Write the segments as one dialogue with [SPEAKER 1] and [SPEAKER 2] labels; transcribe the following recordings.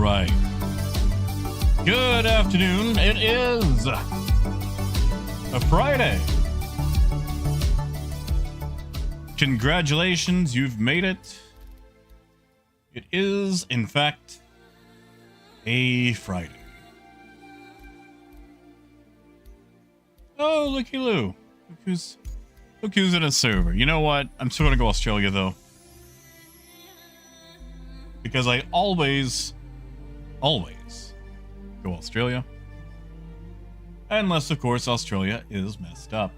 [SPEAKER 1] right. Good afternoon. It is a Friday. Congratulations, you've made it. It is, in fact, a Friday. Oh, looky Lou. Look who's in a server. You know what? I'm still gonna go Australia though. Because I always go Australia. Unless, of course, Australia is messed up.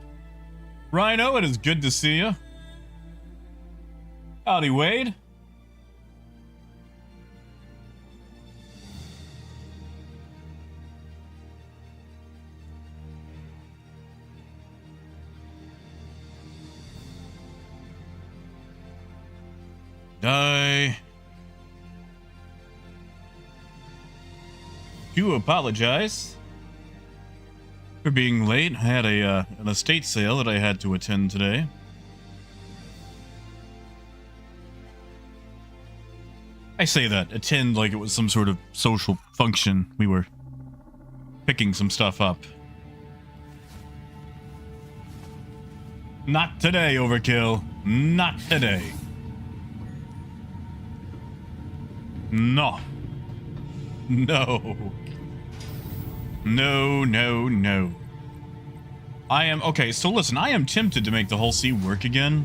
[SPEAKER 1] Rhino, it is good to see you. Howdy, Wade. I do apologize for being late. I had an estate sale that I had to attend today. I say that, attend like it was some sort of social function. We were picking some stuff up. Not today, Overkill. Not today. No. No. No. I am... Okay, so listen, I am tempted to make the whole sea work again.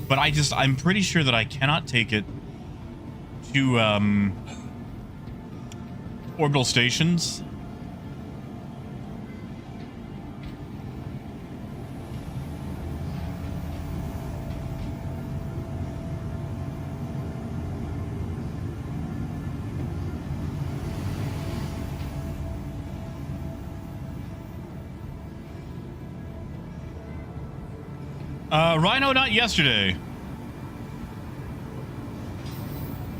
[SPEAKER 1] But I'm pretty sure that I cannot take it to, orbital stations. Rhino, not yesterday.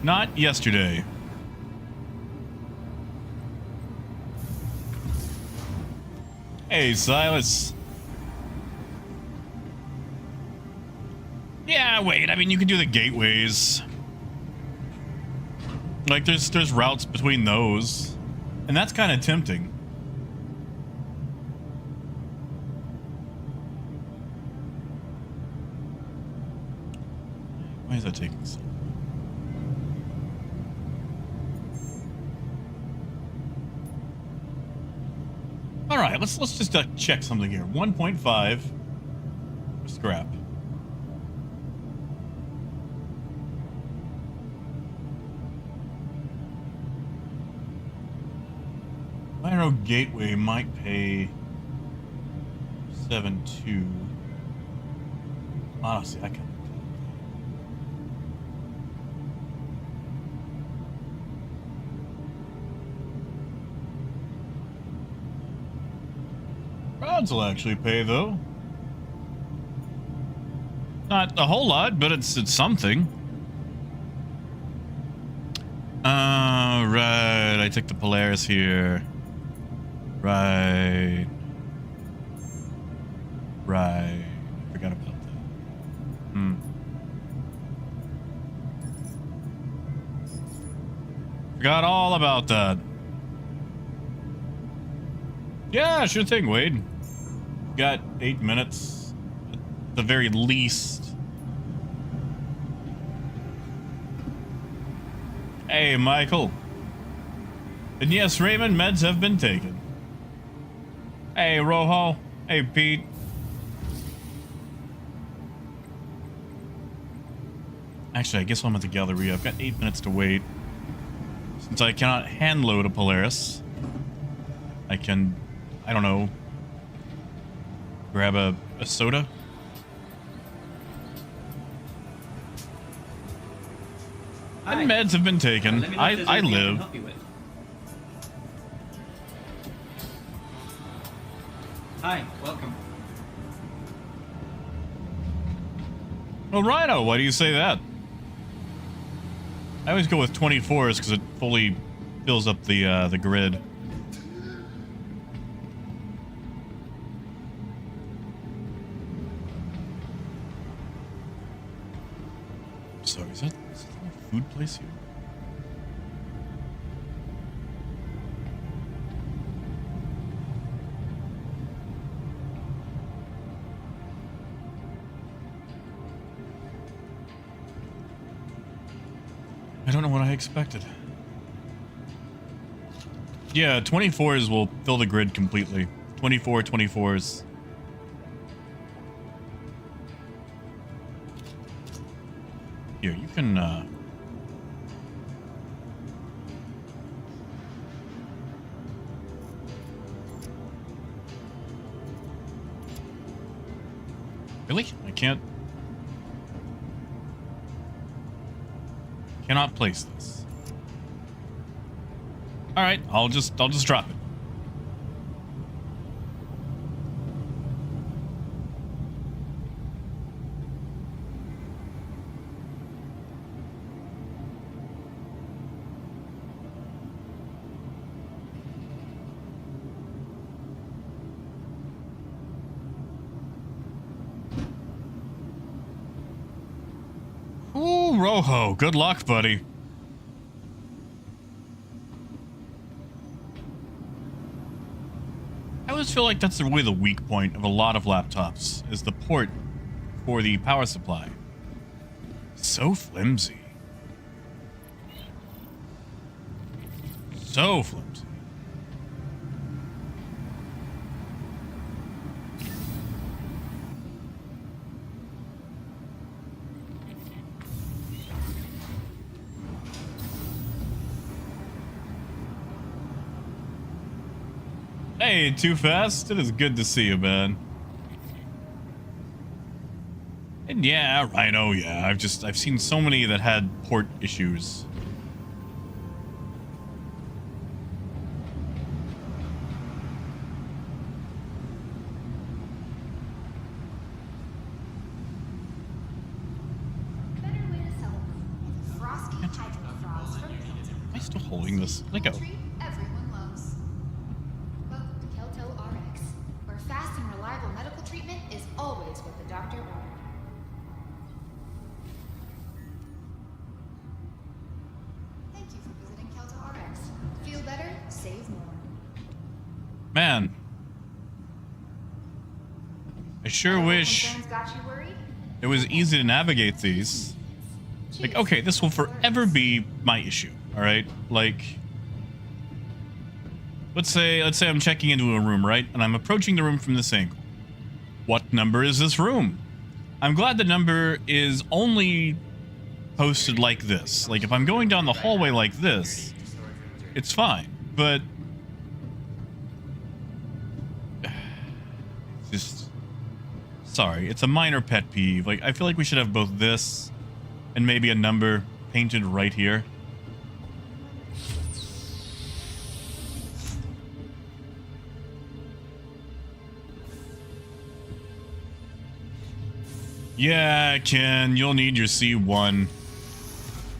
[SPEAKER 1] Not yesterday. Hey, Silas. Yeah, wait, I mean, you can do the gateways. Like, there's routes between those. And that's kind of tempting. Why is that taking so long? All right, let's just check something here. 1.5 scrap. Micro Gateway might pay 7.2. Honestly, I can. Rods will actually pay though. Not a whole lot, but it's something. Right. I took the Polaris here. Right. Forgot about that. Forgot all about that. Yeah, sure thing, Wade. Got 8 minutes at the very least. Hey, Michael. And yes, Raymond, meds have been taken. Hey, Rojo. Hey, Pete. Actually, I guess I'm at the Galleria. I've got 8 minutes to wait. Since I cannot hand load a Polaris, I can, I don't know, grab a soda. Hi. And meds have been taken. I live.
[SPEAKER 2] Hi, welcome.
[SPEAKER 1] Well, Rhino, why do you say that? I always go with 24s because it fully fills up the grid. Sorry, is that a food place here? I don't know what I expected. Yeah, 24s will fill the grid completely. 24s. Here, you can, Really? I cannot place this. All right, I'll just drop it. Ooh, Rojo, good luck, buddy. I always feel like that's really the weak point of a lot of laptops, is the port for the power supply. So flimsy. So flimsy. Hey, Too Fast. It is good to see you, man. And yeah, Rhino, yeah. I've seen so many that had port issues.
[SPEAKER 3] Better way to celebrate. Frosty hydro frogs from
[SPEAKER 1] Am I still holding this? Let go.
[SPEAKER 3] treat everyone loves. Welcome to Kelto RX, where fast and reliable medical treatment is always what the doctor ordered. Thank you for visiting Kelto RX. Feel better, save more.
[SPEAKER 1] Man. I sure
[SPEAKER 3] Medical
[SPEAKER 1] wish
[SPEAKER 3] concerns got you worried?
[SPEAKER 1] it was easy to navigate these. Like, okay, this will forever be my issue, all right? Like, let's say I'm checking into a room, right? And I'm approaching the room from this angle. What number is this room? I'm glad the number is only posted like this. Like, if I'm going down the hallway like this, it's fine. But just sorry, it's a minor pet peeve. Like, I feel like we should have both this and maybe a number painted right here. Yeah, Ken, you'll need your C1.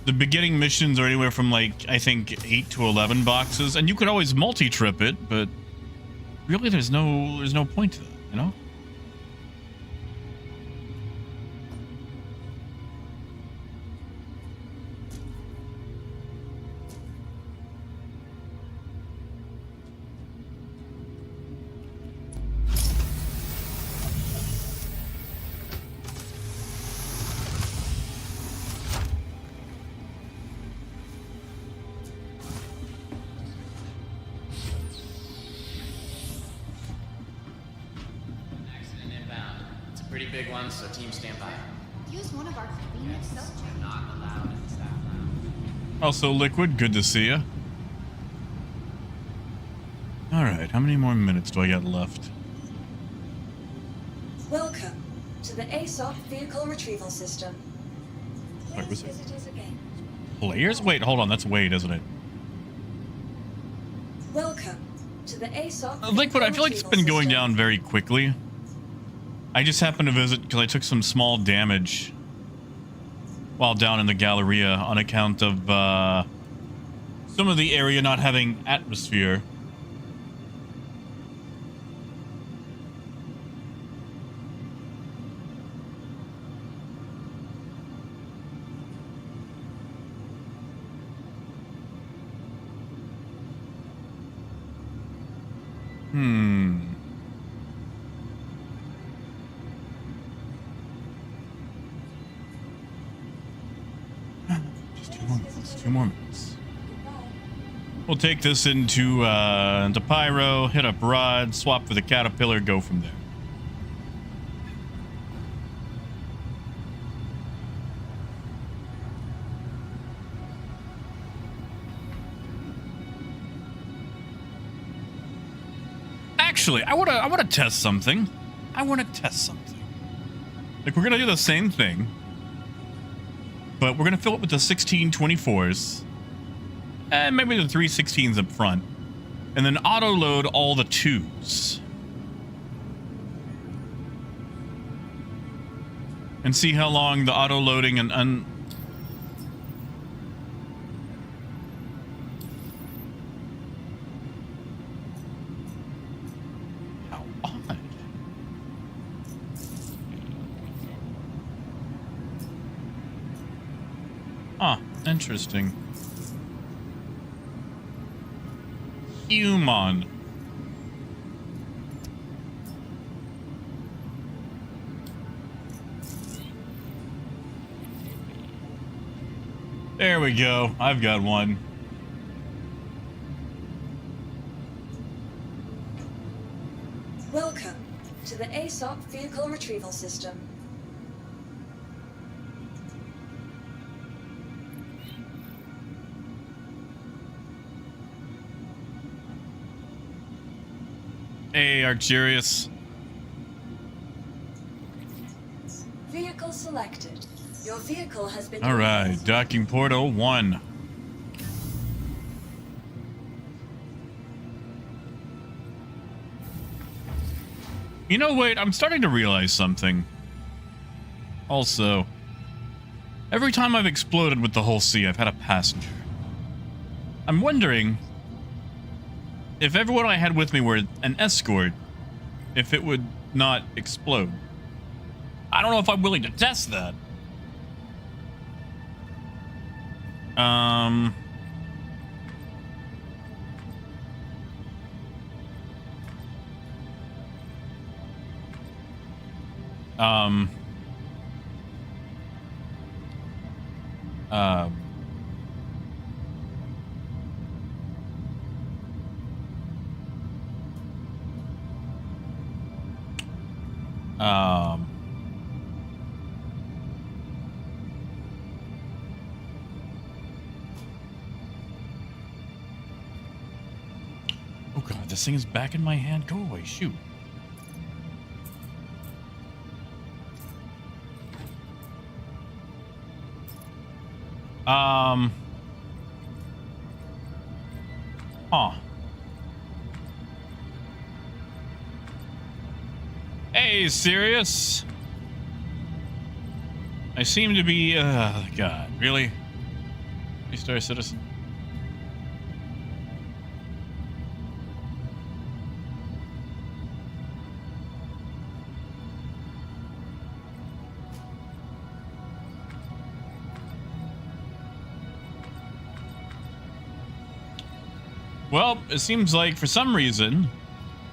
[SPEAKER 1] The beginning missions are anywhere from, like, I think 8 to 11 boxes, and you could always multi-trip it, but really there's no point to that, you know?
[SPEAKER 4] Accident inbound. It's a pretty big one, so team stand by.
[SPEAKER 3] Use one of our convenient self-check.
[SPEAKER 4] Not allowed in the staff lounge.
[SPEAKER 1] Also, Liquid, good to see you. Alright, how many more minutes do I got left?
[SPEAKER 5] Welcome to the ASOP Vehicle Retrieval System.
[SPEAKER 1] Wait, was it
[SPEAKER 5] Visitors again.
[SPEAKER 1] players? Wait, hold on, that's Wade, isn't it?
[SPEAKER 5] Welcome to the ASOP
[SPEAKER 1] Liquid, I feel like it's been going down very quickly. I just happened to visit because I took some small damage while down in the Galleria on account of some of the area not having atmosphere. Just 2 more. minutes. 2 more minutes. We'll take this into Pyro, hit up Rod, swap for the Caterpillar, go from there. Actually, I wanna test something. Like, we're gonna do the same thing, but we're gonna fill it with the 1624s, and maybe the 316s up front, and then auto load all the 2s, and see how long the auto loading and how odd. Huh, interesting. Human. There we go. I've got one.
[SPEAKER 5] Welcome to the ASOP Vehicle Retrieval System.
[SPEAKER 1] Hey, Arcturius.
[SPEAKER 5] Vehicle selected. Your vehicle has been...
[SPEAKER 1] All right, docking portal 1. You know, wait, I'm starting to realize something. Also, every time I've exploded with the whole sea, I've had a passenger. I'm wondering if everyone I had with me were an escort, if it would not explode. I don't know if I'm willing to test that. Oh god, this thing is back in my hand. Go away, shoot. Huh. Hey, Sirius. I seem to be, God, really? Star Citizen? Well, it seems like for some reason,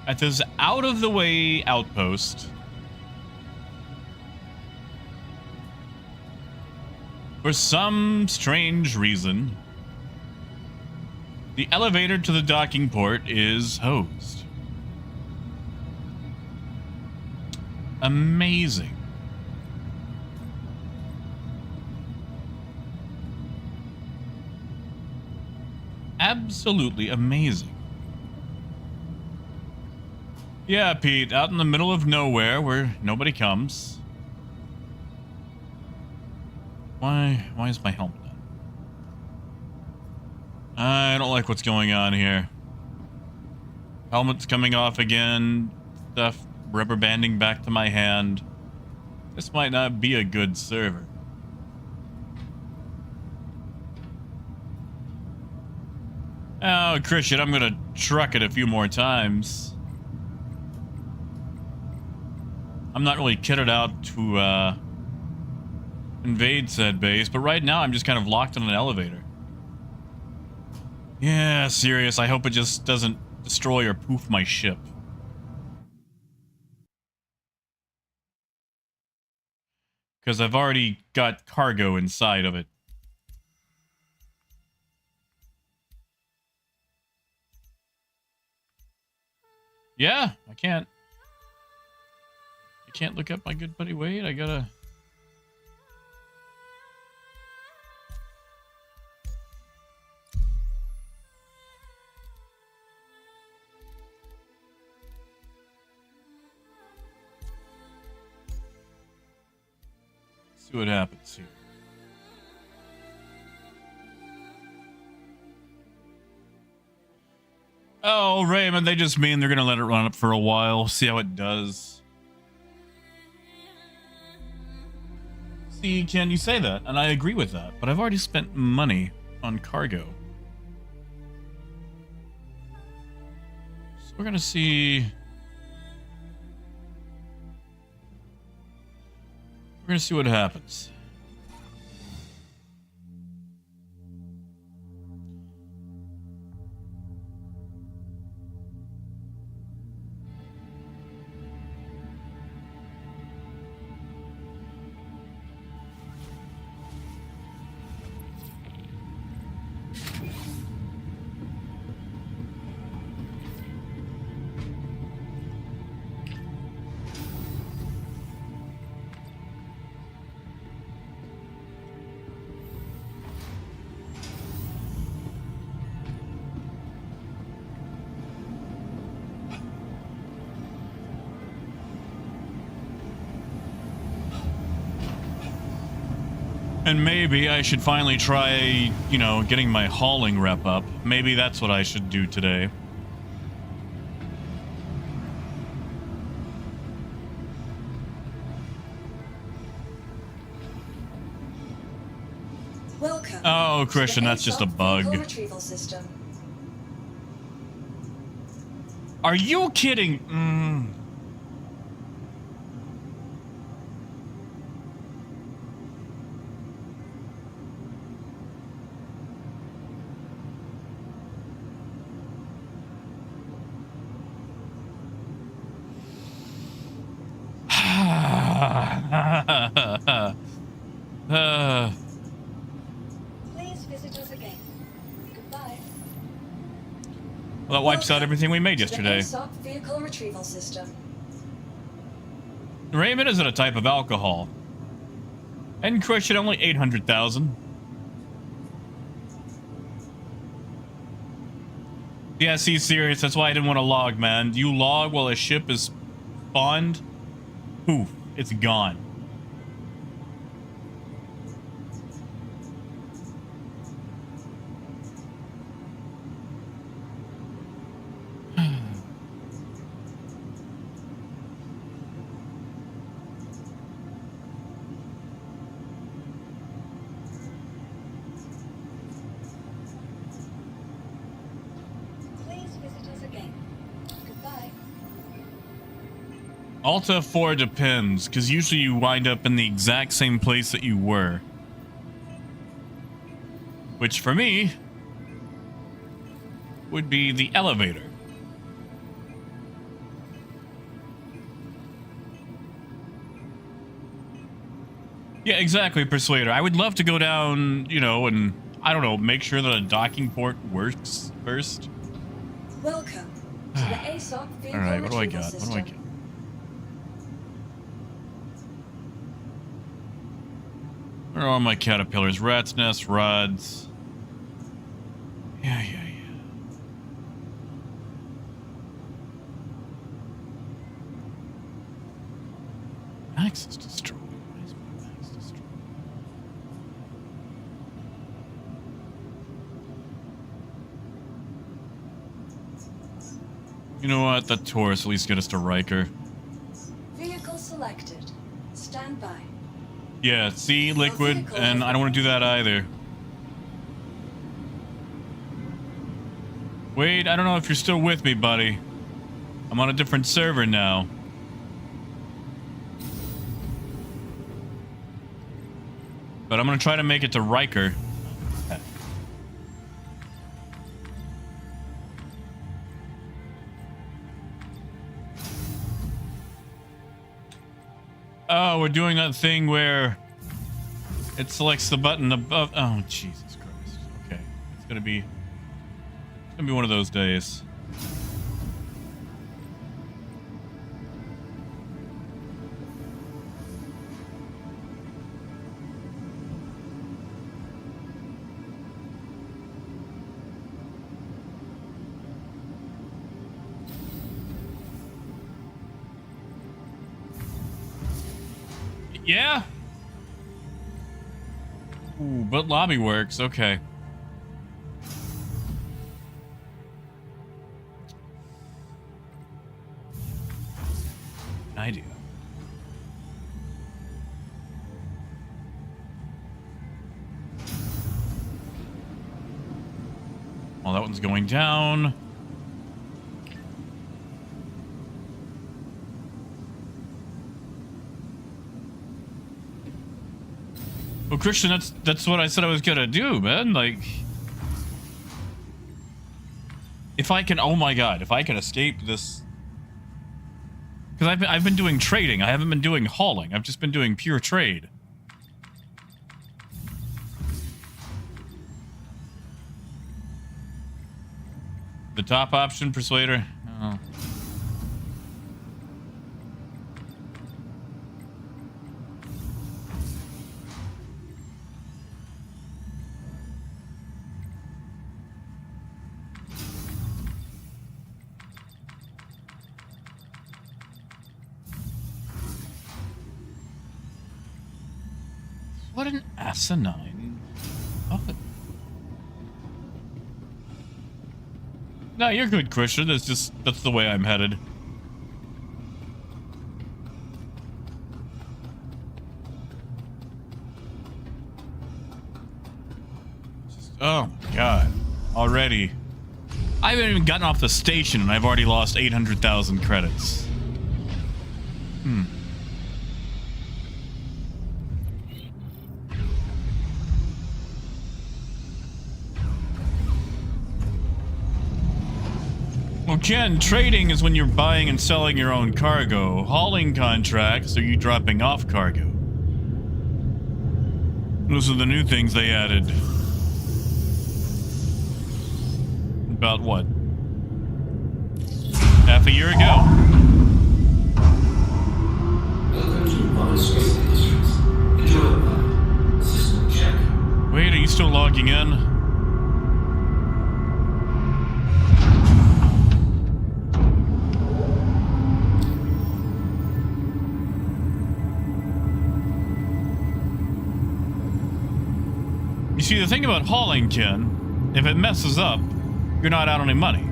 [SPEAKER 1] at this out-of-the-way outpost, for some strange reason, the elevator to the docking port is hosed. Amazing. Absolutely amazing. Yeah, Pete, out in the middle of nowhere where nobody comes. Why is my helmet on? I don't like what's going on here. Helmet's coming off again. Stuff rubber banding back to my hand. This might not be a good server. Oh, Christian, I'm gonna truck it a few more times. I'm not really kitted out to invade said base, but right now I'm just kind of locked in an elevator. Yeah, serious. I hope it just doesn't destroy or poof my ship. Because I've already got cargo inside of it. Yeah, I can't. I can't look up my good buddy Wade. I gotta. See what happens here. Oh, Raymond, they just mean they're gonna let it run up for a while, see how it does. See, Ken, you say that, and I agree with that, but I've already spent money on cargo. So we're gonna see. We're gonna see what happens. And maybe I should finally try, you know, getting my hauling rep up. Maybe that's what I should do today.
[SPEAKER 5] Welcome.
[SPEAKER 1] Oh, Christian, that's just a bug.
[SPEAKER 5] Retrieval system.
[SPEAKER 1] Are you kidding?
[SPEAKER 5] Please visit us again. Goodbye.
[SPEAKER 1] Well, that wipes out everything we made yesterday.
[SPEAKER 5] ASOP vehicle retrieval system.
[SPEAKER 1] Raymond isn't a type of alcohol. And Christian only 800,000. Yeah, see, serious. That's why I didn't want to log, man. You log while a ship is spawned. Poof, it's gone.
[SPEAKER 5] Please visit us again. Goodbye.
[SPEAKER 1] Alta 4 depends, because usually you wind up in the exact same place that you were. Which, for me, would be the elevator. Yeah, exactly, Persuader. I would love to go down, you know, and, I don't know, make sure that a docking port works first.
[SPEAKER 5] Welcome to the ASOP vehicle
[SPEAKER 1] Alright, what do I
[SPEAKER 5] retrieval
[SPEAKER 1] got? What
[SPEAKER 5] system.
[SPEAKER 1] do I get? Where are all my caterpillars? Rat's nest, rods. Yeah. Max is destroyed. Why is my Max destroyed? You know what? That Taurus at least get us to Riker.
[SPEAKER 5] Vehicle selected. Stand by.
[SPEAKER 1] Yeah, see, Liquid, and I don't want to do that either. Wait, I don't know if you're still with me, buddy. I'm on a different server now. But I'm gonna try to make it to Riker. Oh, we're doing that thing where it selects the button above. Oh, Jesus Christ. Okay. It's gonna be one of those days. Yeah. Ooh, but lobby works. Okay. Idea. Well, that one's going down. Well, Christian, that's what I said I was gonna do, man. Like, if I can, oh my god, if I can escape this, because I've been doing trading. I haven't been doing hauling. I've just been doing pure trade. The top option, Persuader. Oh. What an asinine. Oh. No, you're good, Christian. That's the way I'm headed. Oh my god. Already. I haven't even gotten off the station and I've already lost 800,000 credits. Well, Ken, trading is when you're buying and selling your own cargo. Hauling contracts are you dropping off cargo. Those are the new things they added. About what? Half a year ago. Wait, are you still logging in? You see, the thing about hauling, Ken, if it messes up, you're not out any money.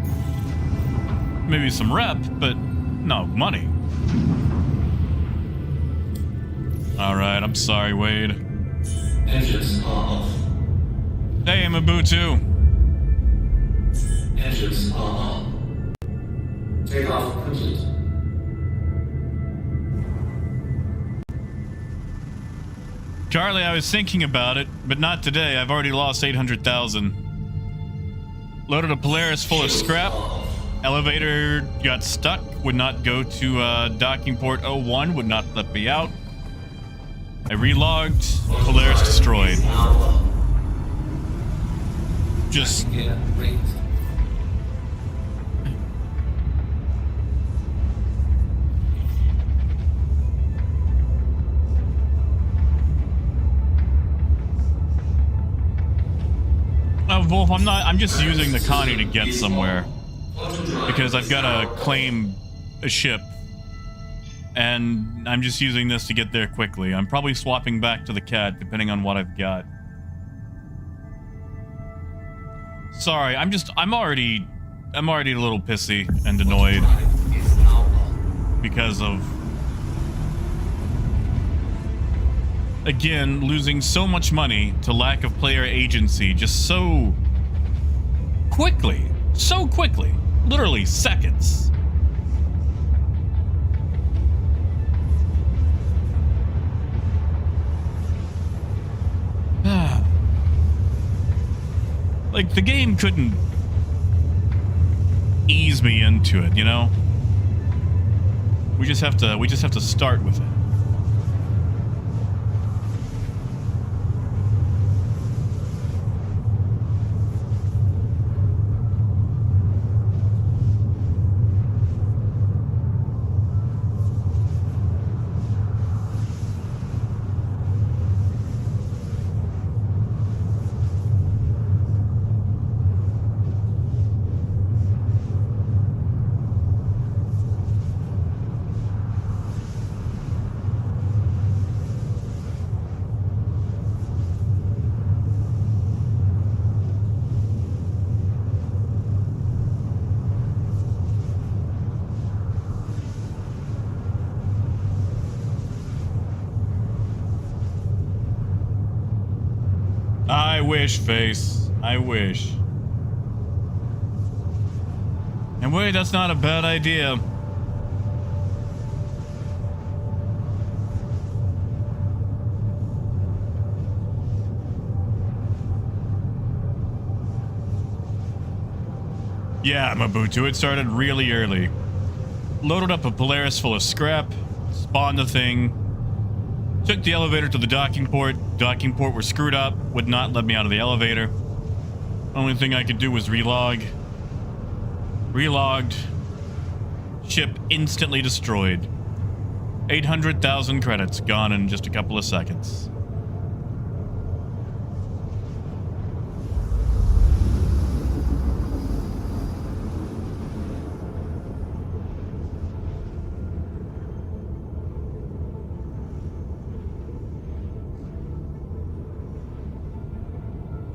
[SPEAKER 1] Maybe some rep, but no money. Alright, I'm sorry, Wade.
[SPEAKER 6] Engines off.
[SPEAKER 1] Hey, Mabutu.
[SPEAKER 6] Engines on. Takeoff complete.
[SPEAKER 1] Charlie, I was thinking about it, but not today. I've already lost 800,000. Loaded a Polaris full of scrap. Elevator got stuck. Would not go to docking port 01. Would not let me out. I relogged. Polaris destroyed. Just... Wolf, I'm just using the Connie to get somewhere. Because I've got to claim a ship. And I'm just using this to get there quickly. I'm probably swapping back to the cat, depending on what I've got. Sorry, I'm already a little pissy and annoyed. Because of... Again, losing so much money to lack of player agency just so quickly. So quickly. Literally seconds. Like, the game couldn't ease me into it, you know? We just have to start with it. wish, face. I wish. And wait, that's not a bad idea. Yeah, Mabutu, it started really early. Loaded up a Polaris full of scrap, spawned the thing, took the elevator to the docking port. Docking port were screwed up, would not let me out of the elevator. Only thing I could do was relog. Relogged. Ship instantly destroyed. 800,000 credits gone in just a couple of seconds.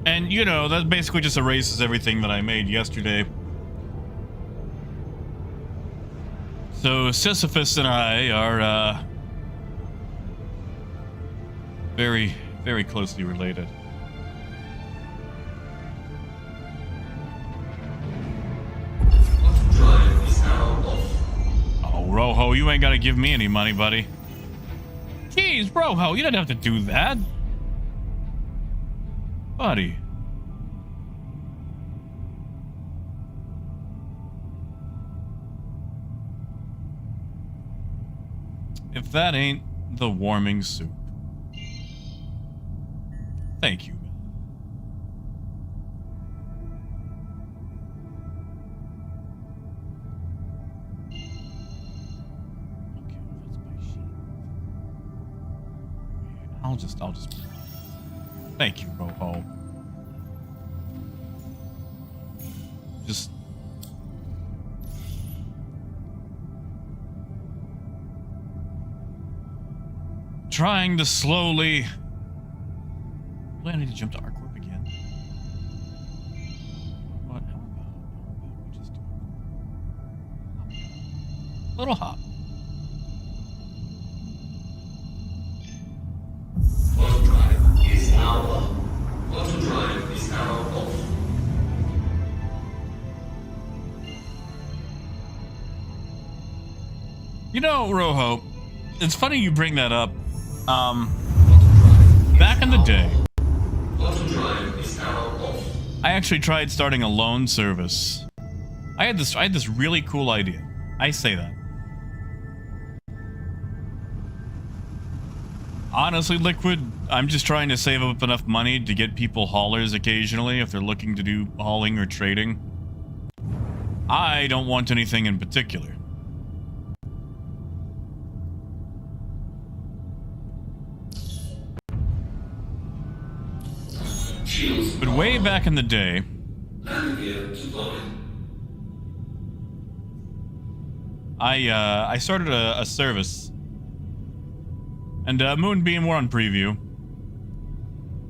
[SPEAKER 1] And, you know, that basically just erases everything that I made yesterday. So, Sisyphus and I are, very, very closely related.
[SPEAKER 6] Drive is now off.
[SPEAKER 1] Oh, Rojo, you ain't gotta give me any money, buddy. Jeez, Rojo, you don't have to do that. Buddy. If that ain't the warming soup. Thank you. Okay, that's my sheet. I'll just thank you, Rojo. Just trying to slowly. Really, I need to jump to ArcCorp again. What? How about we just do a little hop?
[SPEAKER 6] Auto drive is now on. Auto drive is now off.
[SPEAKER 1] You know, Rojo, it's funny you bring that up. Back in the day,
[SPEAKER 6] Auto drive is now off.
[SPEAKER 1] I actually tried starting a loan service. I had this really cool idea. I say that. Honestly, Liquid, I'm just trying to save up enough money to get people haulers occasionally if they're looking to do hauling or trading. I don't want anything in particular. But way back in the day, I started a service, and Moonbeam were on preview.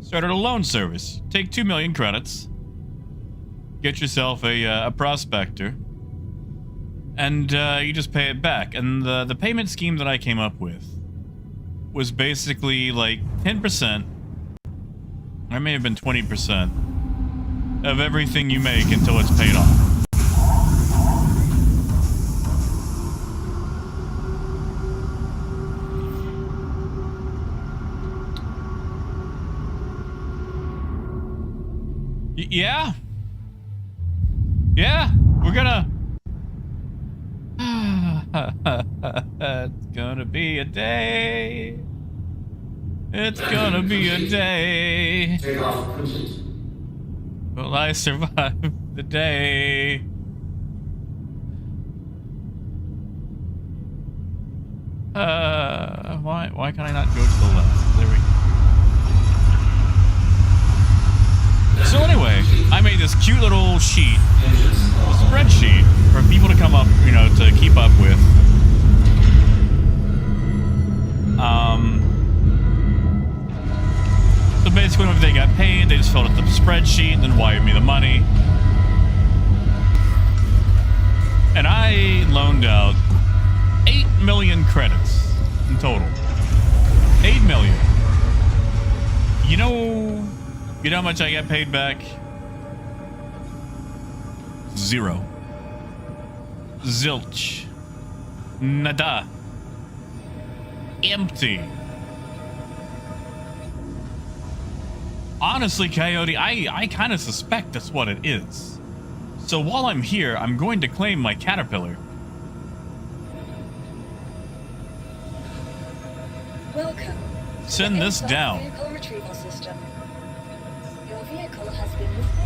[SPEAKER 1] Started a loan service. Take 2 million credits, get yourself a prospector, and you just pay it back. And the payment scheme that I came up with was basically like 10%. Or it may have been 20% of everything you make until it's paid off. Yeah? Yeah, we're gonna... It's gonna be a day. It's gonna be a day.
[SPEAKER 6] Take off complete.
[SPEAKER 1] Will I survive the day? Why can I not go to the left? There we go. So anyway, I made this cute little sheet, a spreadsheet for people to come up, you know, to keep up with. So basically, whenever they got paid, they just filled out the spreadsheet and then wired me the money. And I loaned out 8 million credits in total. 8 million. You know You know how much I get paid back? 0. Zilch. Nada. Empty. Honestly, Coyote, I kind of suspect that's what it is. So while I'm here, I'm going to claim my Caterpillar.
[SPEAKER 5] Welcome.
[SPEAKER 1] Send this
[SPEAKER 5] Inside
[SPEAKER 1] down.
[SPEAKER 5] Vehicle retrieval system. Your vehicle has been replaced.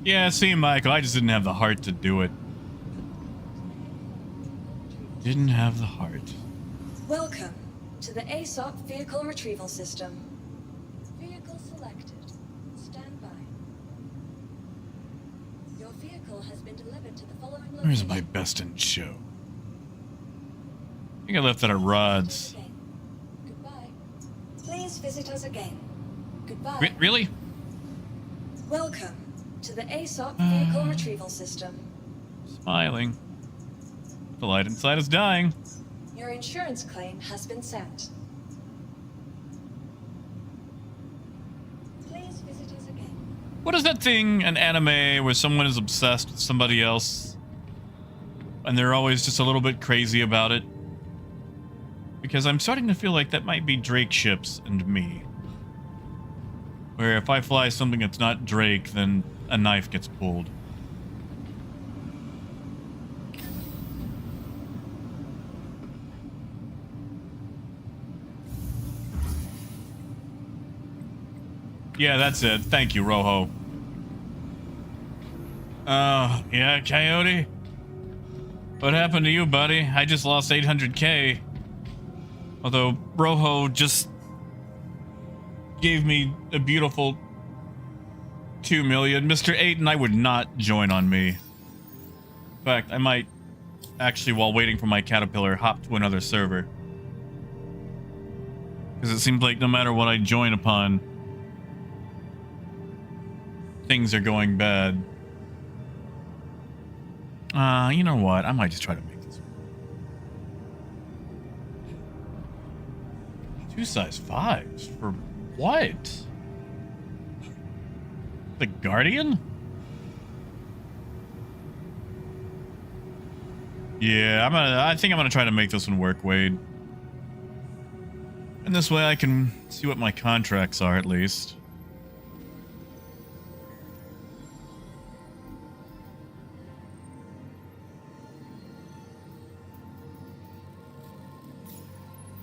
[SPEAKER 1] Yeah, see, Michael, I just didn't have the heart to do it. Didn't have the heart.
[SPEAKER 5] Welcome to the ASOP vehicle retrieval system. Vehicle selected. Stand by. Your vehicle has been delivered to the following location.
[SPEAKER 1] Where's my best in show? I think I left that at Rod's.
[SPEAKER 5] Goodbye. Please visit us again. Goodbye.
[SPEAKER 1] Really?
[SPEAKER 5] Welcome to the ASOP vehicle retrieval system.
[SPEAKER 1] Smiling. The light inside is dying.
[SPEAKER 5] Your insurance claim has been sent. Please visit us again.
[SPEAKER 1] What is that thing in anime where someone is obsessed with somebody else? And they're always just a little bit crazy about it? Because I'm starting to feel like that might be Drake ships and me. Where if I fly something that's not Drake, then a knife gets pulled. Yeah, that's it. Thank you, Rojo. Yeah, Coyote? What happened to you, buddy? I just lost 800K. Although, Rojo just gave me a beautiful 2 million. Mr. 8 and I would not join on me. In fact, I might actually, while waiting for my Caterpillar, hop to another server. Because it seems like no matter what I join upon, things are going bad. You know what? I might just try to make this work. 2 size 5s? For what? The Guardian? Yeah, I think I'm gonna try to make this one work, Wade. And this way I can see what my contracts are at least.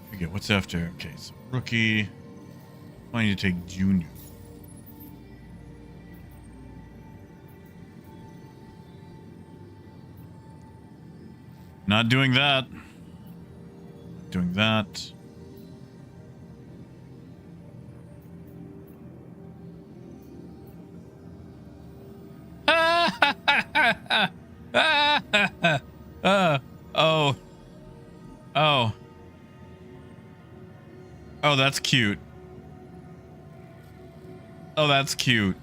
[SPEAKER 1] Forget what's after. Okay, so rookie. I need to take junior. Not doing that. Doing that. Oh. Oh. Oh, that's cute. Oh, that's cute.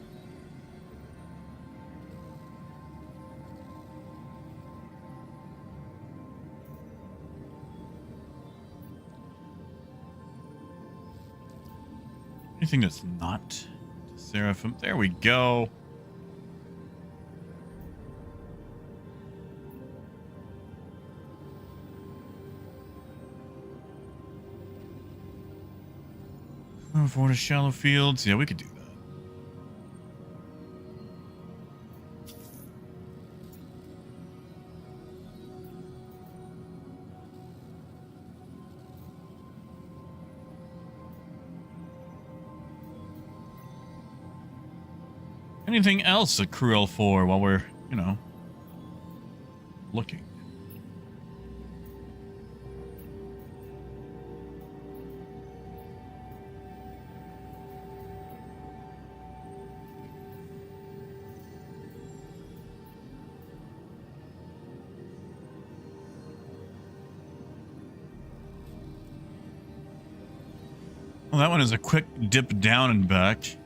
[SPEAKER 1] Anything that's not Seraphim. There we go. For the shallow fields. Yeah, we could do that. Anything else accrual for while we're, you know, looking? Well, that one is a quick dip down and back.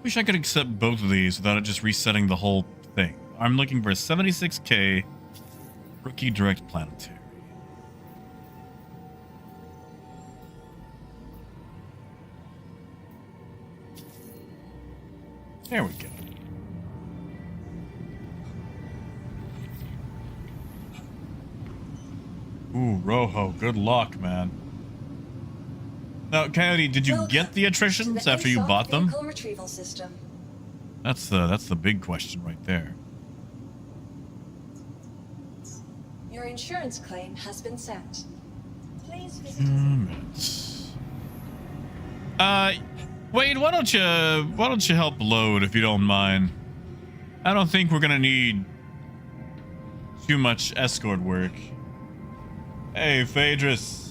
[SPEAKER 1] Wish I could accept both of these without it just resetting the whole thing. I'm looking for a 76K rookie direct planetary. There we go. Ooh, Rojo, good luck, man. Now, Coyote, did you get the attritions after you bought them?
[SPEAKER 5] Retrieval system.
[SPEAKER 1] That's the big question right there.
[SPEAKER 5] Your insurance claim has been sent. Please visit
[SPEAKER 1] 2 minutes. Wade, why don't you help load if you don't mind? I don't think we're gonna need too much escort work. Hey, Phaedrus.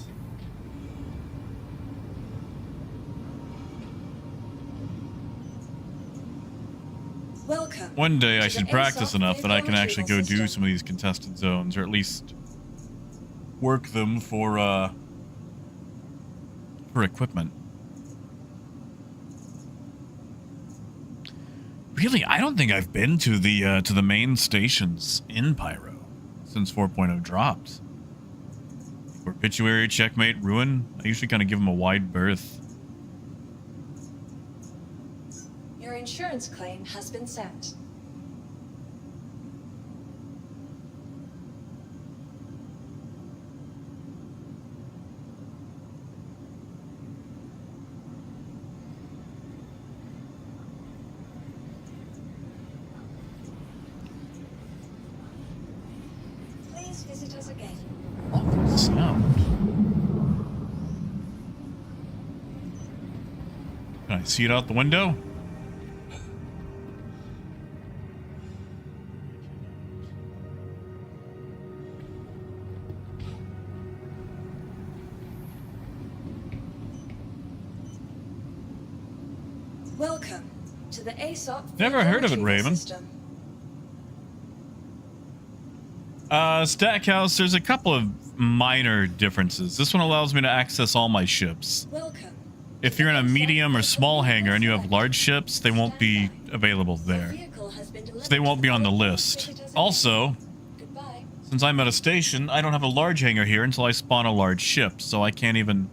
[SPEAKER 5] Welcome.
[SPEAKER 1] One day I
[SPEAKER 5] to
[SPEAKER 1] should
[SPEAKER 5] the
[SPEAKER 1] practice
[SPEAKER 5] ASOP
[SPEAKER 1] enough that I can
[SPEAKER 5] vehicle
[SPEAKER 1] actually go
[SPEAKER 5] retrieval
[SPEAKER 1] do
[SPEAKER 5] system.
[SPEAKER 1] some of these contested zones, or at least work them for equipment. Really, I don't think I've been to the main stations in Pyro since 4.0 dropped. Perpetuary, Checkmate, Ruin. I usually kind of give them a wide berth.
[SPEAKER 5] Your insurance claim has been sent. Please visit us again.
[SPEAKER 1] Awful sound. Can I see it out the window?
[SPEAKER 5] Welcome to the ASOP
[SPEAKER 1] Never
[SPEAKER 5] vehicle
[SPEAKER 1] heard of it,
[SPEAKER 5] retrieval
[SPEAKER 1] Raymond.
[SPEAKER 5] system.
[SPEAKER 1] Stackhouse, there's a couple of minor differences. This one allows me to access all my ships.
[SPEAKER 5] Welcome.
[SPEAKER 1] If you're in a medium or small hangar and you have large ships, they won't be available there. So they won't be on the list. Also,
[SPEAKER 5] Goodbye.
[SPEAKER 1] since I'm at a station, I don't have a large hangar here until I spawn a large ship, so I can't even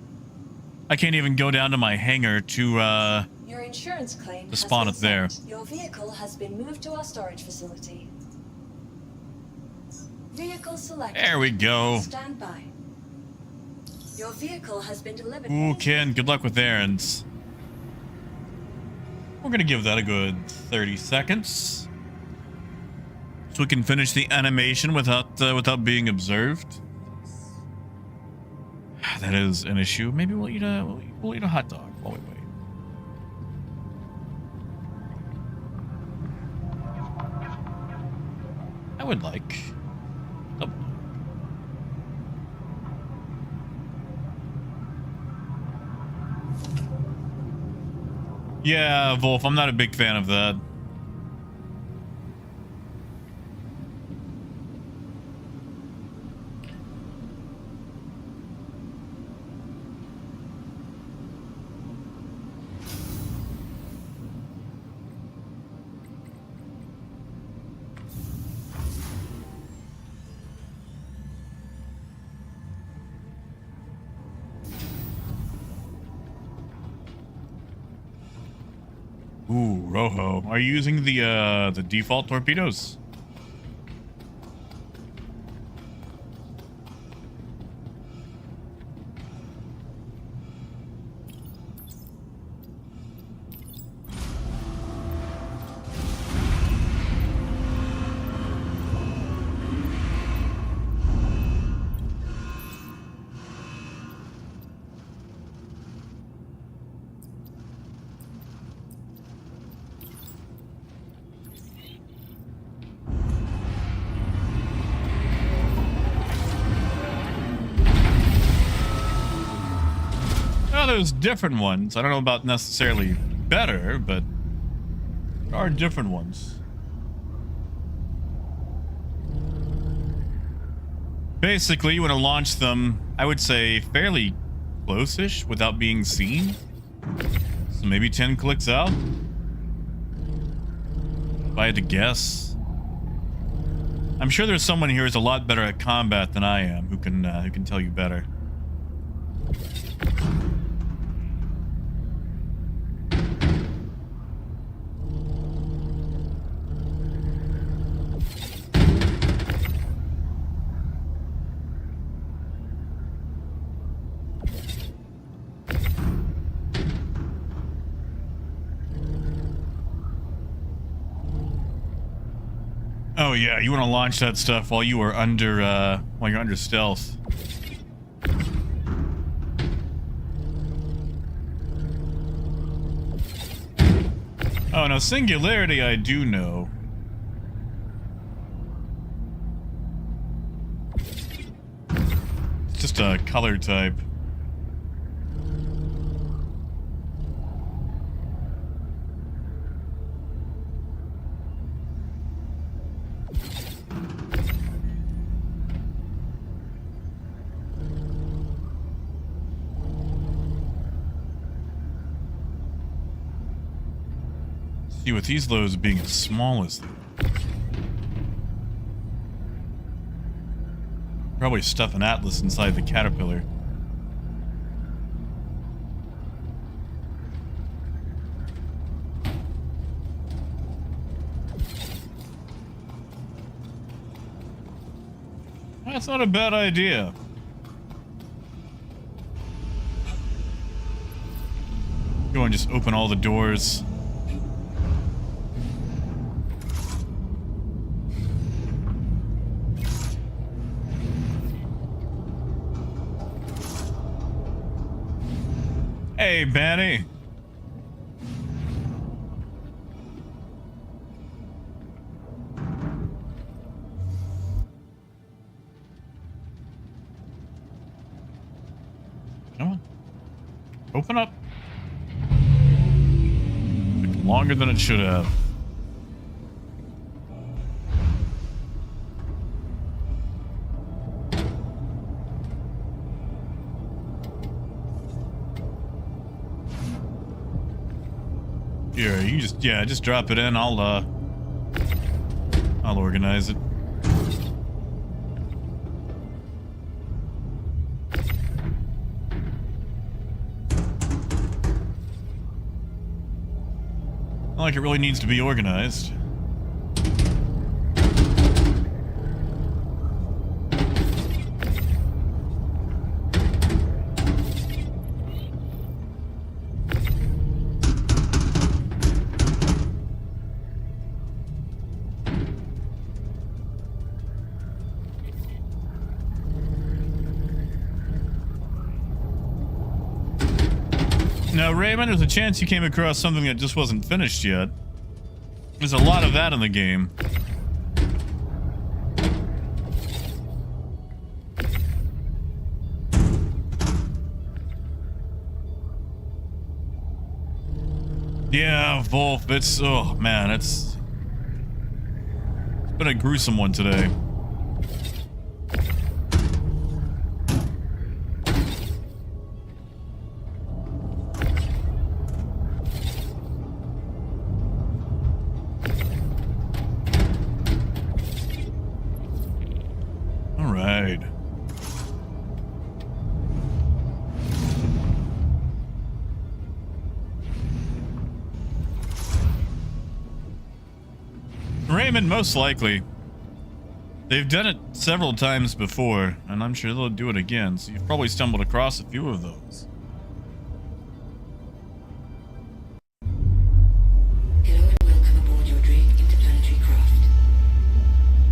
[SPEAKER 1] go down to my hangar to
[SPEAKER 5] Your insurance claim
[SPEAKER 1] To spawn
[SPEAKER 5] has
[SPEAKER 1] it
[SPEAKER 5] been
[SPEAKER 1] there.
[SPEAKER 5] sent. Your vehicle has been moved to our storage facility. Vehicle selected.
[SPEAKER 1] there we go.
[SPEAKER 5] Stand by. Your vehicle has been delivered.
[SPEAKER 1] Ooh, Ken, good luck with errands. We're gonna give that a good 30 seconds. So we can finish the animation without being observed. That is an issue. Maybe we'll eat a hot dog while we wait. I would like a Yeah, Wolf, I'm not a big fan of that. Ooh, Rojo. Are you using the default torpedoes? Oh, there's different ones. I don't know about necessarily better, but there are different ones. Basically, you want to launch them, I would say, fairly close-ish without being seen. So maybe 10 clicks out? If I had to guess. I'm sure there's someone here who's a lot better at combat than I am, who can tell you better. Oh yeah, you want to launch that stuff while you are under while you're under stealth. Oh no, singularity I do know. It's just a color type. See, with these loads being as small as they are, probably stuff an Atlas inside the Caterpillar. That's not a bad idea. Go and just open all the doors. Hey, Benny. Come on. Open up. Took longer than it should have. Here, you just drop it in. I'll organize it. Not like it really needs to be organized. Now, Raymond, there's a chance you came across something that just wasn't finished yet. There's a lot of that in the game. Yeah, Wolf, oh man, it's been a gruesome one today. Raymond, most likely. They've done it several times before, and I'm sure they'll do it again, so you've probably stumbled across a few of those.
[SPEAKER 7] Hello and welcome aboard your Drake interplanetary craft.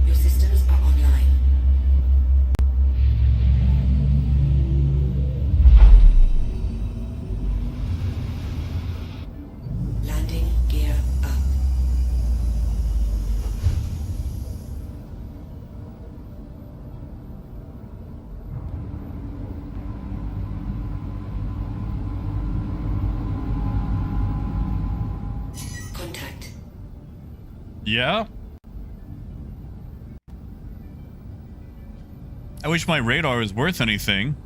[SPEAKER 7] Your systems are online. Landing gear up.
[SPEAKER 1] Yeah? I wish my radar was worth anything.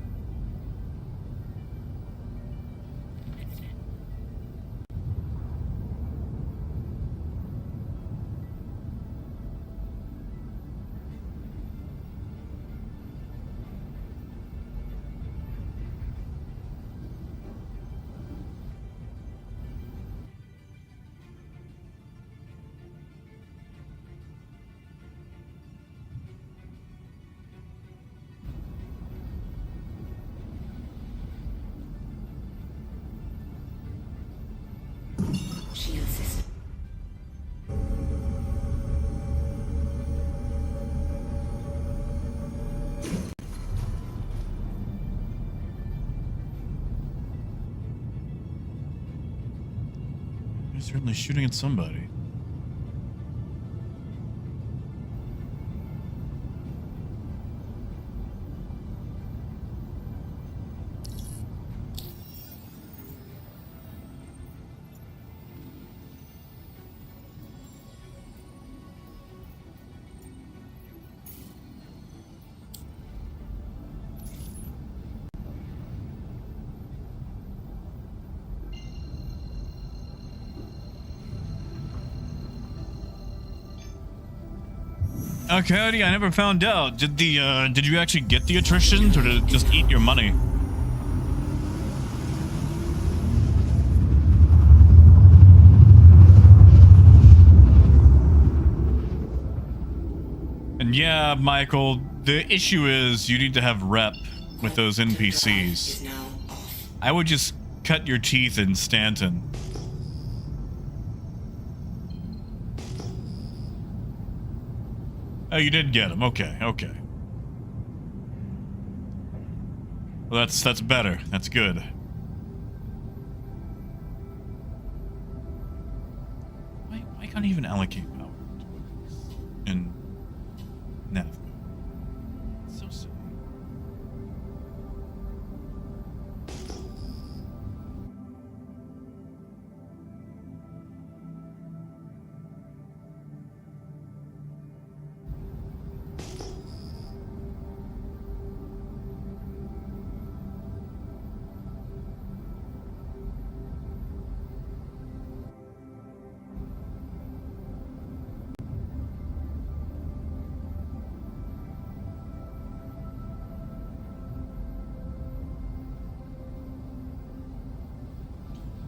[SPEAKER 7] Shield system.
[SPEAKER 1] You're certainly shooting at somebody. Okay, I never found out. Did you actually get the attrition, or did it just eat your money? And yeah, Michael, the issue is you need to have rep with those NPCs.
[SPEAKER 7] Is now off.
[SPEAKER 1] I would just cut your teeth in Stanton. Oh, you did get him. Okay, okay. Well, that's better. That's good. Why can't I even allocate power to it in nav? It's so silly.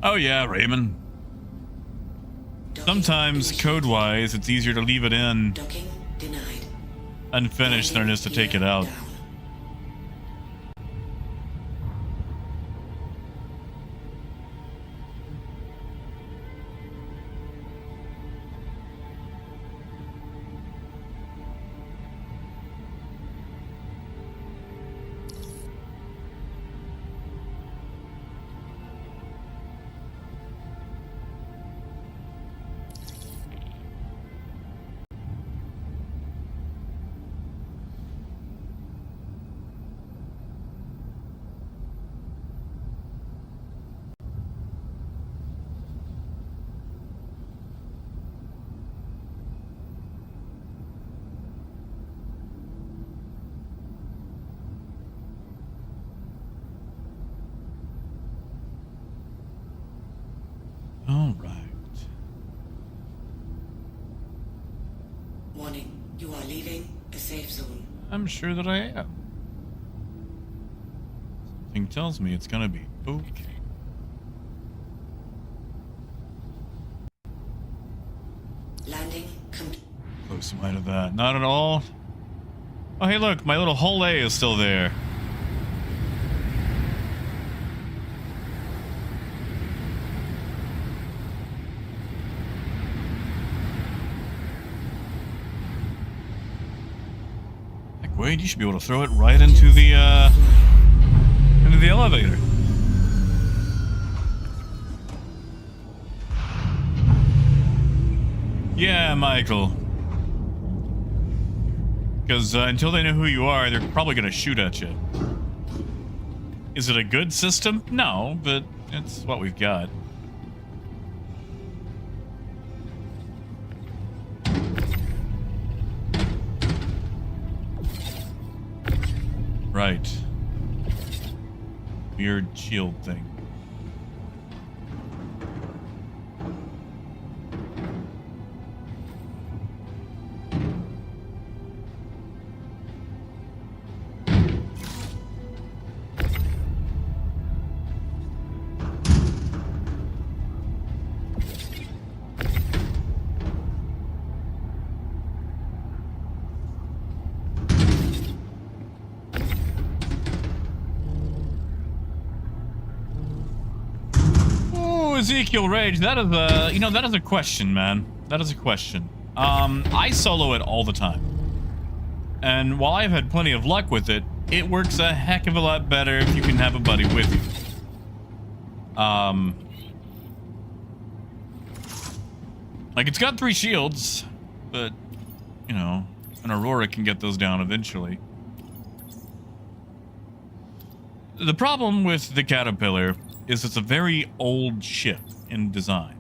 [SPEAKER 1] Oh yeah, Raymond. Sometimes, code-wise, it's easier to leave it in
[SPEAKER 7] Docking denied.
[SPEAKER 1] unfinished than it is to take it out.
[SPEAKER 7] Down.
[SPEAKER 1] All right.
[SPEAKER 7] Warning, you are leaving a safe zone.
[SPEAKER 1] I'm sure that I am. Something tells me it's gonna be okay.
[SPEAKER 7] Landing
[SPEAKER 1] Close am I to that? Not at all. Oh, hey, look, my little hole A is still there. Heck, Wade, you should be able to throw it right into the elevator. Yeah, Michael. Because until they know who you are, they're probably going to shoot at you. Is it a good system? No, but it's what we've got. Right. Weird shield thing. Ezekiel Rage, that is a, you know, that is a question, man. That is a question. I solo it all the time. And while I've had plenty of luck with it, it works a heck of a lot better if you can have a buddy with you. Like, it's got 3 shields, but, you know, an Aurora can get those down eventually. The problem with the Caterpillar is it's a very old ship in design.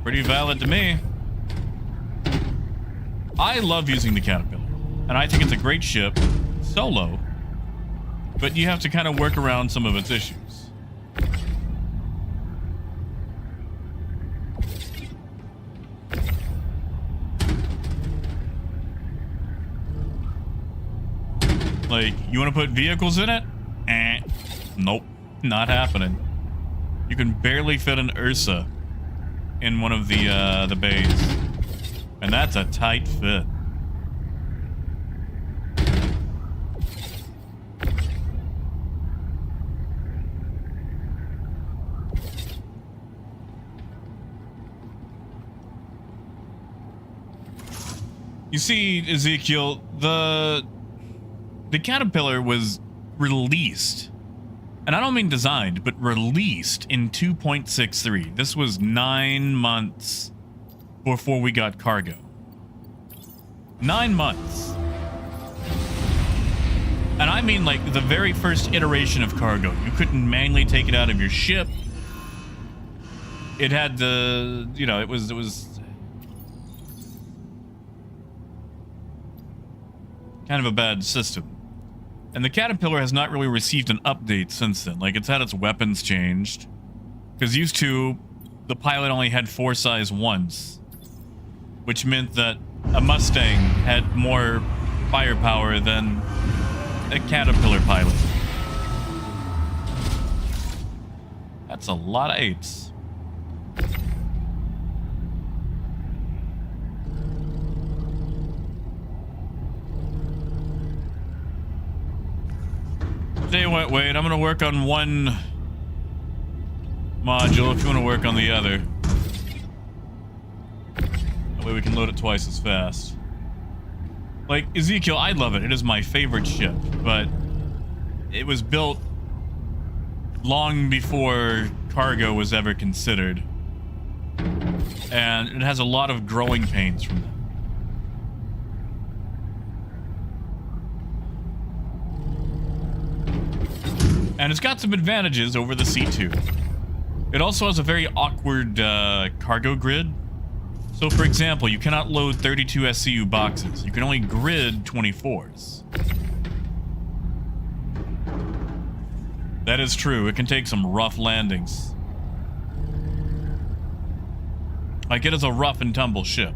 [SPEAKER 1] Pretty valid to me. I love using the Caterpillar, and I think it's a great ship, solo, but you have to kind of work around some of its issues. Like, you want to put vehicles in it? Nope, not happening. You can barely fit an Ursa in one of the bays, and that's a tight fit. You see, Ezekiel, the Caterpillar was released, and I don't mean designed, but released in 2.63. This was 9 months before we got cargo. 9 months. And I mean, like, the very first iteration of cargo. You couldn't manually take it out of your ship. It had the, you know, it was kind of a bad system. And the Caterpillar has not really received an update since then. Like, it's had its weapons changed. Because used to, the pilot only had 4 size 1s. Which meant that a Mustang had more firepower than a Caterpillar pilot. That's a lot of 8s. Tell you what, Wade, I'm gonna work on one module if you want to work on the other. That way we can load it twice as fast. Like, Ezekiel, I love it. It is my favorite ship, but it was built long before cargo was ever considered. And it has a lot of growing pains from that. And it's got some advantages over the C2. It also has a very awkward cargo grid. So, for example, you cannot load 32 SCU boxes. You can only grid 24s. That is true. It can take some rough landings. Like, it is a rough and tumble ship.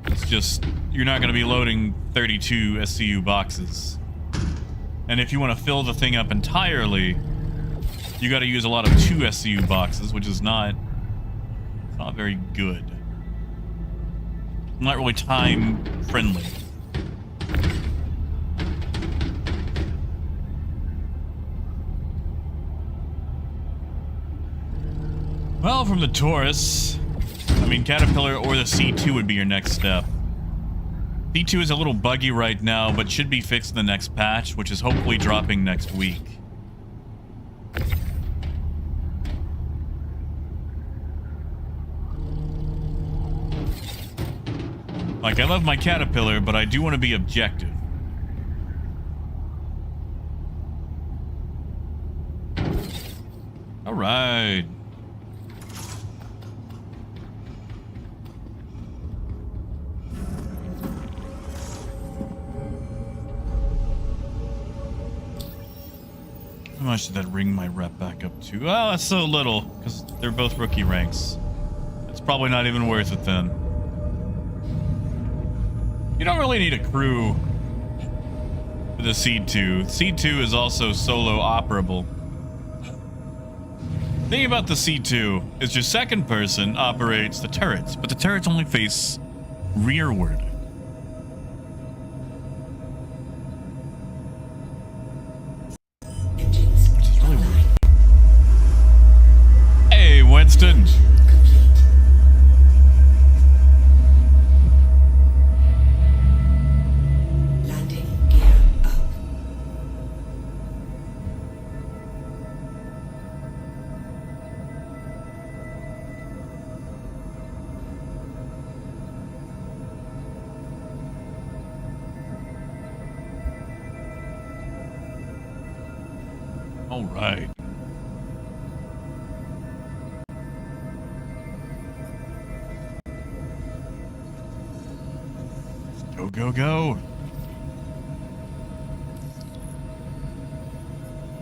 [SPEAKER 1] It's just, you're not going to be loading 32 SCU boxes. And if you want to fill the thing up entirely, you got to use a lot of 2 SCU boxes, which is not very good. Not really time friendly. Well, from the Taurus, I mean, Caterpillar or the C2 would be your next step. C2 is a little buggy right now, but should be fixed in the next patch, which is hopefully dropping next week. Like, I love my Caterpillar, but I do want to be objective. right. How much did that ring my rep back up to? Oh, that's so little, because they're both rookie ranks. It's probably not even worth it then. You don't really need a crew for the Seed 2. Seed 2 is also solo operable. The thing about the Seed 2 is your second person operates the turrets, but the turrets only face rearward.
[SPEAKER 7] Engines
[SPEAKER 1] Really
[SPEAKER 7] online.
[SPEAKER 1] weird. Hey, Winston.
[SPEAKER 7] Complete. Landing gear up.
[SPEAKER 1] All right. Go, go, go.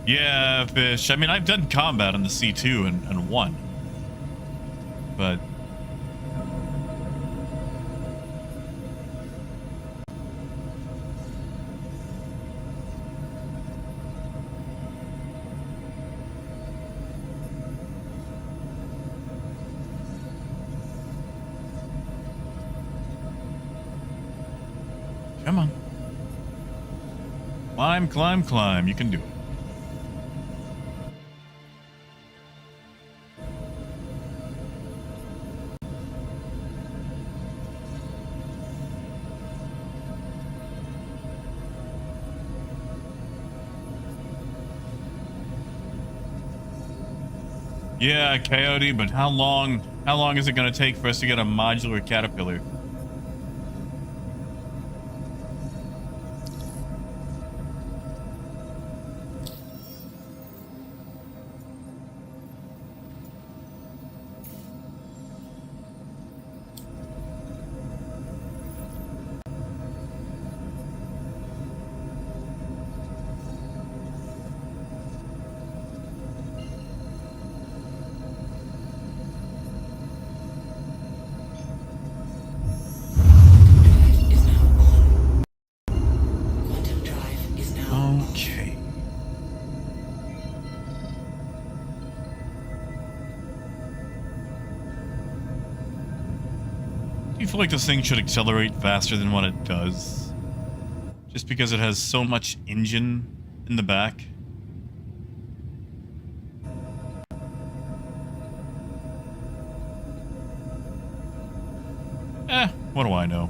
[SPEAKER 1] Yeah, Fish. I mean, I've done combat on the C2 and won. But... come on. Climb, climb, climb. You can do it. Yeah, Coyote, but how long is it going to take for us to get a modular caterpillar?
[SPEAKER 7] Drive is now on. Quantum drive is now on.
[SPEAKER 1] Okay. Do you feel like this thing should accelerate faster than what it does? Just because it has so much engine in the back? What do I know?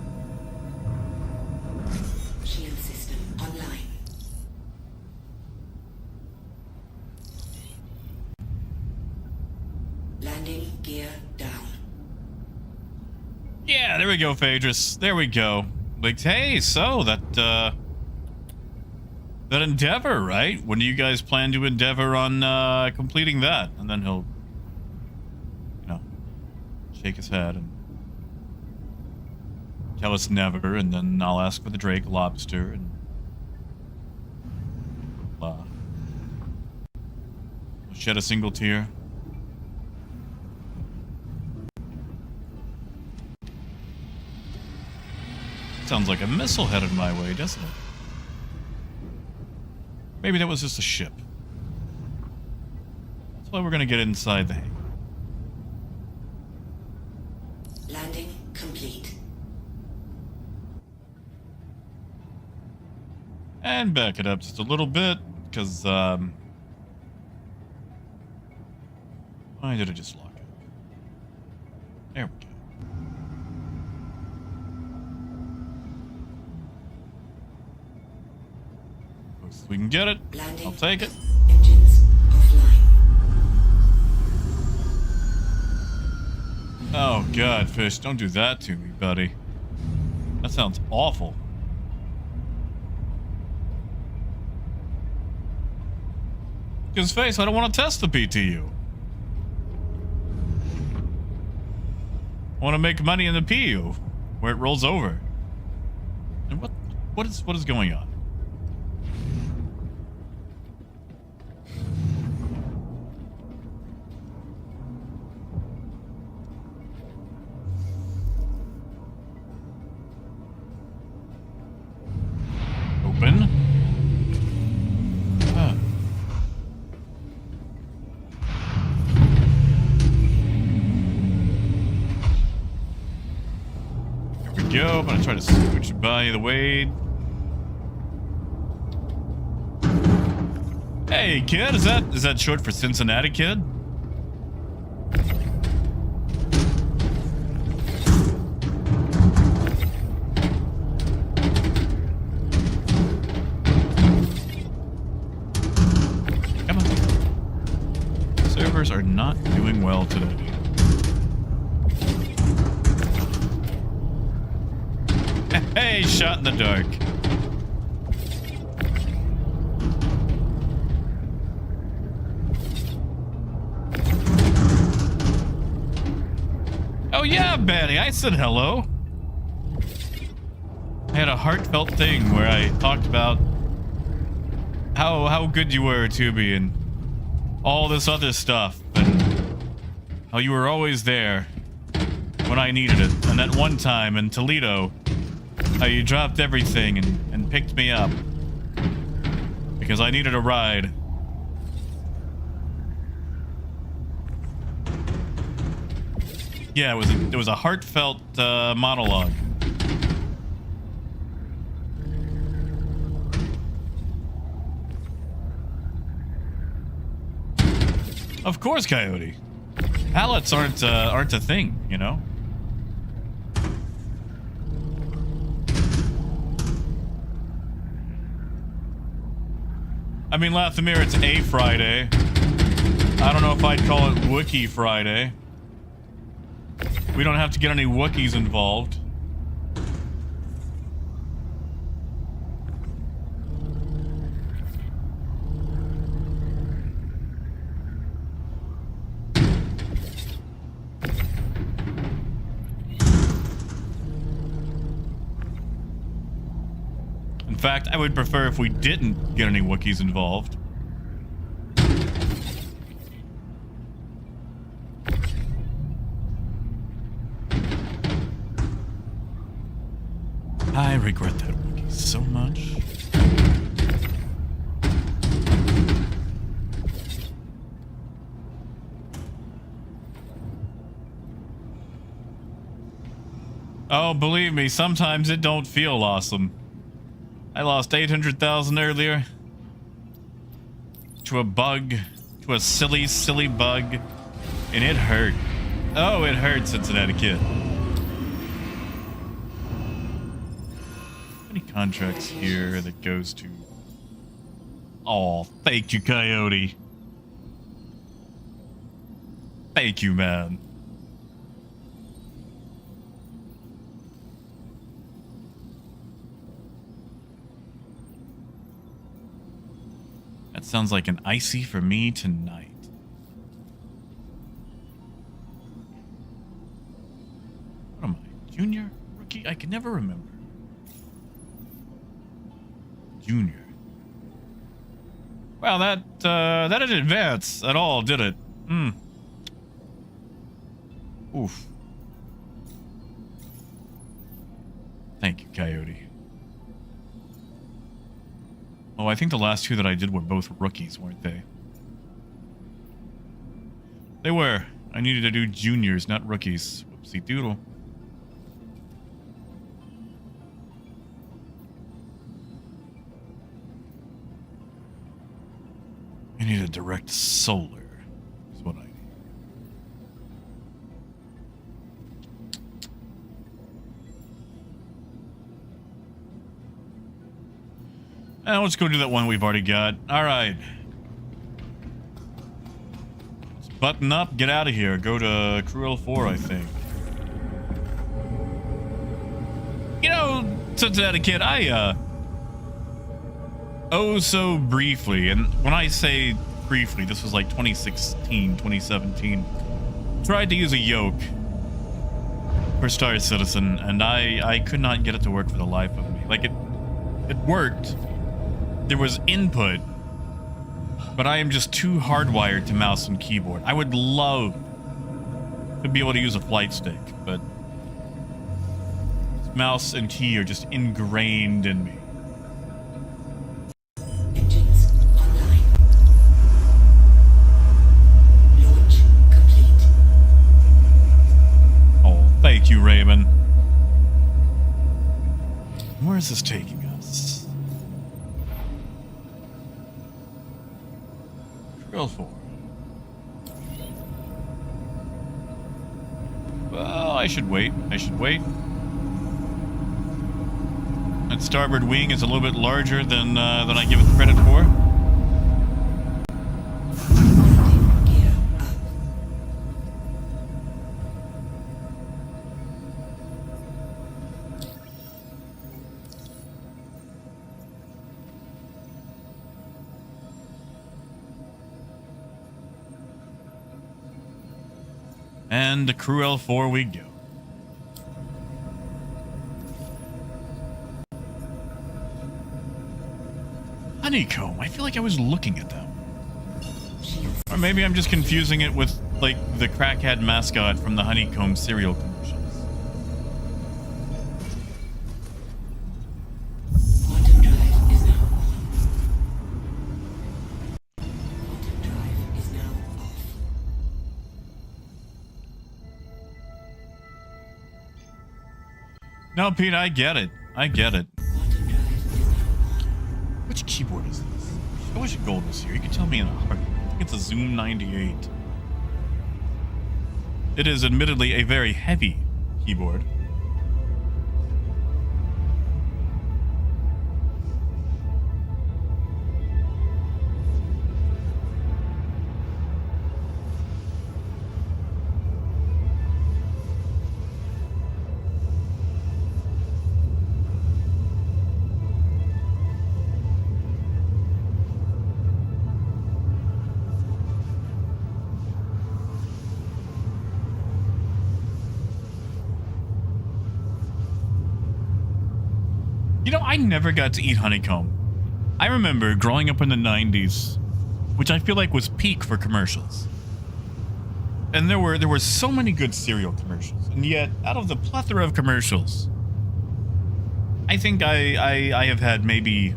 [SPEAKER 7] Shield system online. Landing gear down.
[SPEAKER 1] Yeah, there we go, Phaedrus. There we go. Like, hey, so that endeavor, right? When do you guys plan to endeavor on completing that? And then he'll, you know, shake his head and tell us never, and then I'll ask for the Drake lobster, and shed a single tear. Sounds like a missile headed my way, doesn't it? Maybe that was just a ship. That's why we're gonna get inside the hangar.
[SPEAKER 7] Landing complete.
[SPEAKER 1] And back it up just a little bit, because, why did it just lock up? There we go. Close as we can get it.
[SPEAKER 7] Landing.
[SPEAKER 1] I'll take it.
[SPEAKER 7] Engines offline.
[SPEAKER 1] Oh, God, Fish, don't do that to me, buddy. That sounds awful. Because, Face, I don't want to test the PTU. I want to make money in the PU where it rolls over. And what is going on? Open. Huh. Here we go. I'm gonna try to switch by the way. Hey, kid, is that short for Cincinnati Kid? Come on. Servers are not doing well today. Hey, shot in the dark. Oh yeah, Betty, I said hello. I had a heartfelt thing where I talked about how good you were to me and all this other stuff and how you were always there when I needed it. And that one time in Toledo, how you dropped everything and picked me up because I needed a ride. Yeah, it was a heartfelt monologue. Of course, Coyote. Pallets aren't a thing, you know. I mean, Lathamir, it's a Friday. I don't know if I'd call it Wookiee Friday. We don't have to get any Wookiees involved. In fact, I would prefer if we didn't get any Wookiees involved. I regret that Wookiee so much. Oh, believe me, sometimes it don't feel awesome. I lost 800,000 earlier to a bug, to a silly bug, and it hurt. Oh, it hurt, Cincinnati Kid. Any contracts here that goes to... Oh, thank you, Coyote. Thank you, man. That sounds like an icy for me tonight. What am I? Junior? Rookie? I can never remember. Junior. Well, that didn't advance at all, did it? Oof. Thank you, Coyote. Oh, I think the last two that I did were both rookies, weren't they? They were. I needed to do juniors, not rookies. Whoopsie doodle. I need a direct solar, is what I need. Let's go do that one we've already got. All right. Let's button up, get out of here. Go to Crew L4, I think. You know, Cincinnati Kid, oh so briefly, and when I say briefly, this was like 2016, 2017, tried to use a yoke for Star Citizen, and I could not get it to work for the life of me. Like, it worked. There was input, but I am just too hardwired to mouse and keyboard. I would love to be able to use a flight stick, but mouse and key are just ingrained in me.
[SPEAKER 7] Engines online. Launch complete.
[SPEAKER 1] Oh, thank you, Raymond. Where is this taking us? Referral 4. Well, I should wait. That starboard wing is a little bit larger than I give it the credit for.
[SPEAKER 7] Gear up.
[SPEAKER 1] And to Crew L4 we go. Honeycomb. I feel like I was looking at them. Or maybe I'm just confusing it with, like, the crackhead mascot from the Honeycomb cereal commercials.
[SPEAKER 7] Quantum drive is now on. Quantum drive is now off.
[SPEAKER 1] No, Pete, I get it.
[SPEAKER 7] Quantum drive is now on.
[SPEAKER 1] Which keyboard is this? I wish Gold was here. You could tell me in a heartbeat. I think it's a Zoom 98. It is admittedly a very heavy keyboard. You know, I never got to eat honeycomb. I remember growing up in the 90s, which I feel like was peak for commercials. And there were so many good cereal commercials. And yet, out of the plethora of commercials, I think I have had maybe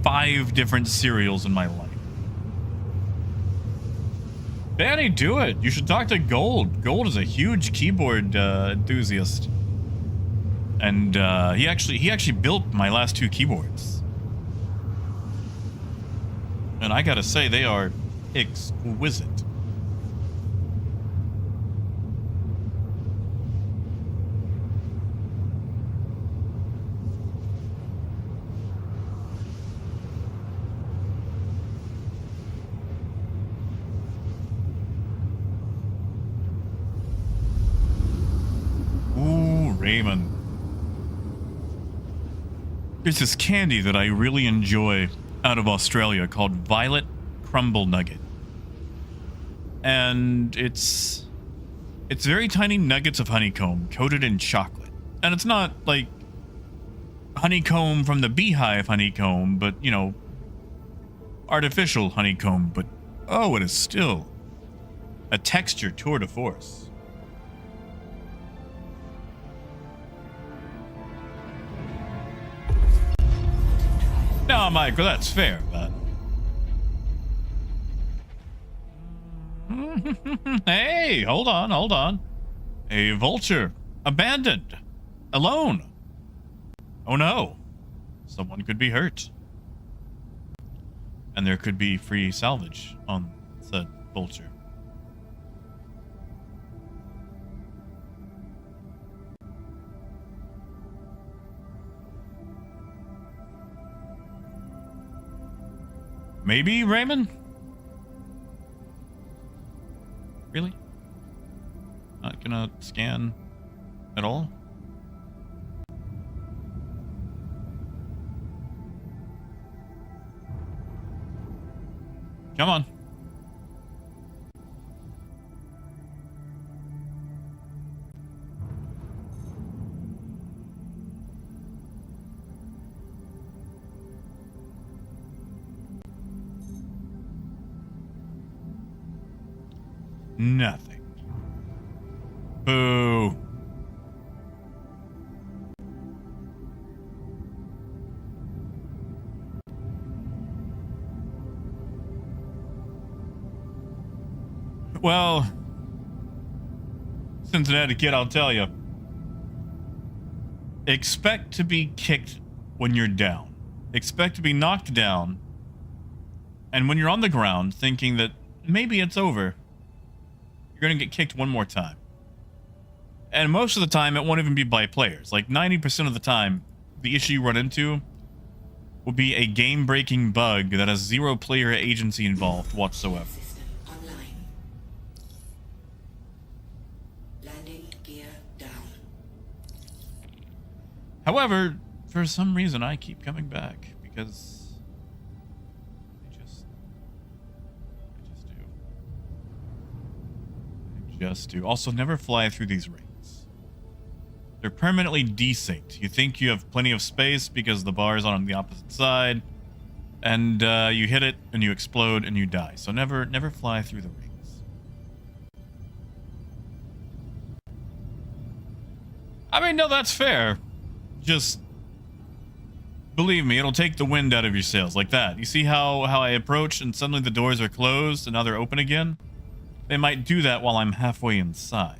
[SPEAKER 1] 5 different cereals in my life. Danny, do it. You should talk to Gold. Gold is a huge keyboard enthusiast. And he actually built my last 2 keyboards. And I gotta say, they are exquisite. Ooh, Raymond. There's this candy that I really enjoy out of Australia called Violet Crumble Nugget. And it's very tiny nuggets of honeycomb coated in chocolate. And it's not like honeycomb from the beehive honeycomb, but, you know, artificial honeycomb. But, oh, it is still a texture tour de force. No, Michael, that's fair, but... Hey, hold on. A vulture. Abandoned. Alone. Oh no. Someone could be hurt. And there could be free salvage on said vulture. Maybe, Raymond? Really? Not gonna scan at all? Come on. Nothing. Boo. Well, Cincinnati kid, I'll tell you. Expect to be kicked when you're down. Expect to be knocked down. And when you're on the ground thinking that maybe it's over, you're going to get kicked one more time. And most of the time, it won't even be by players. Like 90% of the time, the issue you run into will be a game-breaking bug that has zero player agency involved whatsoever.
[SPEAKER 7] System online. Landing gear down.
[SPEAKER 1] However, for some reason, I keep coming back because I just do. Also, never fly through these rings. They're permanently desynced. You think you have plenty of space because the bar is on the opposite side, and you hit it and you explode and you die. So never fly through the rings. I mean, no, that's fair. Just believe me, it'll take the wind out of your sails like that. You see how I approach and suddenly the doors are closed and now they're open again? They might do that while I'm halfway inside.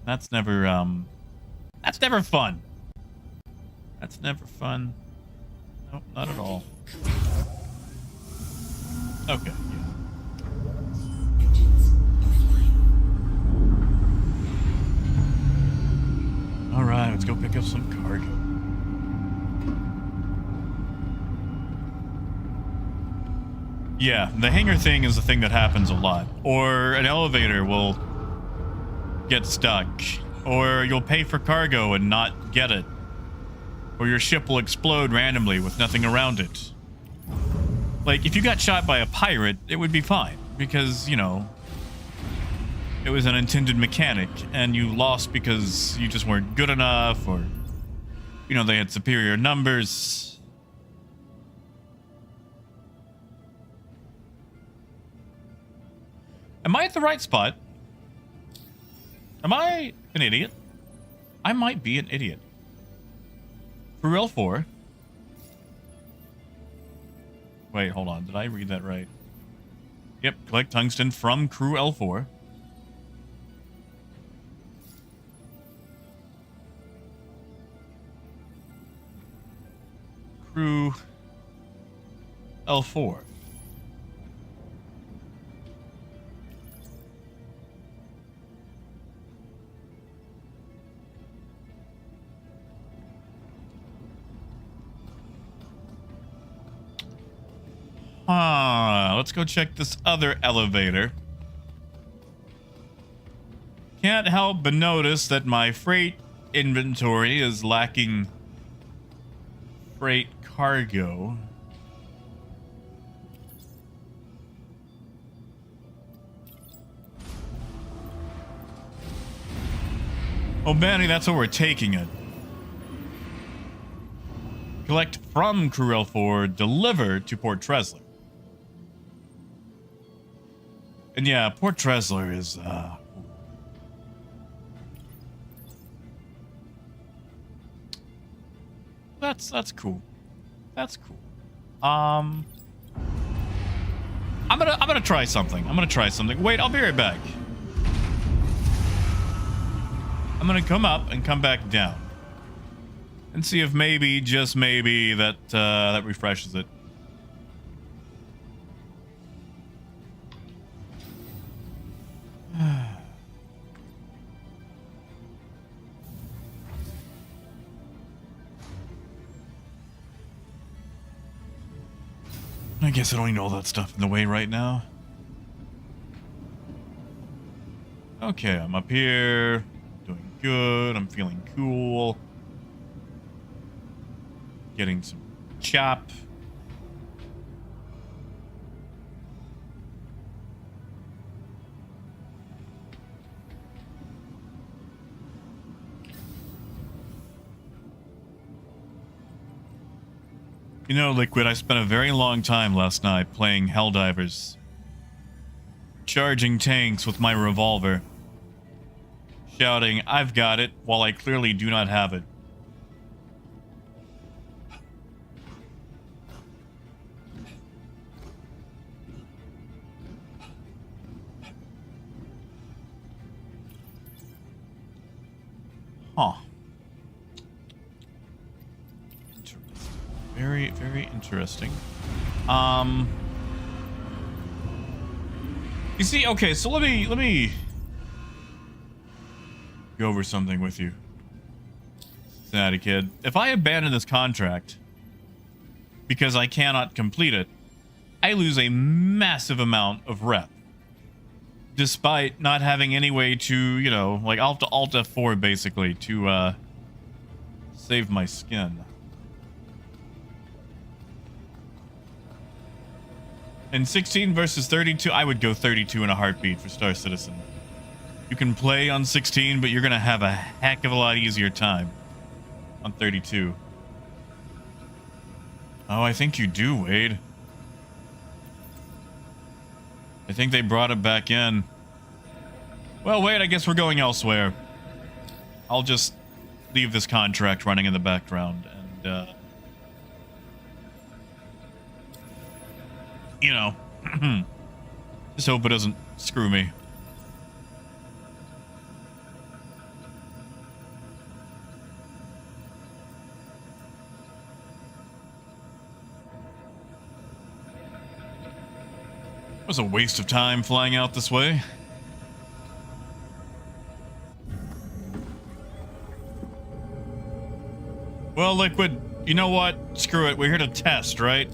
[SPEAKER 1] That's never fun. That's never fun. Nope, not at all. Okay, yeah.
[SPEAKER 7] Engines offline.
[SPEAKER 1] Alright, let's go pick up some cargo. Yeah, the hangar thing is the thing that happens a lot. Or an elevator will get stuck. Or you'll pay for cargo and not get it. Or your ship will explode randomly with nothing around it. Like, if you got shot by a pirate, it would be fine. Because, you know, it was an intended mechanic. And you lost because you just weren't good enough. Or, you know, they had superior numbers. Am I at the right spot? Am I an idiot? I might be an idiot. For L4. Wait, hold on. Did I read that right? Yep, collect tungsten from crew L4. Crew L4. Let's go check this other elevator. Can't help but notice that my freight inventory is lacking freight cargo. Oh, Manny, that's where we're taking it. Collect from Crew L4, deliver to Port Tresler. And yeah, Port Tresler is, That's cool. That's cool. I'm gonna try something. Wait, I'll be right back. I'm gonna come up and come back down. And see if maybe, just maybe, that refreshes it. I guess I don't need all that stuff in the way right now. Okay, I'm up here. Doing good. I'm feeling cool. Getting some chop. You know, Liquid, I spent a very long time last night playing Helldivers. charging tanks with my revolver, shouting, "I've got it," while I clearly do not have it. Huh. Interesting. Very, very interesting. You see, okay, so let me go over something with you, Cincinnati kid. If I abandon this contract because I cannot complete it, I lose a massive amount of rep. Despite not having any way to, you know, like I'll have to Alt F4 basically to save my skin. In 16 versus 32, I would go 32 in a heartbeat for Star Citizen. You can play on 16, but you're going to have a heck of a lot easier time on 32. Oh, I think you do, Wade. I think they brought it back in. Well, wait, I guess we're going elsewhere. I'll just leave this contract running in the background and, you know, just hope it doesn't screw me. It was a waste of time flying out this way. Well, Liquid, you know what? Screw it. We're here to test, right?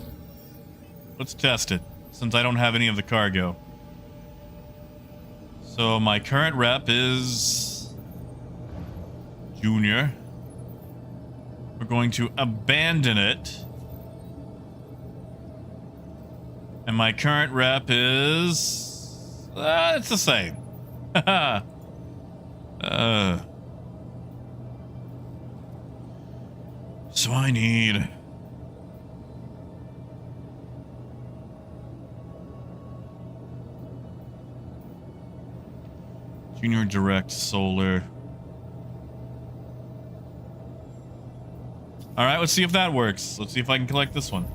[SPEAKER 1] Let's test it, since I don't have any of the cargo. So my current rep is Junior. We're going to abandon it. And my current rep is... it's the same. So I need... Junior Direct Solar. Alright, let's see if that works. Let's see if I can collect this one.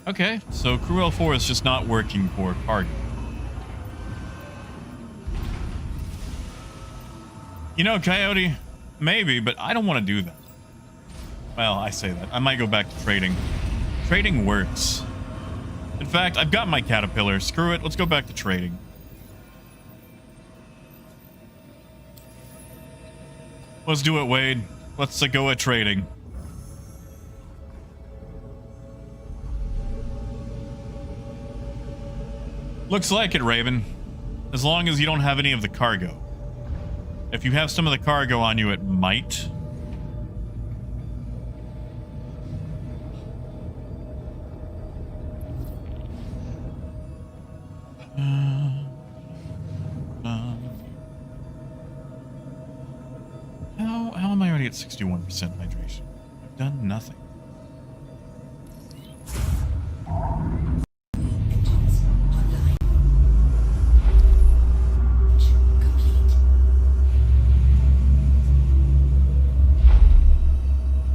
[SPEAKER 1] Okay, so Crew L4 is just not working for cargo. You know, Coyote, maybe, but I don't want to do that. Well, I say that. I might go back to trading. Trading works. In fact, I've got my Caterpillar. Screw it, let's go back to trading. Let's do it, Wade. Let's go at trading. Looks like it, Raven. As long as you don't have any of the cargo. If you have some of the cargo on you, it might. How am I already at 61% hydration? I've done nothing.
[SPEAKER 7] Engines online. Complete.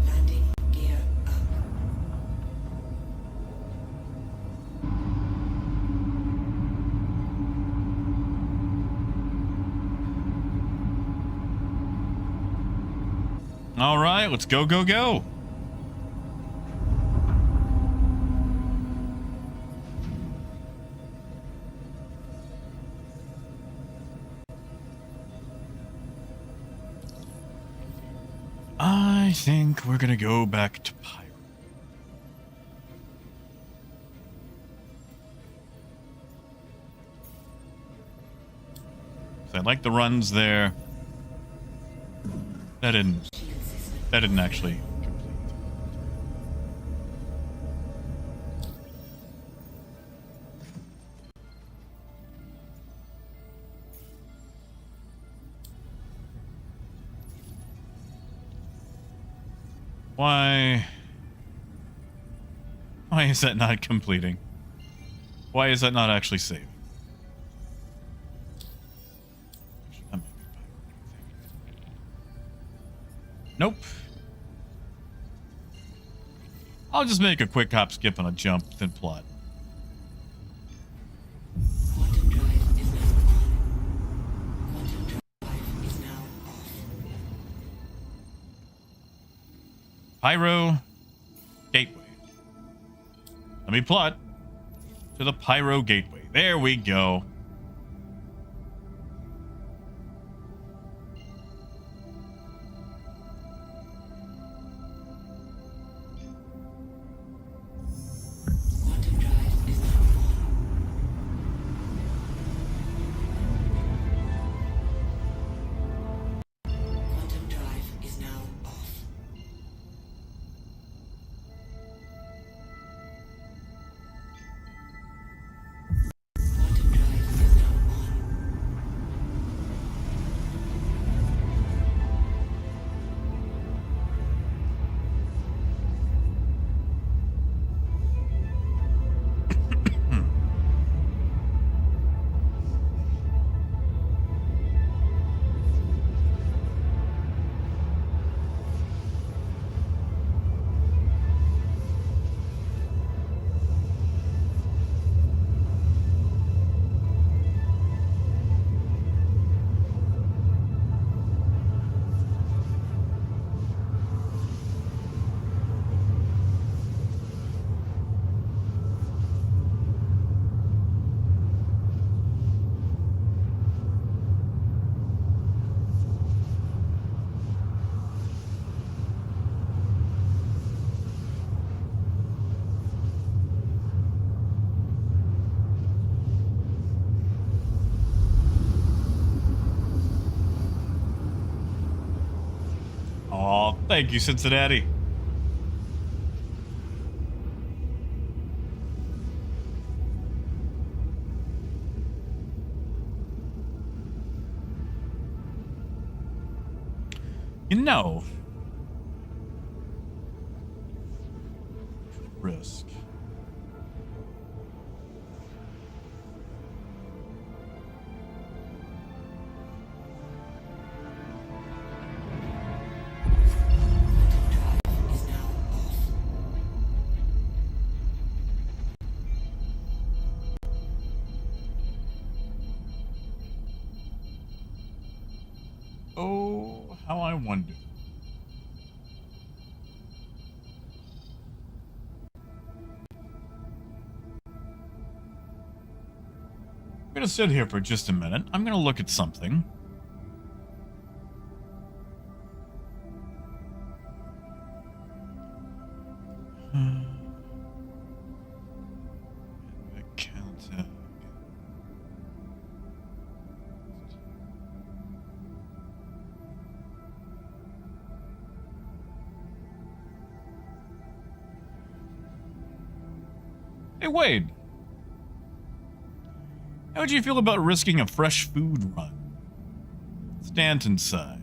[SPEAKER 7] Landing gear up.
[SPEAKER 1] All right, let's go, go, go. I think we're gonna go back to Pyro. I like the runs there. That didn't actually complete. Why is that not completing? Why is that not actually saved? Actually, that might be a bug. Nope. I'll just make a quick hop, skip, and a jump, then plot.
[SPEAKER 7] Quantum drive is now on. Quantum drive is now off.
[SPEAKER 1] Pyro Gateway. Let me plot to the Pyro Gateway. There we go.
[SPEAKER 7] Quantum drive is now on. Quantum drive is now off. Quantum drive is now on. Oh, thank you, Cincinnati. You know, risk. Is now off.
[SPEAKER 1] Oh, how I wonder. I'm gonna sit here for just a minute. I'm gonna look at something. Counter. Hey, Wade. How would you feel about risking a fresh food run? Stanton side.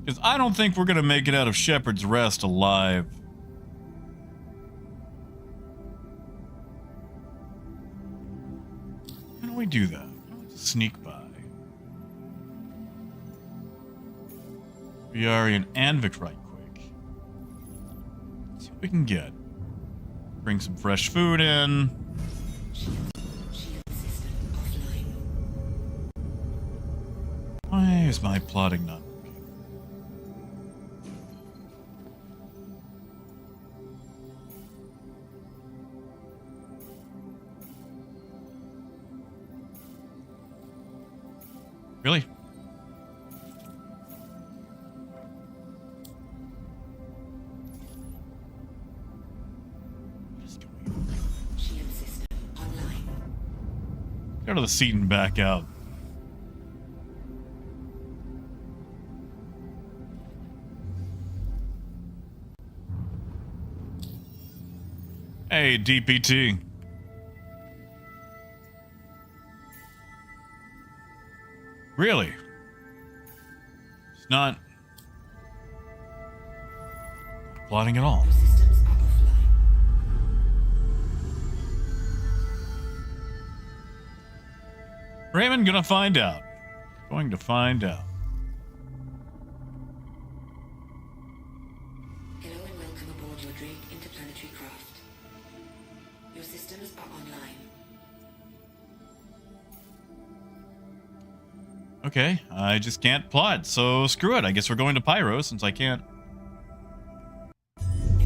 [SPEAKER 1] Because I don't think we're going to make it out of Shepherd's Rest alive. How do we do that? How do we sneak by? Viari and Anvik right quick. Let's see what we can get. Bring some fresh food in.
[SPEAKER 7] Shield system offline.
[SPEAKER 1] Why is my plotting not working? Really? What is going on?
[SPEAKER 7] Shield system online.
[SPEAKER 1] Go to the seat and back out. Hey, DPT. Really? It's not plotting at all.
[SPEAKER 7] Your systems are offline.
[SPEAKER 1] Raymond, gonna find out. Going to find out.
[SPEAKER 7] Hello and welcome aboard your Drake interplanetary craft. Your systems are online.
[SPEAKER 1] Okay, I just can't plot, so screw it. I guess we're going to Pyro since I can't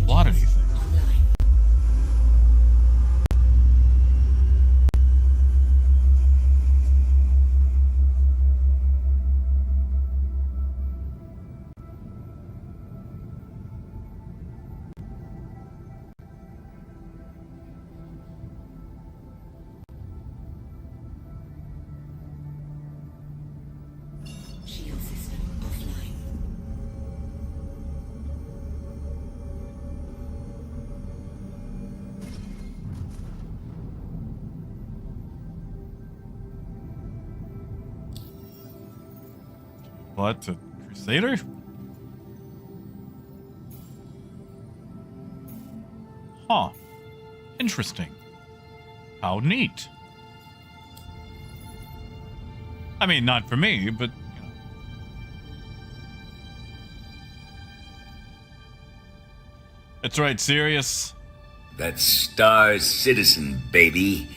[SPEAKER 1] plot anything.
[SPEAKER 7] Online. Shield system offline.
[SPEAKER 1] What? A Crusader? Huh. Interesting. How neat. I mean, not for me, but, you know. That's right, Sirius.
[SPEAKER 8] That's Star Citizen, baby.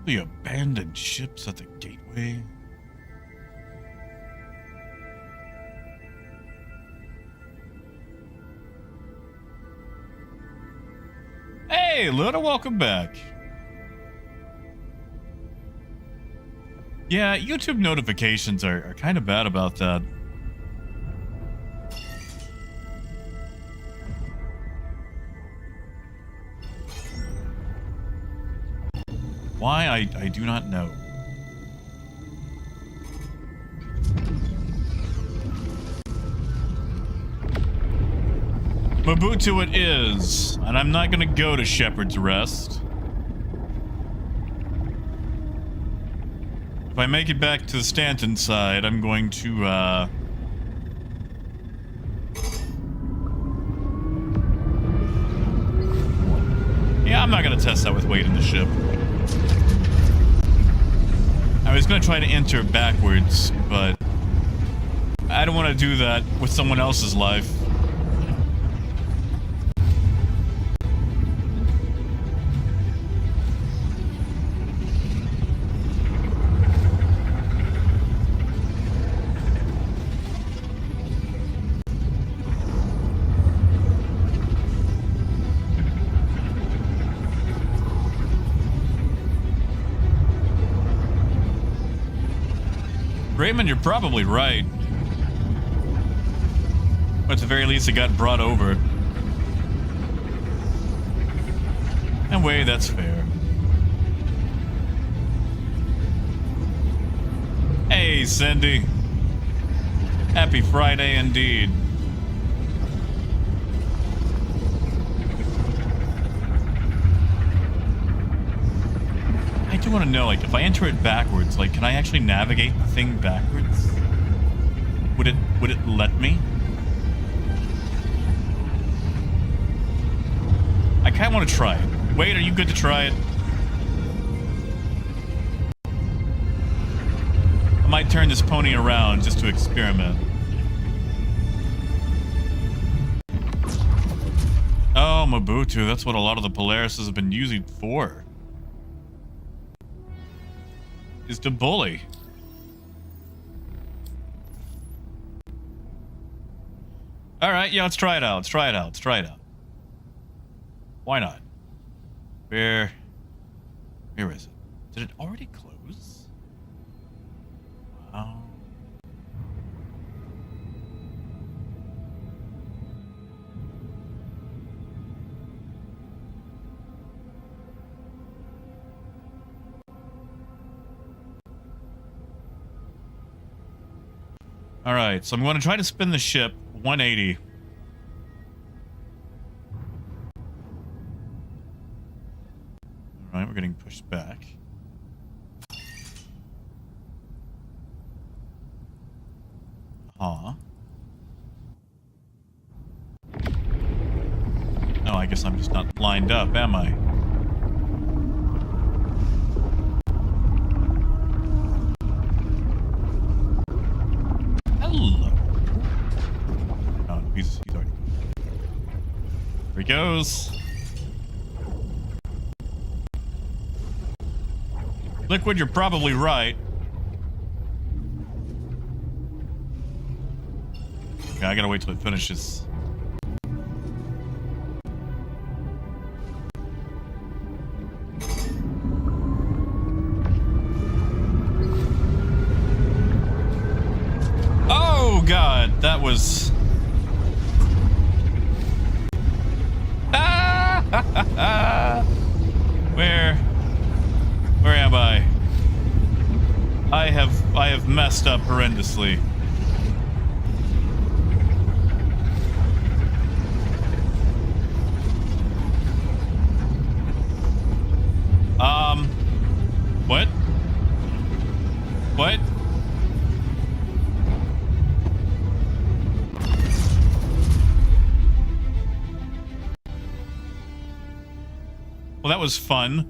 [SPEAKER 1] The abandoned ships at the gateway. Hey, Luna, welcome back. Yeah, YouTube notifications are kind of bad about that. Why, I do not know. Mobutu it is, and I'm not gonna go to Shepherd's Rest. If I make it back to the Stanton side, I'm going to, yeah, I'm not gonna test that with weight in the ship. I was gonna try to enter backwards, but I don't want to do that with someone else's life. Raymond, you're probably right. But at the very least, it got brought over. And wait, that's fair. Hey, Cindy. Happy Friday indeed. I do want to know, like, if I enter it backwards, like, can I actually navigate the thing backwards? Would it let me? I kind of want to try it. Wait, are you good to try it? I might turn this pony around just to experiment. Oh, Mobutu, that's what a lot of the Polarises have been using for. Is to bully. Alright, yeah, let's try it out. Let's try it out. Let's try it out. Why not? Where is it? Did it already close? Wow. Alright, so I'm going to try to spin the ship 180. Alright, we're getting pushed back. Huh. Oh, I guess I'm just not lined up, am I? Hello. Oh, he's already gone. Here he goes. Liquid, you're probably right. Okay, I gotta wait till it finishes. Oh God, that was. Where am I? I have messed up horrendously. What? What? Well, that was fun.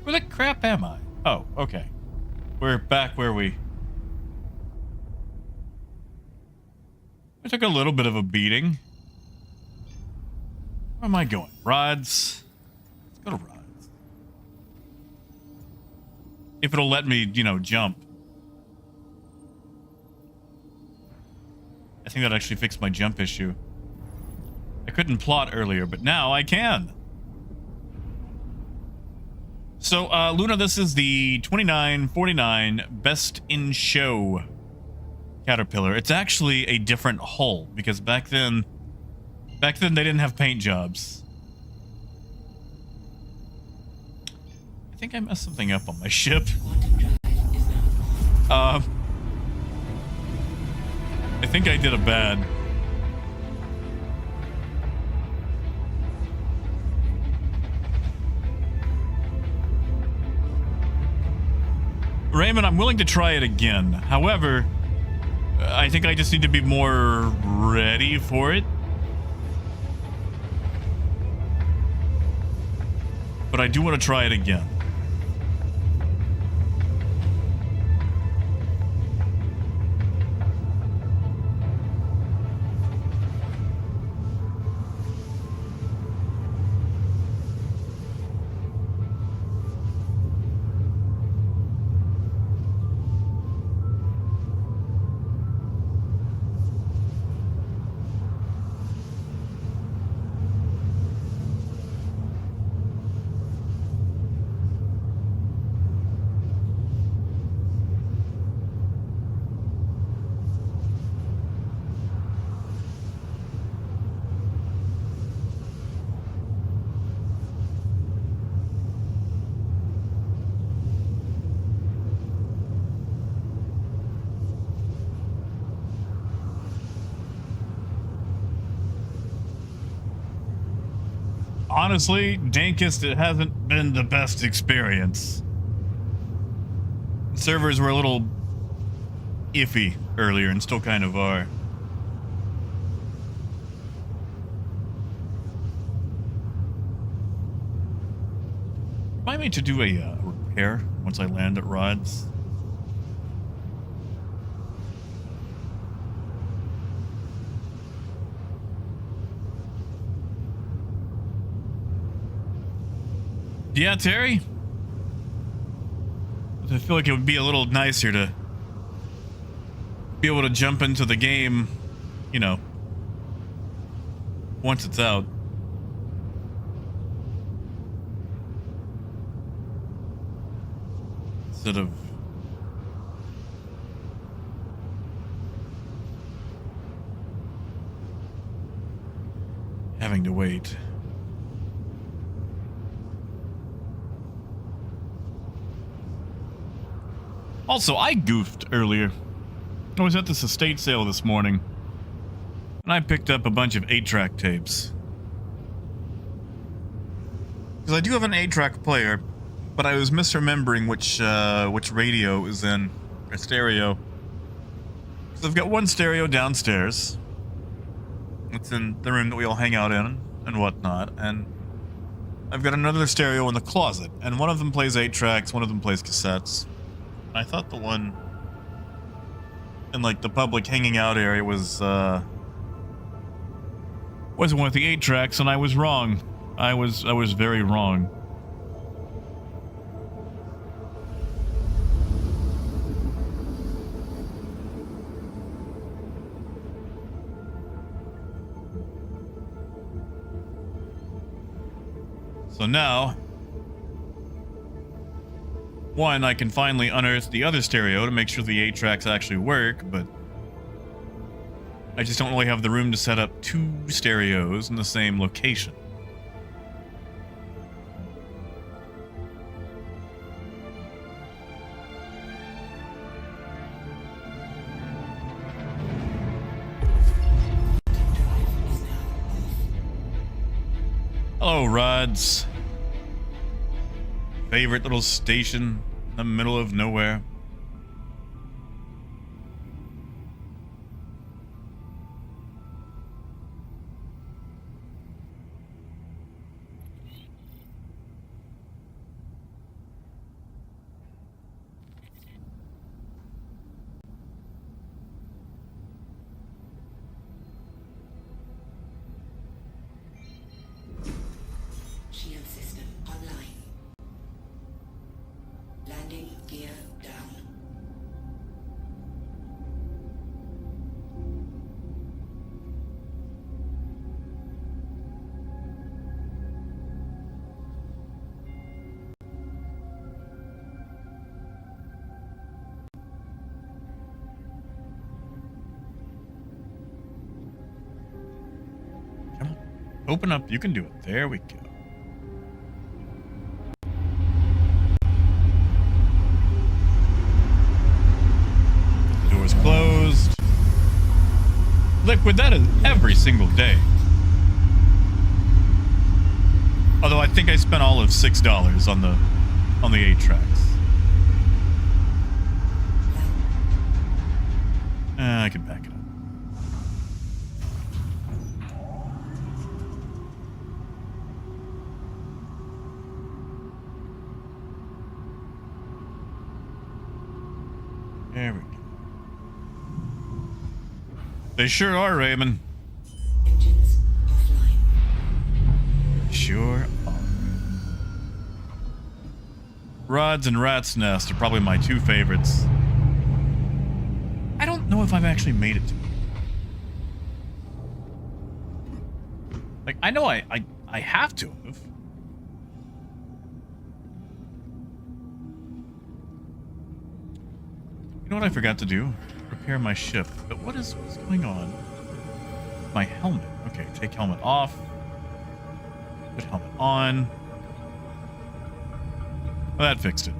[SPEAKER 1] Where the crap am I? Oh, okay. We're back where we... I took a little bit of a beating. Where am I going? Rods. Let's go to rods. If it'll let me, you know, jump. I think that actually fixed my jump issue. I couldn't plot earlier, but now I can. So, Luna, this is the 2949 Best in Show Caterpillar. It's actually a different hull, because back then they didn't have paint jobs. I think I messed something up on my ship. I think I did a bad. Raymond, I'm willing to try it again. However, I think I just need to be more ready for it. But I do want to try it again. Honestly, Dankest, it hasn't been the best experience. Servers were a little iffy earlier and still kind of are. Remind me to do a repair once I land at Rods. Yeah, Terry? I feel like it would be a little nicer to be able to jump into the game, you know, once it's out. Instead of having to wait. Also, I goofed earlier. I was at this estate sale this morning, and I picked up a bunch of 8-track tapes. Because I do have an 8-track player, but I was misremembering which radio is in, or stereo. So I've got one stereo downstairs. It's in the room that we all hang out in and whatnot, and I've got another stereo in the closet, and one of them plays 8 tracks, one of them plays cassettes. I thought the one in like the public hanging out area was the one with the 8 tracks, and I was wrong. I was very wrong. So now, one, I can finally unearth the other stereo to make sure the 8 tracks actually work, but I just don't really have the room to set up 2 stereos in the same location. Hello, Rods. Favorite little station in the middle of nowhere.
[SPEAKER 7] Shield system online. Landing gear down.
[SPEAKER 1] Come on. Open up. You can do it. There we go. Doors closed. Liquid, that is every single day. Although I think I spent all of $6 on the 8 tracks. I can back it up. There we go. They sure are, Raymond.
[SPEAKER 7] Engines offline.
[SPEAKER 1] Sure are. Rods and Rat's Nest are probably my 2 favorites. I don't know if I've actually made it to it. Like, I know I have to have. You know what I forgot to do? Repair my ship. But what's going on? My helmet. Okay, take helmet off. Put helmet on. Well, that fixed it.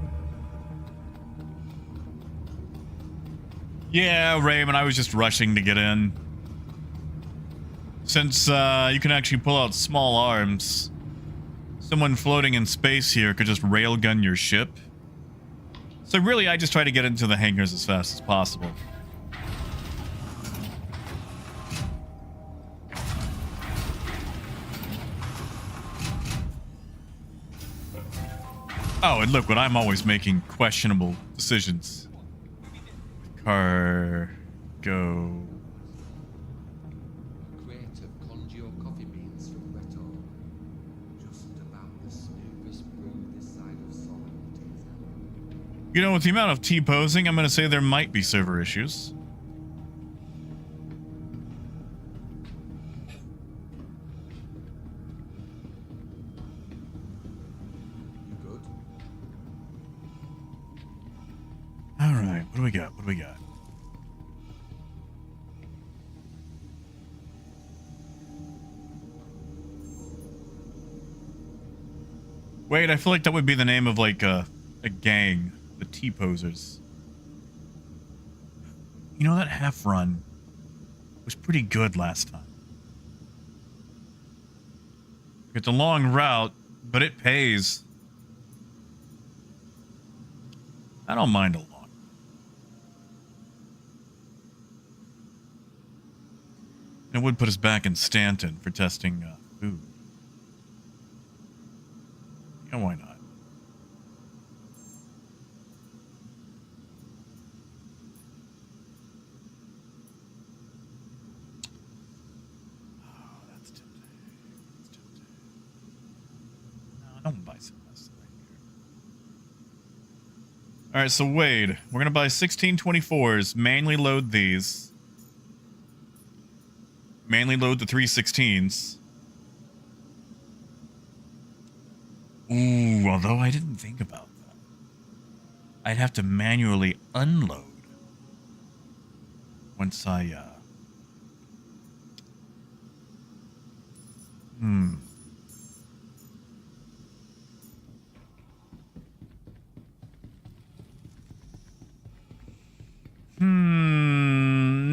[SPEAKER 1] Yeah, Raymond, I was just rushing to get in. Since you can actually pull out small arms, someone floating in space here could just railgun your ship. So really, I just try to get into the hangars as fast as possible. Oh, and look, I'm always making questionable decisions. Cargo.
[SPEAKER 9] Creator conjure coffee beans from Referral. Just about the smoothest brew this side of solid.
[SPEAKER 1] You know, with the amount of T-posing, I'm going to say there might be server issues.
[SPEAKER 9] You good?
[SPEAKER 1] All right, what do we got? What do we got? Wait, I feel like that would be the name of like a gang, the T-posers. You know, that half run was pretty good last time. It's a long route, but it pays. I don't mind a long. It would put us back in Stanton for testing food. Yeah, why not? Oh, that's tempting. That's tempting. No, I don't buy some less right here. All right, so Wade, we're gonna buy 1624s. Manually load these. Manually load the 316s. Ooh, although I didn't think about that. I'd have to manually unload once I,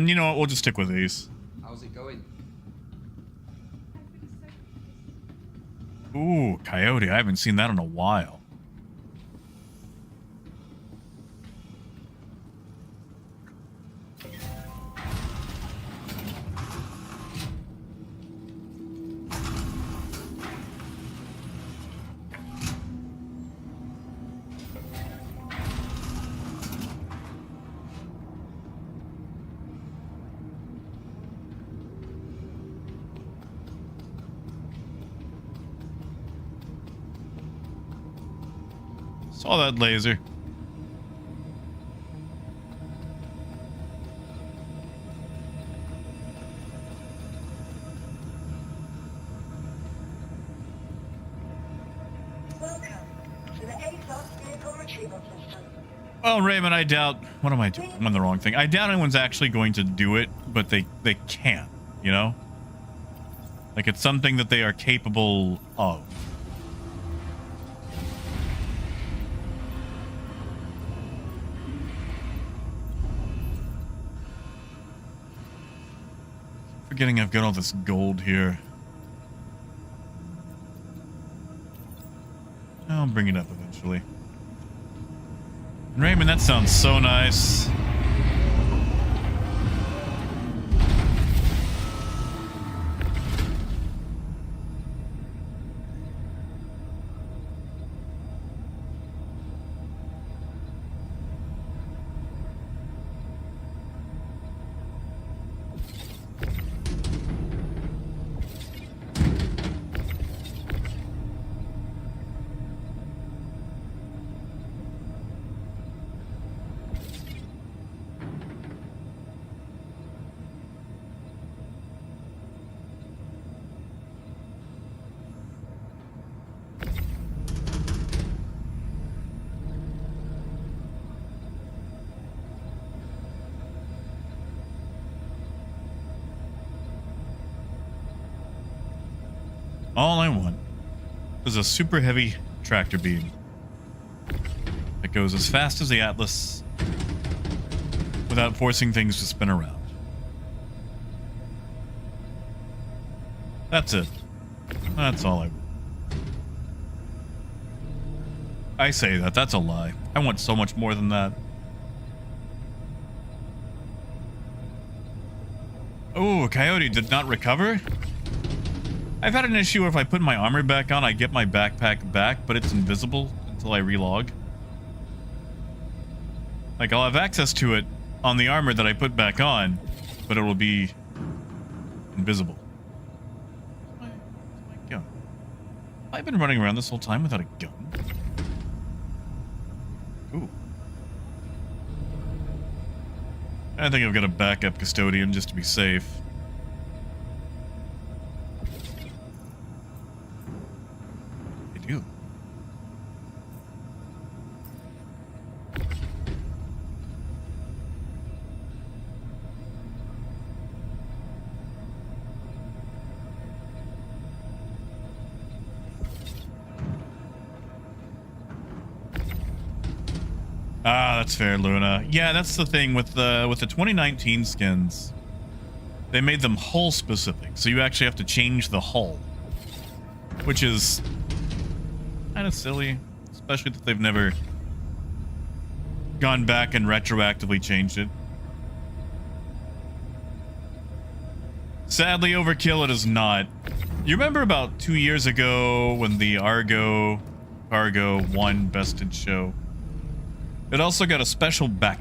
[SPEAKER 1] You know what? We'll just stick with these.
[SPEAKER 9] How's it going?
[SPEAKER 1] Ooh, coyote. I haven't seen that in a while. Saw that laser.
[SPEAKER 5] Welcome to the ASOS vehicle retrieval system.
[SPEAKER 1] Well, Raymond, I doubt... What am I doing? I'm on the wrong thing. I doubt anyone's actually going to do it, but they can, you know? Like, it's something that they are capable of. Forgetting I've got all this gold here. I'll bring it up eventually. And Raymond, that sounds so nice. All I want is a super heavy tractor beam that goes as fast as the Atlas without forcing things to spin around. That's it. That's all I want. I say that. That's a lie. I want so much more than that. Oh, Coyote did not recover? I've had an issue where if I put my armor back on, I get my backpack back, but it's invisible until I relog. Like, I'll have access to it on the armor that I put back on, but it will be invisible. Where's my gun? I've been running around this whole time without a gun. Ooh. I think I've got a backup custodian just to be safe. Ah, that's fair, Luna. Yeah, that's the thing with the 2019 skins. They made them hull specific, so you actually have to change the hull, which is kind of silly, especially that they've never gone back and retroactively changed it. Sadly, overkill it is not. You remember about 2 years ago when the Cargo won Best in Show? It also got a special backpack.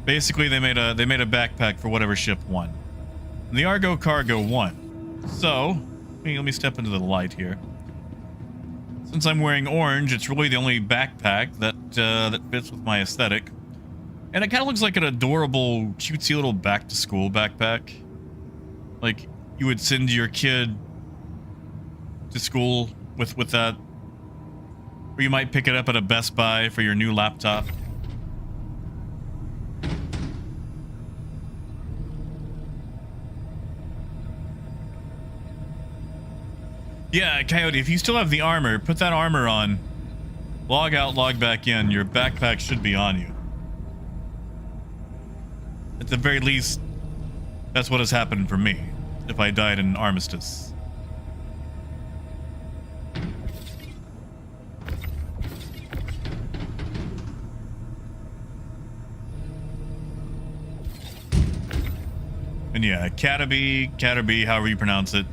[SPEAKER 1] Basically, they made a backpack for whatever ship won. And the Cargo won. So, let me step into the light here. Since I'm wearing orange, it's really the only backpack that fits with my aesthetic. And it kind of looks like an adorable, cutesy little back-to-school backpack. Like, you would send your kid to school with that. Or you might pick it up at a Best Buy for your new laptop. Yeah, Coyote, if you still have the armor, put that armor on. Log out, log back in. Your backpack should be on you. At the very least, that's what has happened for me if I died in Armistice. And yeah, Caterby, however you pronounce it.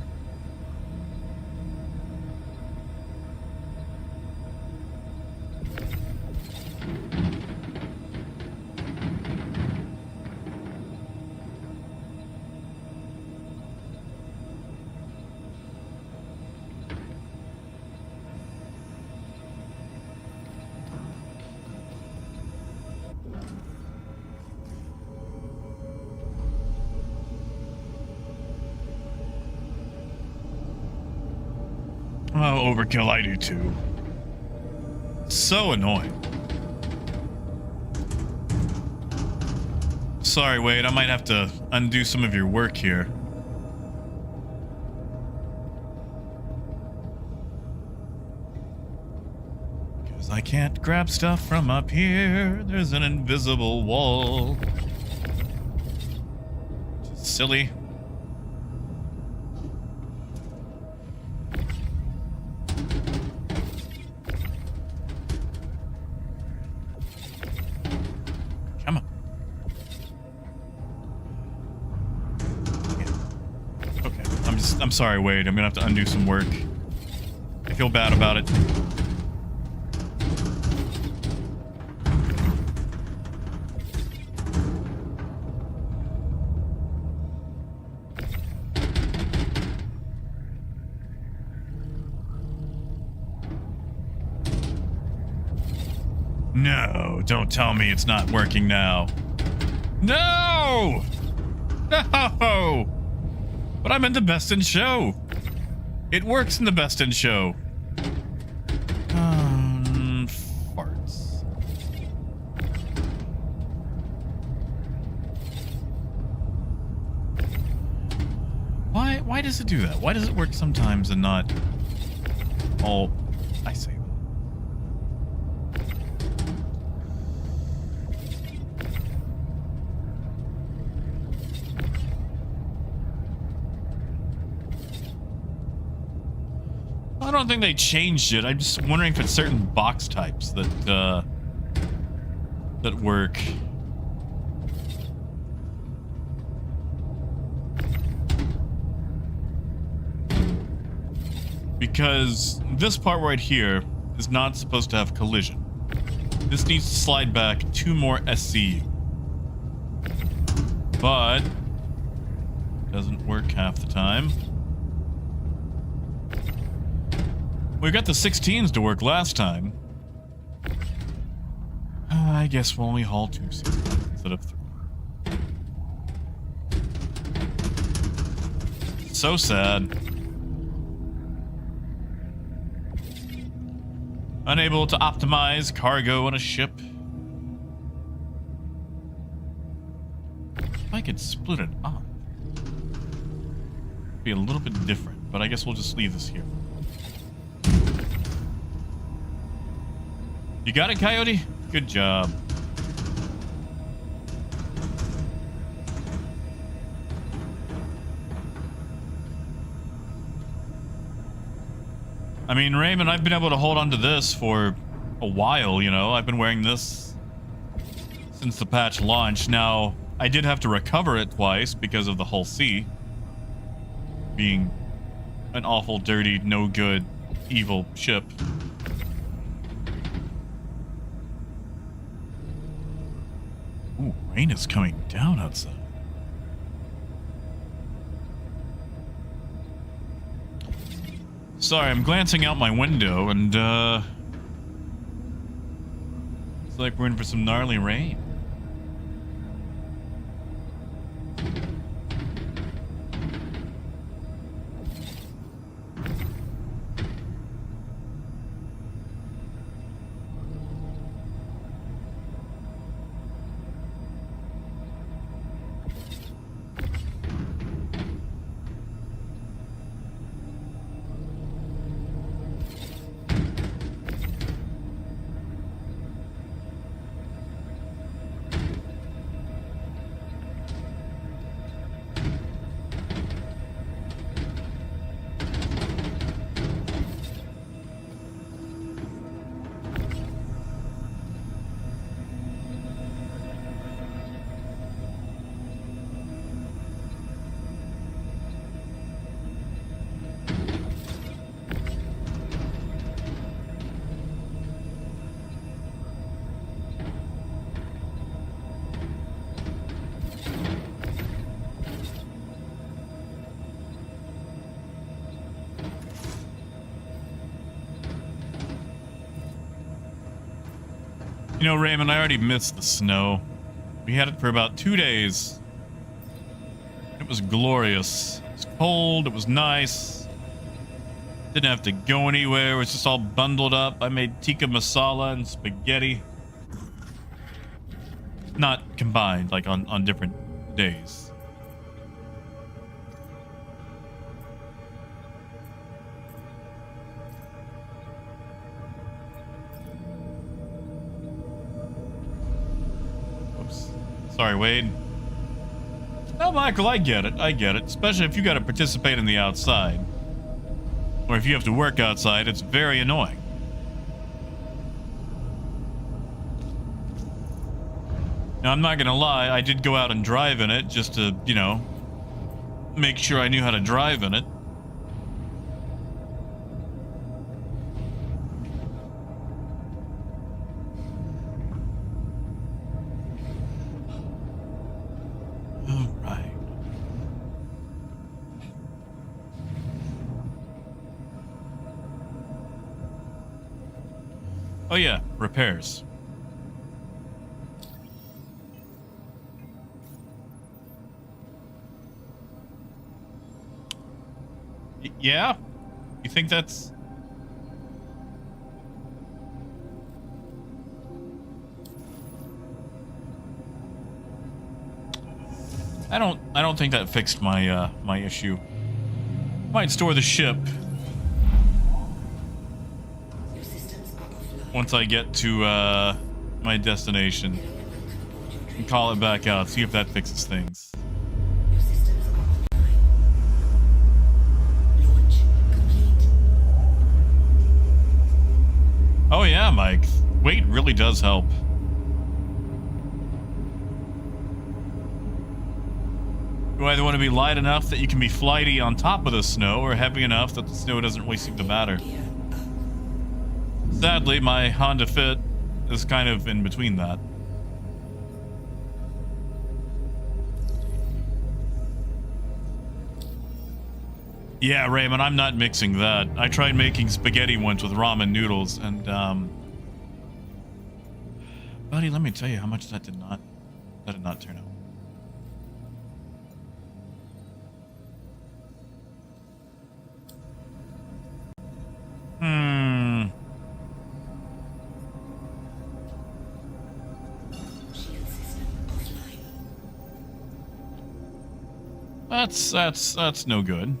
[SPEAKER 1] Oh, overkill, I do too. So annoying. Sorry, Wade, I might have to undo some of your work here. Because I can't grab stuff from up here. There's an invisible wall. Just silly. I'm sorry, Wade. I'm gonna have to undo some work. I feel bad about it. No, don't tell me it's not working now. No! No! But I'm in the Best in Show. It works in the Best in Show. Farts. Why does it do that? Why does it work sometimes and not all? I say that. I don't think they changed it. I'm just wondering if it's certain box types that work. Because this part right here is not supposed to have collision. This needs to slide back 2 more SCU. But doesn't work half the time. We got the 16s to work last time. I guess we'll only haul 2 16s instead of 3. So sad. Unable to optimize cargo on a ship. If I could split it up, it'd be a little bit different, but I guess we'll just leave this here. You got it, Coyote? Good job. I mean, Raymond, I've been able to hold on to this for a while, you know. I've been wearing this since the patch launched. Now, I did have to recover it twice because of the Hull C being an awful, dirty, no good, evil ship. Ooh, rain is coming down outside. Sorry, I'm glancing out my window and, it's like we're in for some gnarly rain. You know, Raymond, I already missed the snow. We had it for about 2 days. It was glorious. It was cold, it was nice. Didn't have to go anywhere, it was just all bundled up. I made tikka masala and spaghetti. Not combined, like on different days. Sorry, Wade. No, Michael, I get it. I get it. Especially if you got to participate in the outside. Or if you have to work outside, it's very annoying. Now, I'm not going to lie. I did go out and drive in it just to, you know, make sure I knew how to drive in it. Oh yeah, repairs. Yeah? You think that's... I don't think that fixed my my issue. Might store the ship once I get to my destination and call it back out, see if that fixes things.
[SPEAKER 7] Your systems are offline. Launch complete.
[SPEAKER 1] Oh yeah, Mike. Weight really does help. You either want to be light enough that you can be flighty on top of the snow, or heavy enough that the snow doesn't really seem to matter. Sadly, my Honda Fit is kind of in between that. Yeah, Raymond, I'm not mixing that. I tried making spaghetti once with ramen noodles, and, buddy, let me tell you how much that did not turn out.
[SPEAKER 7] Shield system offline.
[SPEAKER 1] That's no good.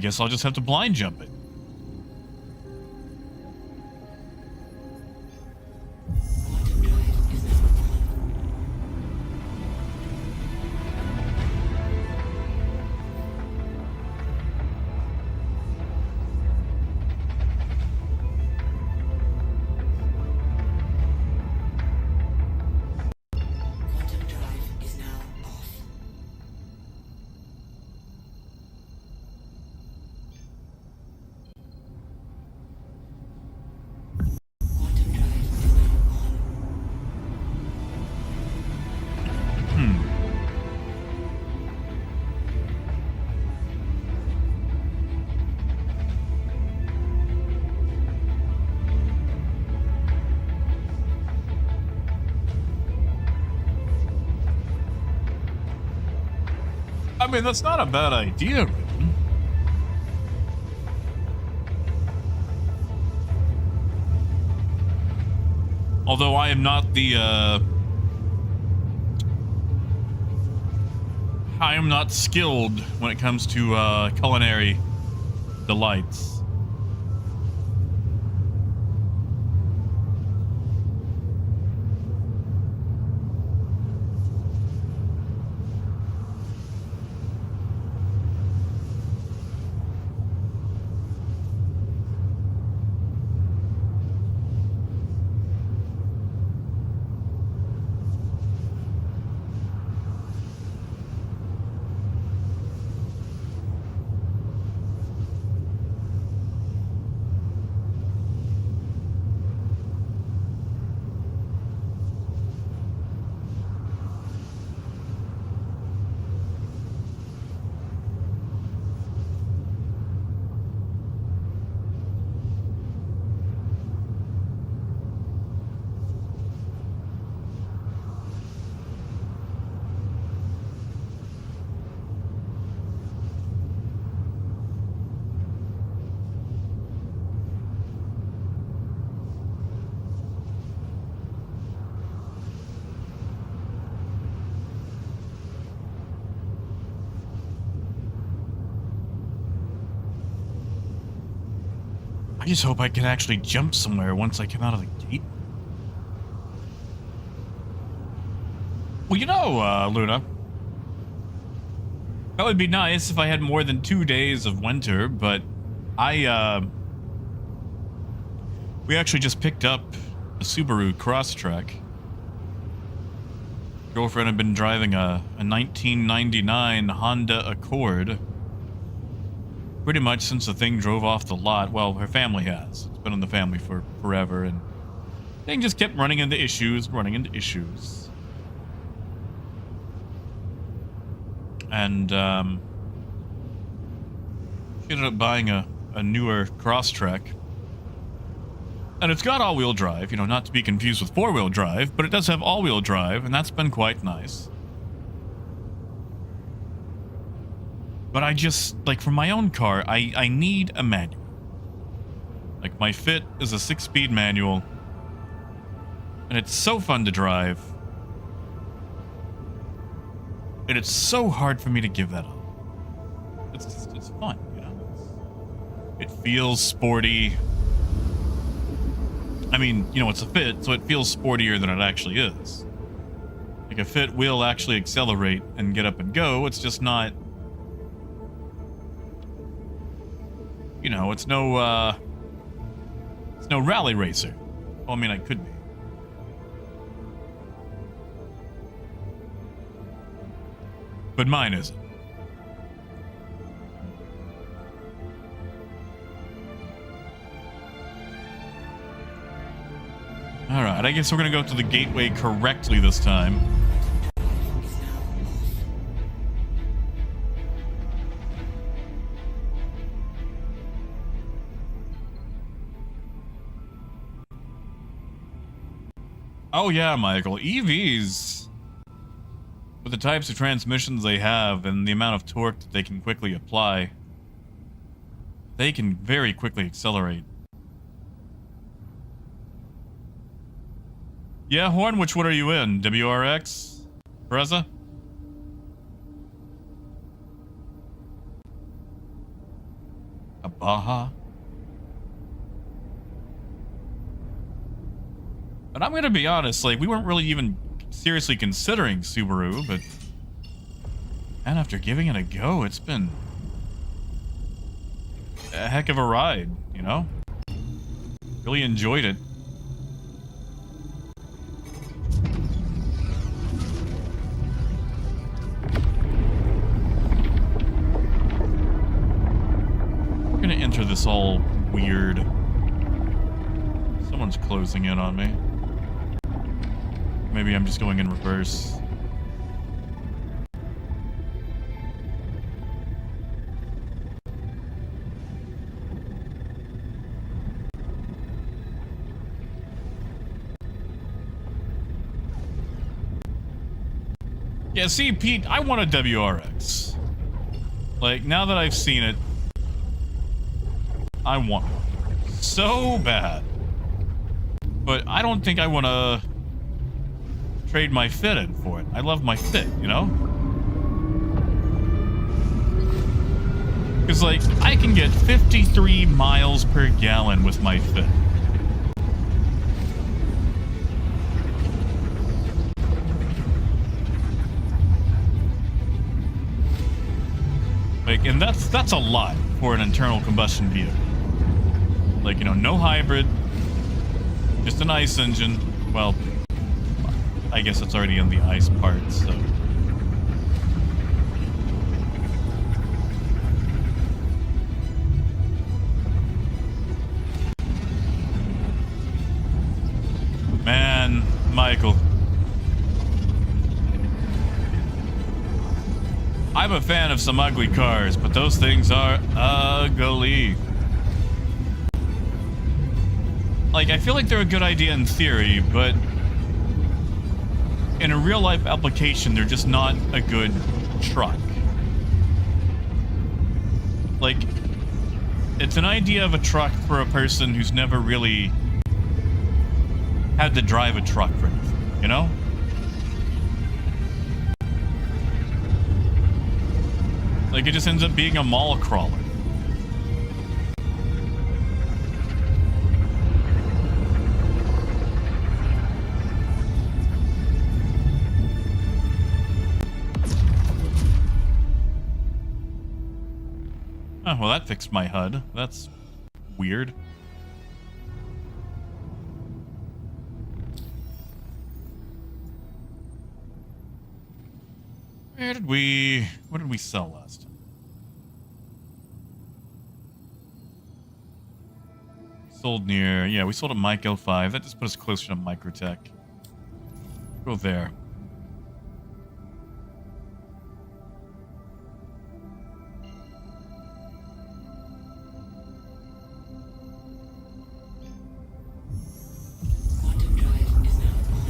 [SPEAKER 1] guess I'll just have to blind jump it.
[SPEAKER 7] Quantum drive is now on. Quantum drive is now off. Quantum drive is now on.
[SPEAKER 1] I mean, that's not a bad idea, really. Although I am not the, I am not skilled when it comes to, culinary delights. I just hope I can actually jump somewhere once I come out of the gate. Well, you know, Luna, that would be nice if I had more than 2 days of winter, but we actually just picked up a Subaru Crosstrek. Girlfriend had been driving a 1999 Honda Accord pretty much since the thing drove off the lot. Well, her family has. It's been in the family for forever, and the thing just kept running into issues. And, she ended up buying a newer Crosstrek. And it's got all-wheel drive, you know, not to be confused with four-wheel drive, but it does have all-wheel drive, and that's been quite nice. But I just, like, for my own car, I need a manual. Like, my Fit is a 6-speed manual, and it's so fun to drive. And it's so hard for me to give that up. It's fun, you know? It feels sporty. I mean, you know, it's a Fit, so it feels sportier than it actually is. Like, a Fit will actually accelerate and get up and go. It's just not... You know, it's no rally racer. Well, I mean, I could be. But mine isn't. Alright, I guess we're gonna go to the gateway correctly this time. Oh yeah, Michael, EVs, with the types of transmissions they have and the amount of torque that they can quickly apply, they can very quickly accelerate. Yeah, Horn, which one are you in? WRX? Brezza? Baja. But I'm gonna be honest, like, we weren't really even seriously considering Subaru, but... And after giving it a go, it's been... a heck of a ride, you know? Really enjoyed it. We're gonna enter this all weird. Someone's closing in on me. Maybe I'm just going in reverse. Yeah, see, Pete, I want a WRX. Like, now that I've seen it, I want one. So bad. But I don't think I want to trade my Fit in for it. I love my Fit, you know? Because, like, I can get 53 miles per gallon with my Fit. Like, and that's a lot for an internal combustion vehicle. Like, you know, no hybrid, just an ICE engine. Well, I guess it's already in the ICE part, so. Man, Michael. I'm a fan of some ugly cars, but those things are ugly. Like, I feel like they're a good idea in theory, but in a real life application, they're just not a good truck. Like, it's an idea of a truck for a person who's never really had to drive a truck for anything, you know? Like, it just ends up being a mall crawler. Oh, well, that fixed my HUD. That's weird. What did we sell last time? Sold near, yeah, we sold a Mike L5. That just put us closer to Microtech. Go there.
[SPEAKER 7] Quantum drive is now on.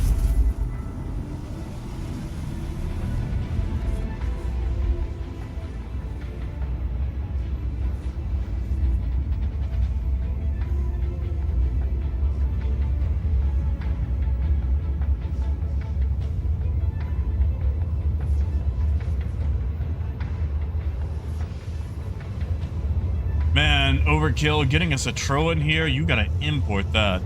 [SPEAKER 1] Man, overkill. Getting us a Tro in here, you gotta import that.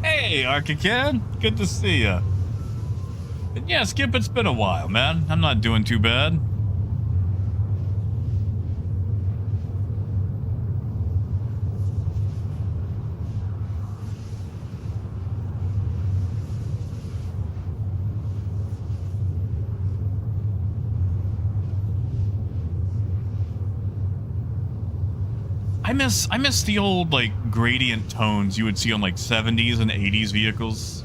[SPEAKER 1] Hey, Archicad. Good to see ya. But yeah, Skip, it's been a while, man. I'm not doing too bad. I miss the old, like, gradient tones you would see on, like, 70s and 80s vehicles.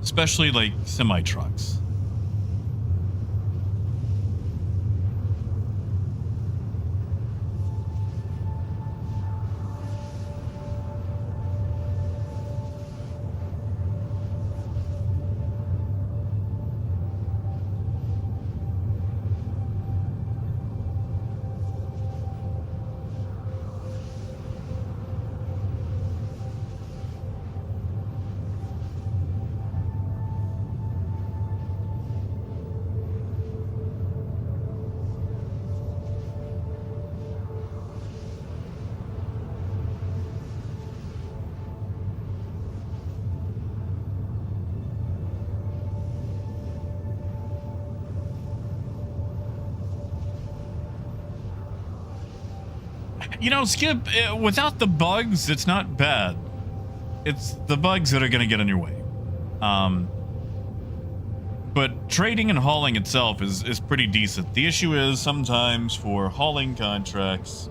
[SPEAKER 1] Especially, like, semi-trucks. You know, Skip, without the bugs, it's not bad. It's the bugs that are going to get in your way. But trading and hauling itself is pretty decent. The issue is sometimes for hauling contracts,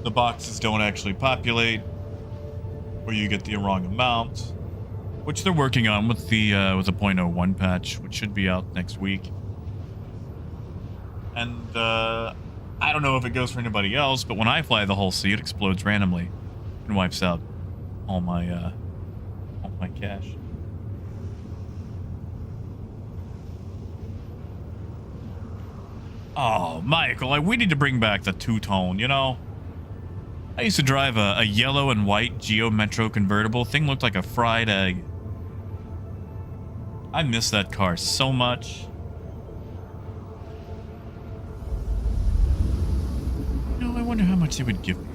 [SPEAKER 1] the boxes don't actually populate, or you get the wrong amount, which they're working on with the 0.01 patch, which should be out next week. And I don't know if it goes for anybody else, but when I fly the whole sea, it explodes randomly and wipes out all my cash. Oh, Michael, we need to bring back the two-tone, you know? I used to drive a yellow and white Geo Metro convertible. Thing looked like a fried egg. I miss that car so much. You know, I wonder how much they would give me.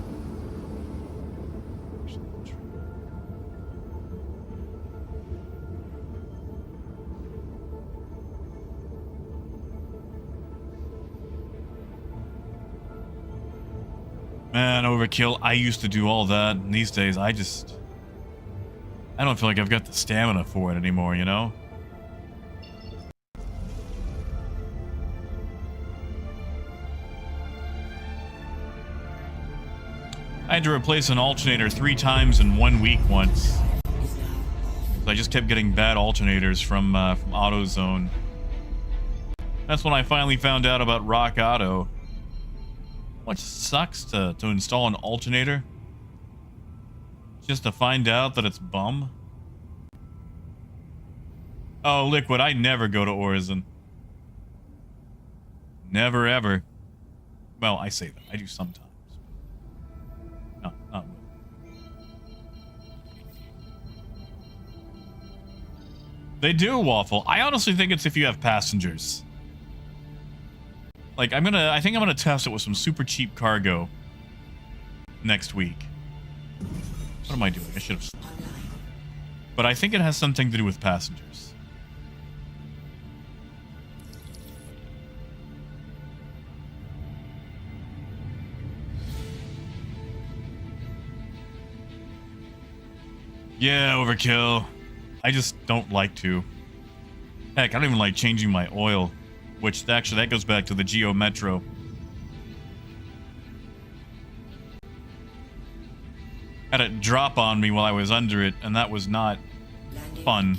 [SPEAKER 1] Man, overkill. I used to do all that, and these days I don't feel like I've got the stamina for it anymore, you know? I had to replace an alternator 3 times in 1 week once. I just kept getting bad alternators from AutoZone. That's when I finally found out about Rock Auto. Which sucks to install an alternator just to find out that it's bum. Oh, Liquid, I never go to Orison. Never ever. Well, I say that. I do sometimes. No, not really. They do, Waffle. I honestly think it's if you have passengers. Like, I think I'm gonna test it with some super cheap cargo next week. What am I doing? I should have. But I think it has something to do with passengers. Yeah, overkill. I just don't like to. Heck, I don't even like changing my oil. Which, actually, that goes back to the Geo Metro. Had it drop on me while I was under it, and that was not fun.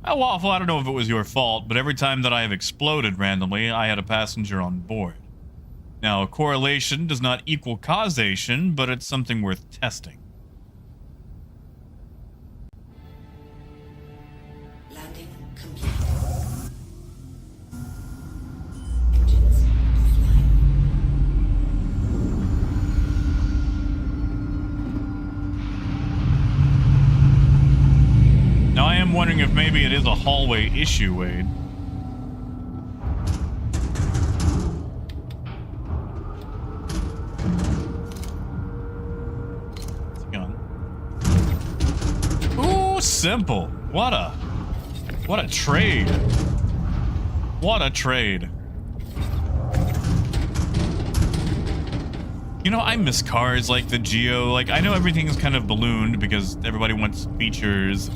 [SPEAKER 1] Well, Waffle, I don't know if it was your fault, but every time that I have exploded randomly, I had a passenger on board. Now, correlation does not equal causation, but it's something worth testing. Now, I am wondering if maybe it is a hallway issue, Wade. What's it going? Ooh, simple. What a trade. What a trade. You know, I miss cars like the Geo. Like, I know everything is kind of ballooned because everybody wants features,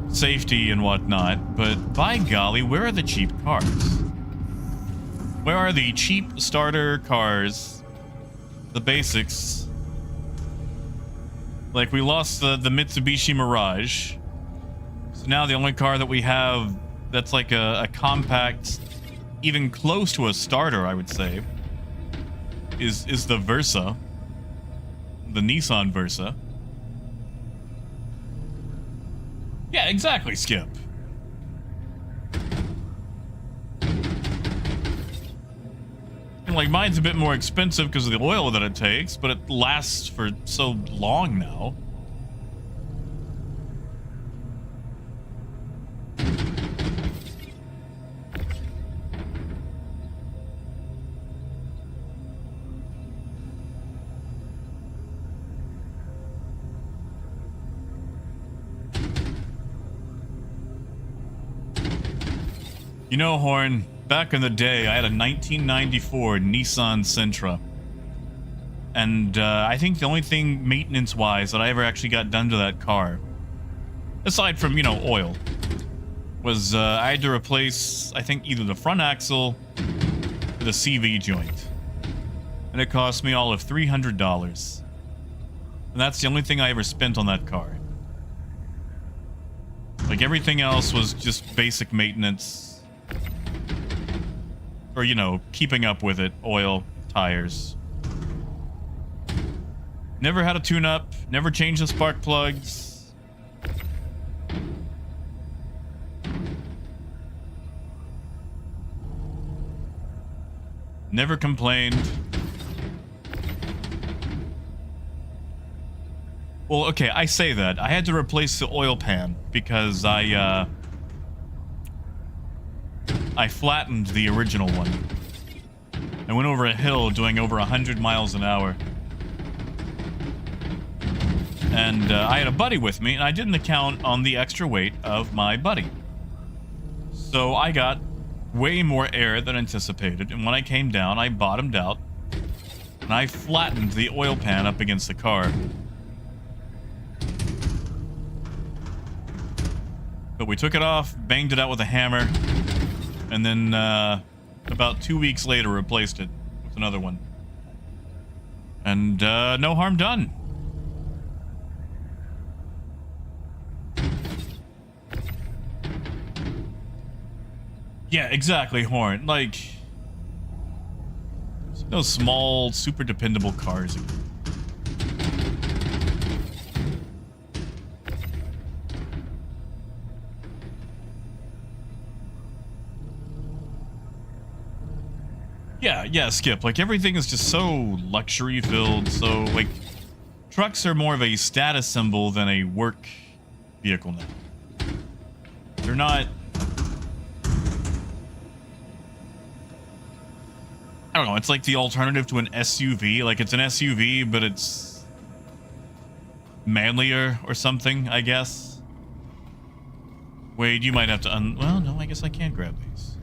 [SPEAKER 1] safety and whatnot, but by golly, where are the cheap cars? Where are the cheap starter cars? The basics. Like, we lost the Mitsubishi Mirage. So now the only car that we have that's like a compact, even close to a starter, I would say, is the Versa. The Nissan Versa. Yeah, exactly, Skip. And like, mine's a bit more expensive because of the oil that it takes, but it lasts for so long now. You know, Horn, back in the day, I had a 1994 Nissan Sentra. And I think the only thing maintenance-wise that I ever actually got done to that car, aside from, you know, oil, was I had to replace, I think, either the front axle or the CV joint. And it cost me all of $300. And that's the only thing I ever spent on that car. Like, everything else was just basic maintenance. Or, you know, keeping up with it. Oil, tires. Never had a tune-up. Never changed the spark plugs. Never complained. Well, okay, I say that. I had to replace the oil pan because I flattened the original one. I went over a hill doing over 100 miles an hour. And I had a buddy with me, and I didn't account on the extra weight of my buddy. So I got way more air than anticipated, and when I came down, I bottomed out, and I flattened the oil pan up against the car. But we took it off, banged it out with a hammer, and then about 2 weeks later replaced it with another one. And no harm done. Yeah, exactly, Horn. Like, those small, super dependable cars. Yeah, Skip. Like, everything is just so luxury filled. So, like, trucks are more of a status symbol than a work vehicle now. They're not. I don't know, it's like the alternative to an SUV. Like, it's an SUV, but it's manlier or something, I guess. Wade, you might have to well, no, I guess I can't grab these.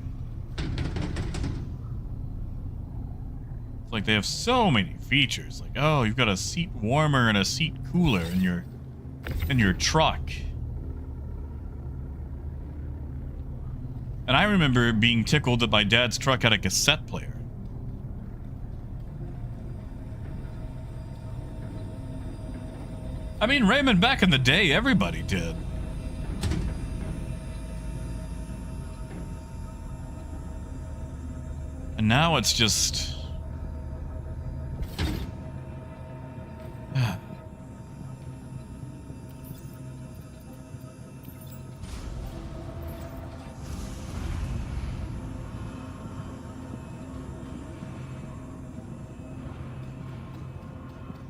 [SPEAKER 1] It's like they have so many features. Like, oh, you've got a seat warmer and a seat cooler in your truck. And I remember being tickled that my dad's truck had a cassette player. I mean, Raymond, back in the day, everybody did. And now it's just...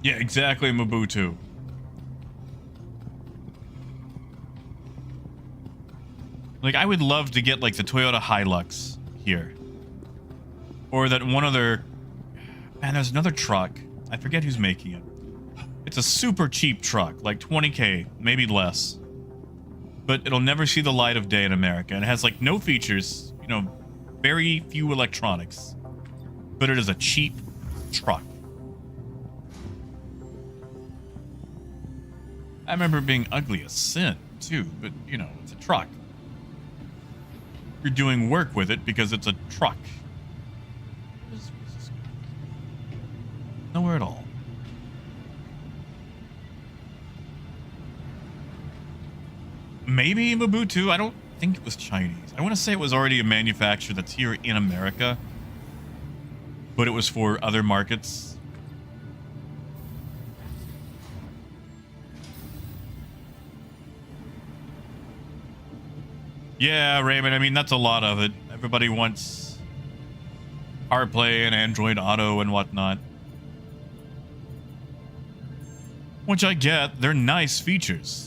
[SPEAKER 1] Yeah, exactly, Mobutu. Like, I would love to get, like, the Toyota Hilux here. Or that one other... Man, there's another truck. I forget who's making it. It's a super cheap truck, like 20K, maybe less. But it'll never see the light of day in America. And it has, like, no features, you know, very few electronics. But it is a cheap truck. I remember it being ugly as sin, too. But, you know, it's a truck. You're doing work with it because it's a truck. Nowhere at all. Maybe Mobutu. I don't think it was Chinese. I want to say it was already a manufacturer that's here in America, but it was for other markets. Yeah, Raymond, I mean, that's a lot of it. Everybody wants CarPlay and Android Auto and whatnot. Which I get. They're nice features.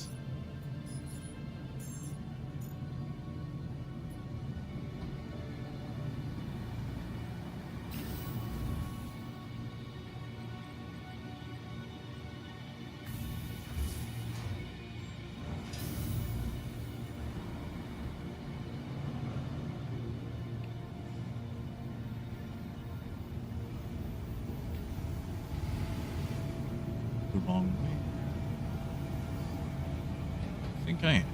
[SPEAKER 1] I think I am.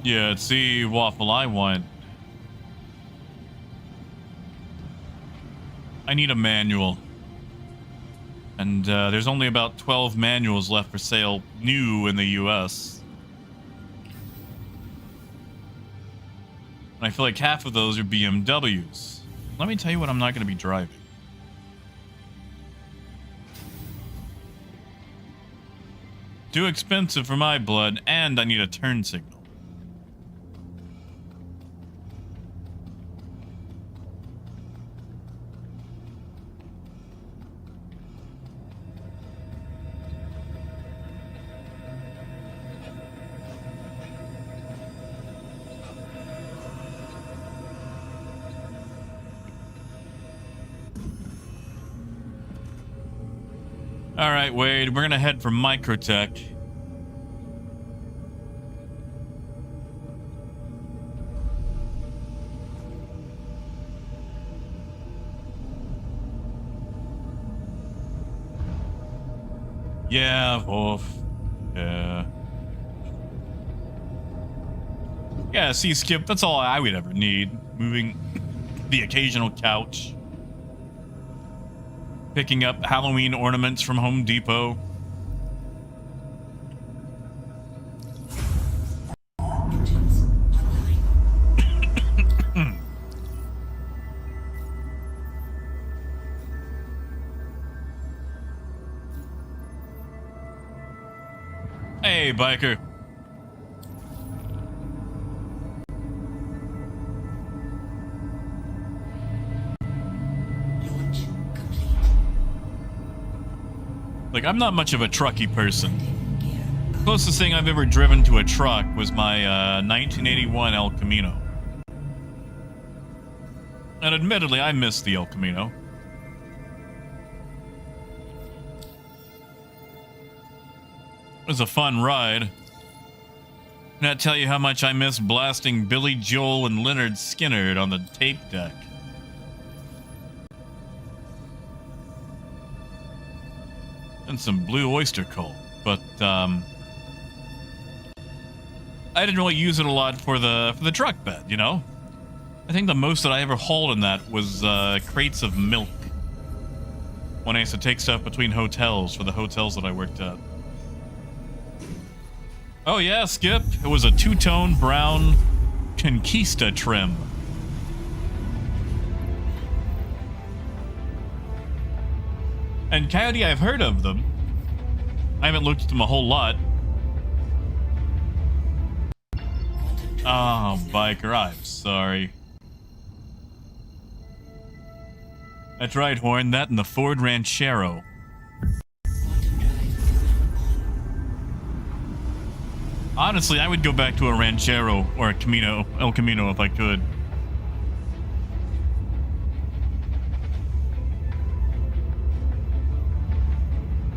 [SPEAKER 1] Yeah, it's the waffle I want. I need a manual. And there's only about 12 manuals left for sale new in the US. And I feel like half of those are BMWs. Let me tell you what I'm not going to be driving. Too expensive for my blood, and I need a turn signal. All right, Wade, we're gonna head for Microtech. Yeah, Wolf. Yeah. Yeah, see, Skip, that's all I would ever need. Moving the occasional couch. Picking up Halloween ornaments from Home Depot.
[SPEAKER 7] Engines online.
[SPEAKER 1] Hey, biker.
[SPEAKER 7] Launch complete.
[SPEAKER 1] Like, I'm not much of a trucky person.
[SPEAKER 7] Gear up.
[SPEAKER 1] Closest thing I've ever driven to a truck was my 1981 El Camino. And admittedly, I missed the El Camino. It was a fun ride. Can I tell you how much I miss blasting Billy Joel and Leonard Skinner on the tape deck? And some Blue Oyster Cult, but I didn't really use it a lot for the truck bed, you know. I think the most that I ever hauled in that was crates of milk when I used to take stuff between hotels for the hotels that I worked at. Oh yeah, Skip, it was a two-tone brown Conquista trim. And Coyote, I've heard of them. I haven't looked at them a whole lot. Oh, biker, I'm sorry. That's right, Horn, that and the Ford Ranchero. Honestly, I would go back to a Ranchero or a Camino, El Camino if I could.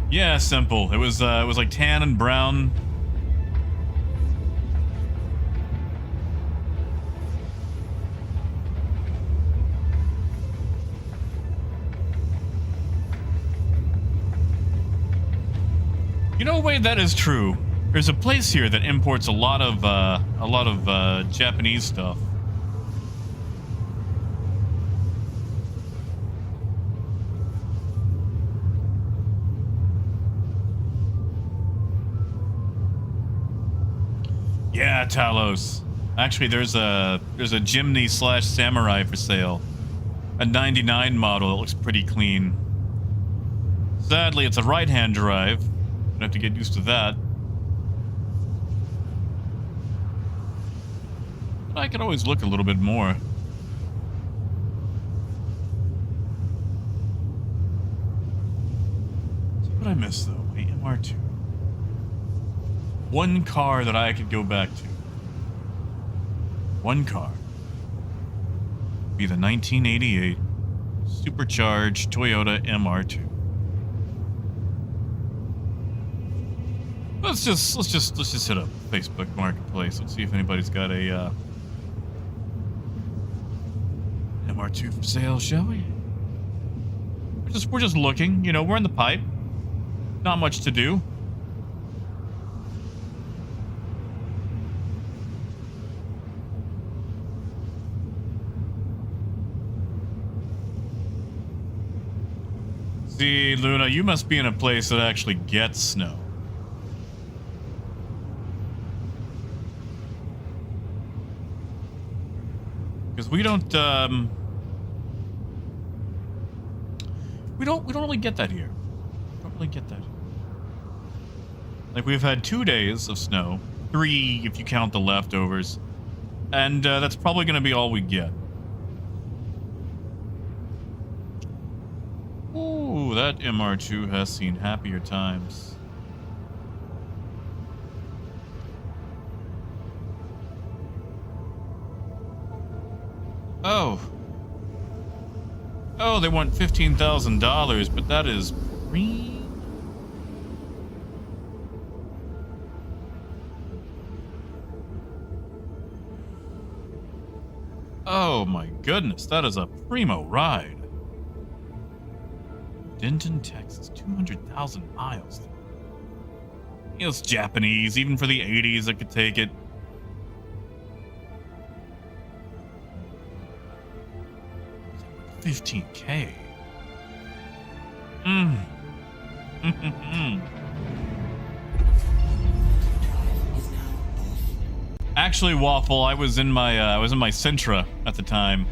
[SPEAKER 1] Yeah, simple. It was like tan and brown. You know, Wade, that is true. There's a place here that imports a lot of Japanese stuff. Yeah, Talos. Actually, there's a Jimny / Samurai for sale. A 99 model. It looks pretty clean. Sadly, it's a right-hand drive. Gonna have to get used to that. But I could always look a little bit more. See what I missed though. Wait, MR2. One car that I could go back to. One car. Be the 1988 supercharged Toyota MR2. Let's just hit up Facebook Marketplace. Let's see if anybody's got a MR2 for sale, shall we? We're just looking. You know, we're in the pipe. Not much to do. See, Luna, you must be in a place that actually gets snow. Because we don't really get that here. We don't really get that. Like, we've had 2 days of snow, 3 if you count the leftovers, and that's probably going to be all we get. Ooh, that MR2 has seen happier times. Oh. Oh, they want $15,000, but that is green. Oh my goodness, that is a primo ride. Denton, Texas, 200,000 miles. It's Japanese, even for the 80s, I could take it. $15K. Actually, Waffle, I was in my Sentra at the time.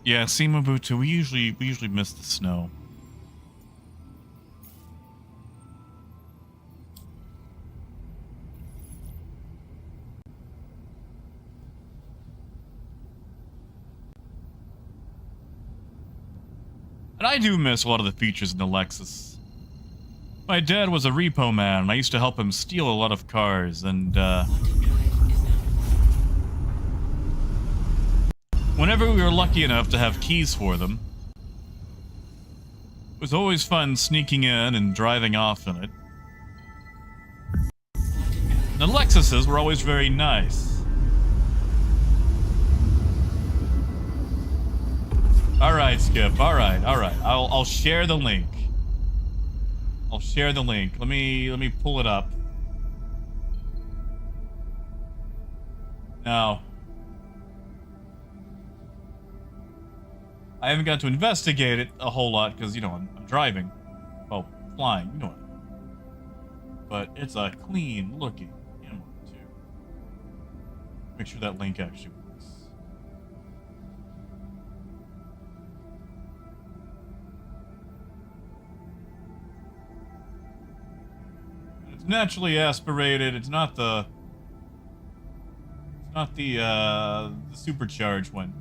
[SPEAKER 1] Yeah, Simabutu, we usually miss the snow. And I do miss a lot of the features in the Lexus. My dad was a repo man, and I used to help him steal a lot of cars, and whenever we were lucky enough to have keys for them, it was always fun sneaking in and driving off in it. The Lexuses were always very nice. Alright, Skip. Alright. I'll share the link. I'll share the link. Let me pull it up. Now, I haven't got to investigate it a whole lot because, you know, I'm driving. Well, flying, you know what. But it's a clean looking M1 too. Make sure that link actually works. It's naturally aspirated. It's not the supercharged one.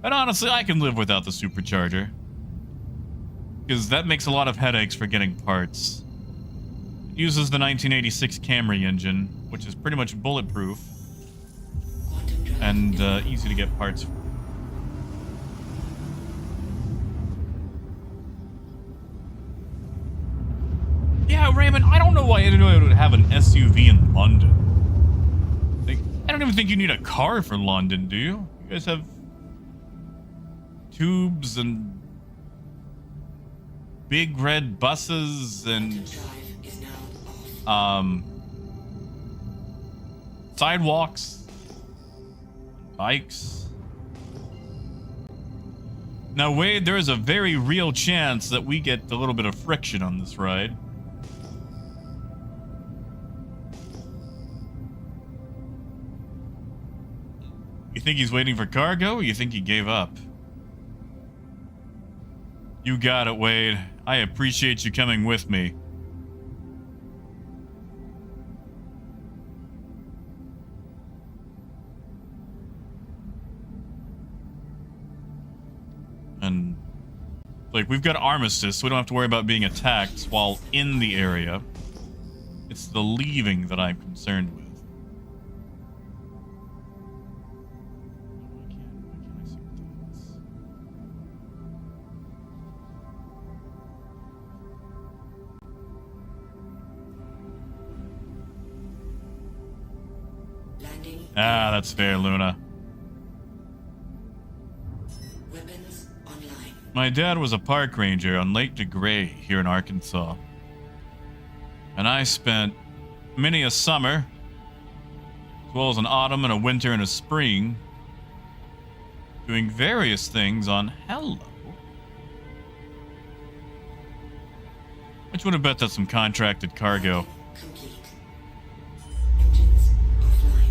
[SPEAKER 1] And honestly, I can live without the supercharger. Because that makes a lot of headaches for getting parts. It uses the 1986 Camry engine, which is pretty much bulletproof. And easy to get parts for. Yeah, Raymond, I don't know why anyone would have an SUV in London. Like, I don't even think you need a car for London, do you? You guys have tubes and big red buses and sidewalks, bikes. Now, Wade, there is a very real chance that we get a little bit of friction on this ride. You think he's waiting for cargo, or you think he gave up? You got it, Wade. I appreciate you coming with me. And, like, we've got armistice, so we don't have to worry about being attacked while in the area. It's the leaving that I'm concerned with.
[SPEAKER 7] Landing.
[SPEAKER 1] Ah, that's fair, Luna.
[SPEAKER 7] Weapons on
[SPEAKER 1] My dad was a park ranger on Lake DeGray here in Arkansas. And I spent many a summer, as well as an autumn and a winter and a spring, doing various things on Hello. Which would have bet that's some contracted cargo.
[SPEAKER 7] Complete. Engines offline.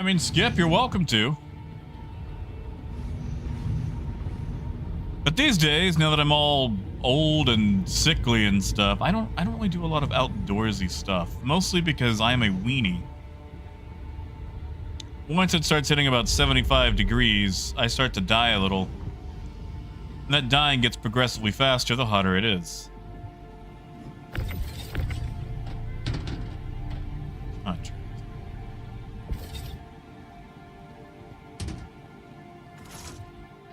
[SPEAKER 1] I mean, Skip, you're welcome to. But these days, now that I'm all old and sickly and stuff, I don't really do a lot of outdoorsy stuff. Mostly because I'm a weenie. Once it starts hitting about 75 degrees, I start to die a little. And that dying gets progressively faster the hotter it is. Contract.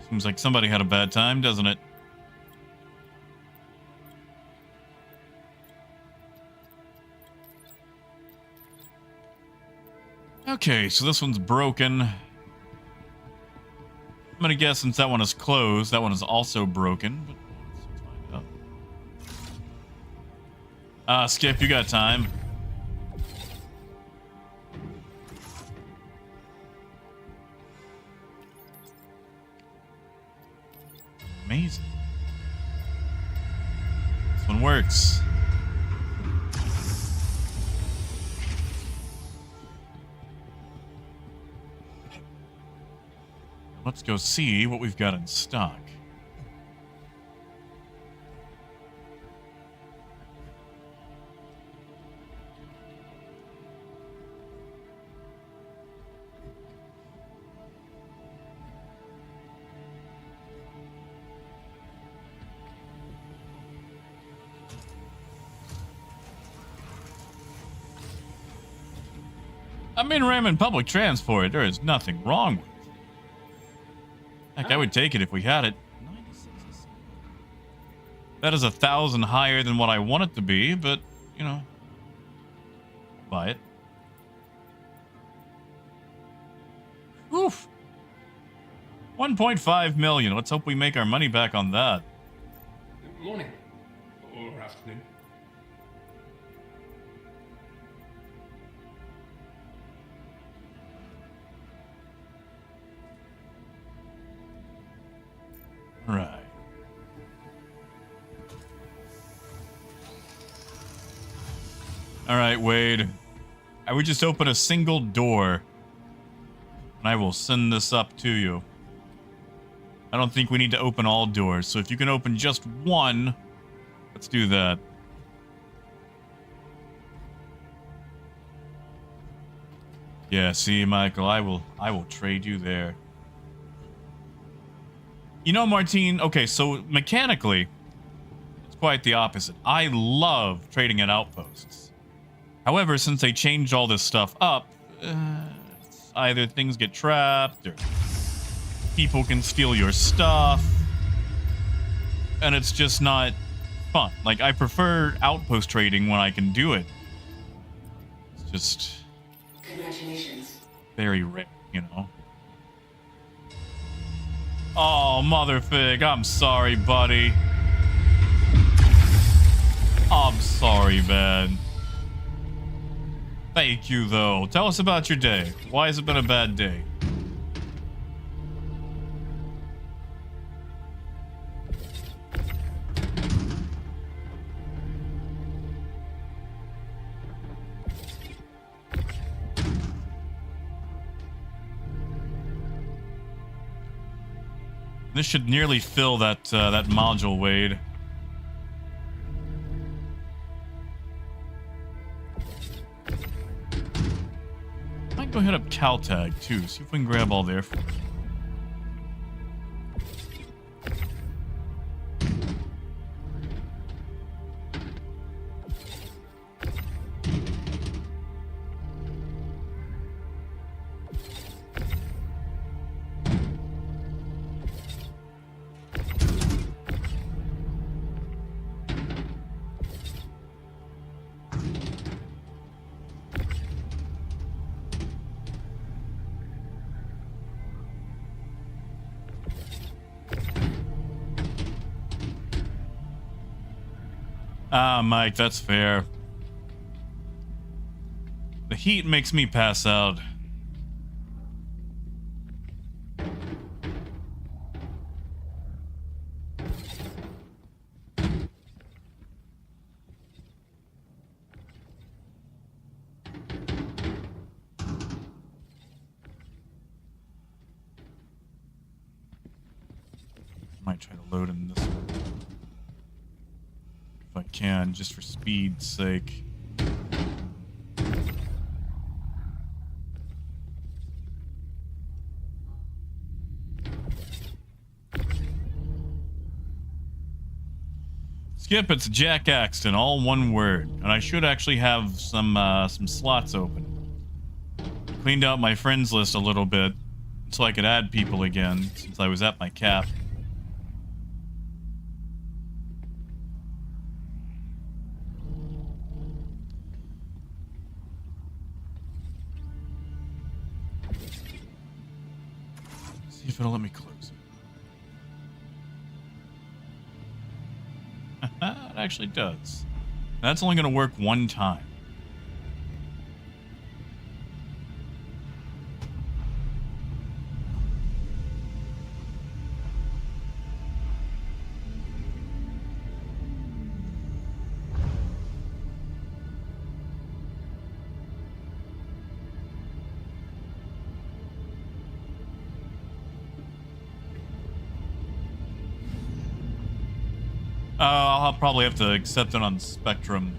[SPEAKER 1] Seems like somebody had a bad time, doesn't it? Okay, so this one's broken. I'm gonna guess since that one is closed, that one is also broken. But let's find out. Skip, you got time. Amazing. This one works. Let's go see what we've got in stock. I'm in Raymond public transport. There is nothing wrong with it. Heck, I would take it if we had it. 96 is... That is 1,000 higher than what I want it to be, but, you know, I'll buy it. Oof. 1.5 million. Let's hope we make our money back on that.
[SPEAKER 9] Morning. Or afternoon.
[SPEAKER 1] Right. All right, Wade. I would just open a single door, and I will send this up to you. I don't think we need to open all doors, so if you can open just one, let's do that. Yeah, see, Michael, I will trade you there. You know, Martine, okay, so mechanically, it's quite the opposite. I love trading at outposts. However, since they changed all this stuff up, either things get trapped, or people can steal your stuff, and it's just not fun. Like, I prefer outpost trading when I can do it. It's just...
[SPEAKER 7] Congratulations.
[SPEAKER 1] very rare, you know? Oh, Motherfig, I'm sorry, buddy. I'm sorry, man. Thank you, though. Tell us about your day. Why has it been a bad day? This should nearly fill that that module, Wade. Might go hit up Caltag too. See if we can grab all their food. Ah, Mike, that's fair. The heat makes me pass out. Might try to load in this one. If I can, just for speed's sake. Skip, it's Jack Axton, all one word. And I should actually have some slots open. Cleaned out my friends list a little bit so I could add people again since I was at my cap. See if it'll let me close it. It actually does. That's only going to work one time. I'll probably have to accept it on Spectrum.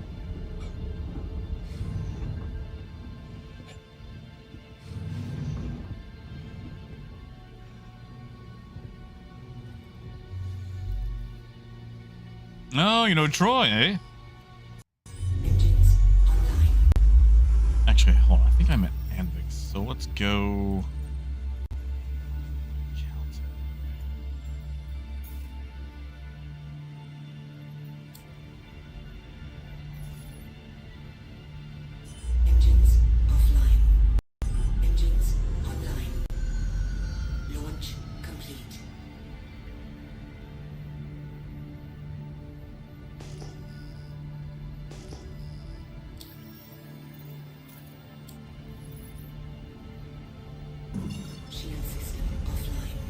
[SPEAKER 1] Oh, you know Troy, eh?
[SPEAKER 7] Engines online.
[SPEAKER 1] Actually, hold on. I think I meant Anvix. So let's go...
[SPEAKER 7] Engines offline. Engines online. Launch complete. Shield system offline.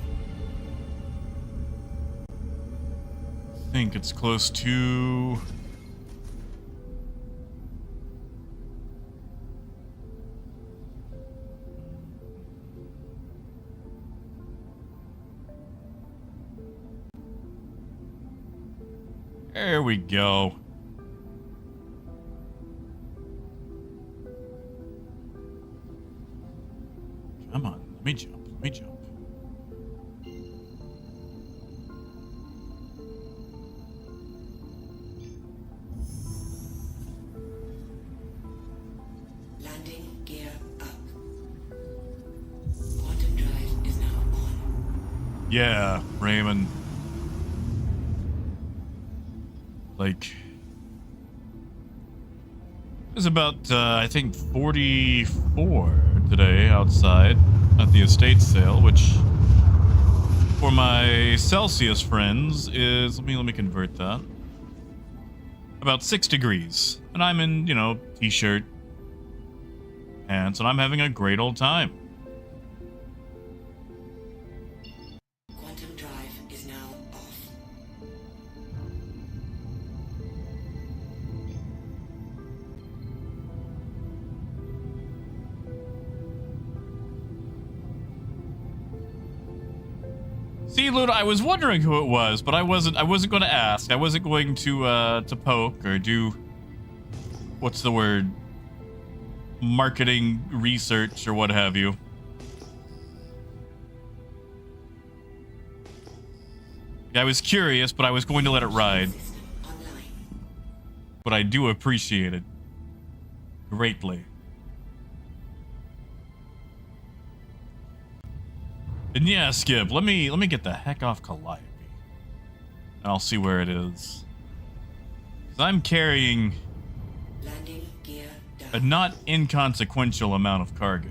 [SPEAKER 1] I think it's close to... There we go. Come on, let me jump, let me jump.
[SPEAKER 7] Landing gear up. Quantum drive is now on.
[SPEAKER 1] Yeah, Raymond. Like, it was about, I think, 44 today outside at the estate sale, which for my Celsius friends is, let me convert that, about 6 degrees. And I'm in, you know, t-shirt, pants, and I'm having a great old time.
[SPEAKER 7] Quantum drive is now off.
[SPEAKER 1] See, Luna, I was wondering who it was, but I wasn't going to ask. I wasn't going to poke or do, what's the word, marketing research or what have you. I was curious, but I was going to let it ride.
[SPEAKER 7] System online.
[SPEAKER 1] But I do appreciate it greatly. And yeah, Skip, let me get the heck off Calliope. And I'll see where it is. 'Cause I'm carrying
[SPEAKER 7] Landing gear down.
[SPEAKER 1] a not inconsequential amount of cargo.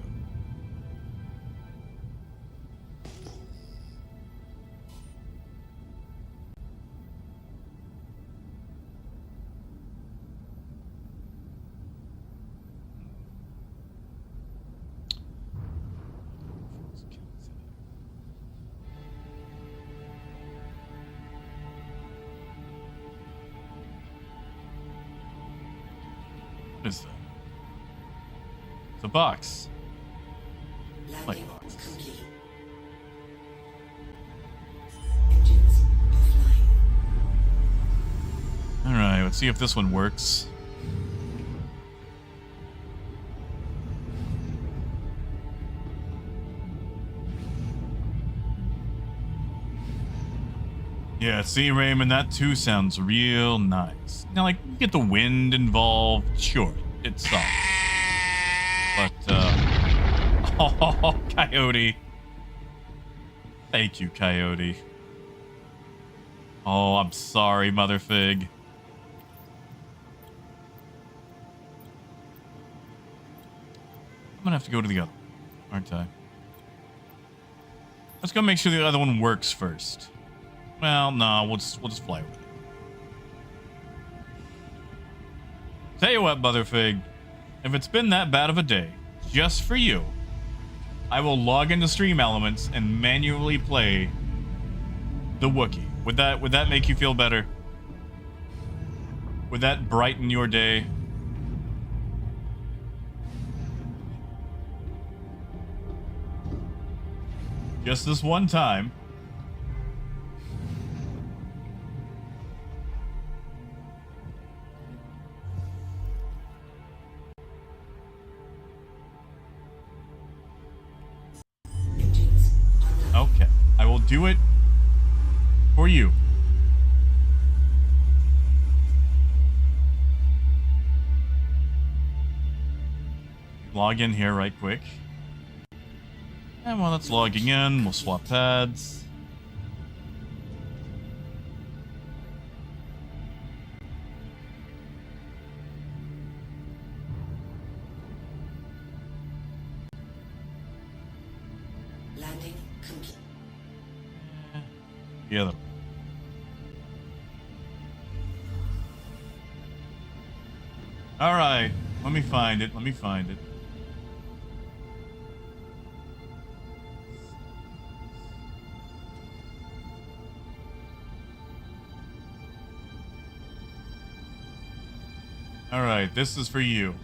[SPEAKER 1] What is that? It's a box.
[SPEAKER 7] Landing
[SPEAKER 1] boxes.
[SPEAKER 7] complete. Engines offline.
[SPEAKER 1] Alright, let's see if this one works. Yeah, see, Raymond, that too sounds real nice. Now, like, you get the wind involved, sure, it sucks. But, oh, Coyote. Thank you, Coyote. Oh, I'm sorry, Mother Fig. I'm gonna have to go to the other one, aren't I? Let's go make sure the other one works first. Well, no, we'll just fly with it. Tell you what, Motherfig, if it's been that bad of a day, just for you, I will log into Stream Elements and manually play the Wookiee. Would that make you feel better? Would that brighten your day? Just this one time.
[SPEAKER 7] Engines online.
[SPEAKER 1] Okay, I will do it for you. Log in here right quick. And while that's logging in, we'll swap pads.
[SPEAKER 7] Landing complete.
[SPEAKER 1] The other. All right, let me find it. Let me find it. All right, this is for you.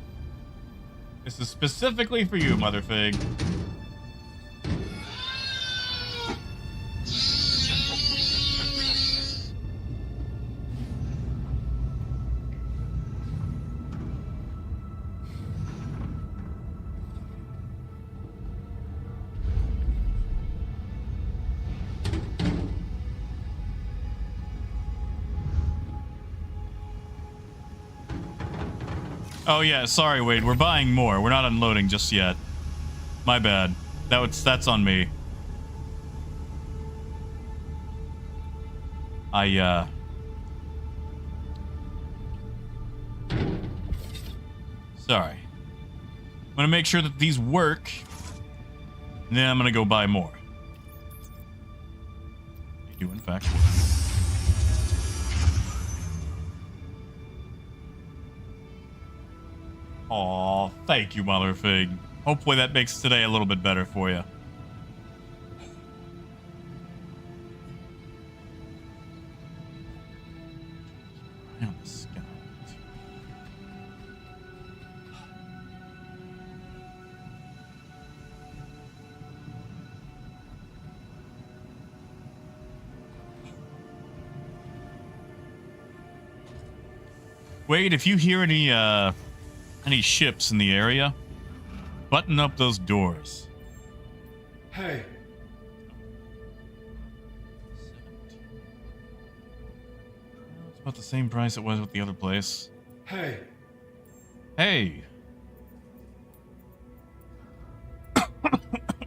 [SPEAKER 1] This is specifically for you, Motherfig. Oh yeah, sorry Wade, we're buying more. We're not unloading just yet. My bad. That's on me. Sorry. I'm gonna make sure that these work. And then I'm gonna go buy more. They do in fact work. Aw, thank you, Motherfig. Hopefully that makes today a little bit better for you. On the scout. Wade, if you hear any ships in the area, button up those doors.
[SPEAKER 9] Hey,
[SPEAKER 1] It's about the same price it was with the other place.
[SPEAKER 9] hey.
[SPEAKER 1] Hey.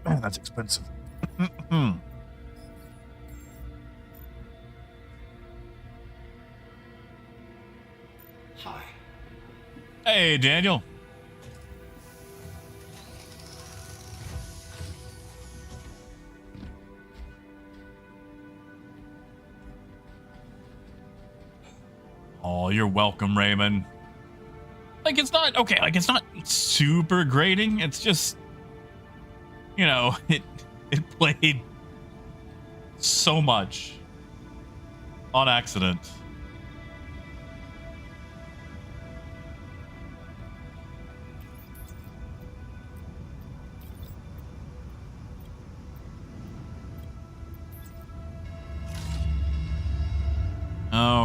[SPEAKER 1] That's expensive.
[SPEAKER 9] Hi.
[SPEAKER 1] Hey, Daniel. Oh, you're welcome, Raymond. Like, it's not, okay, like, it's not super grating. It's just, you know, it played so much on accident.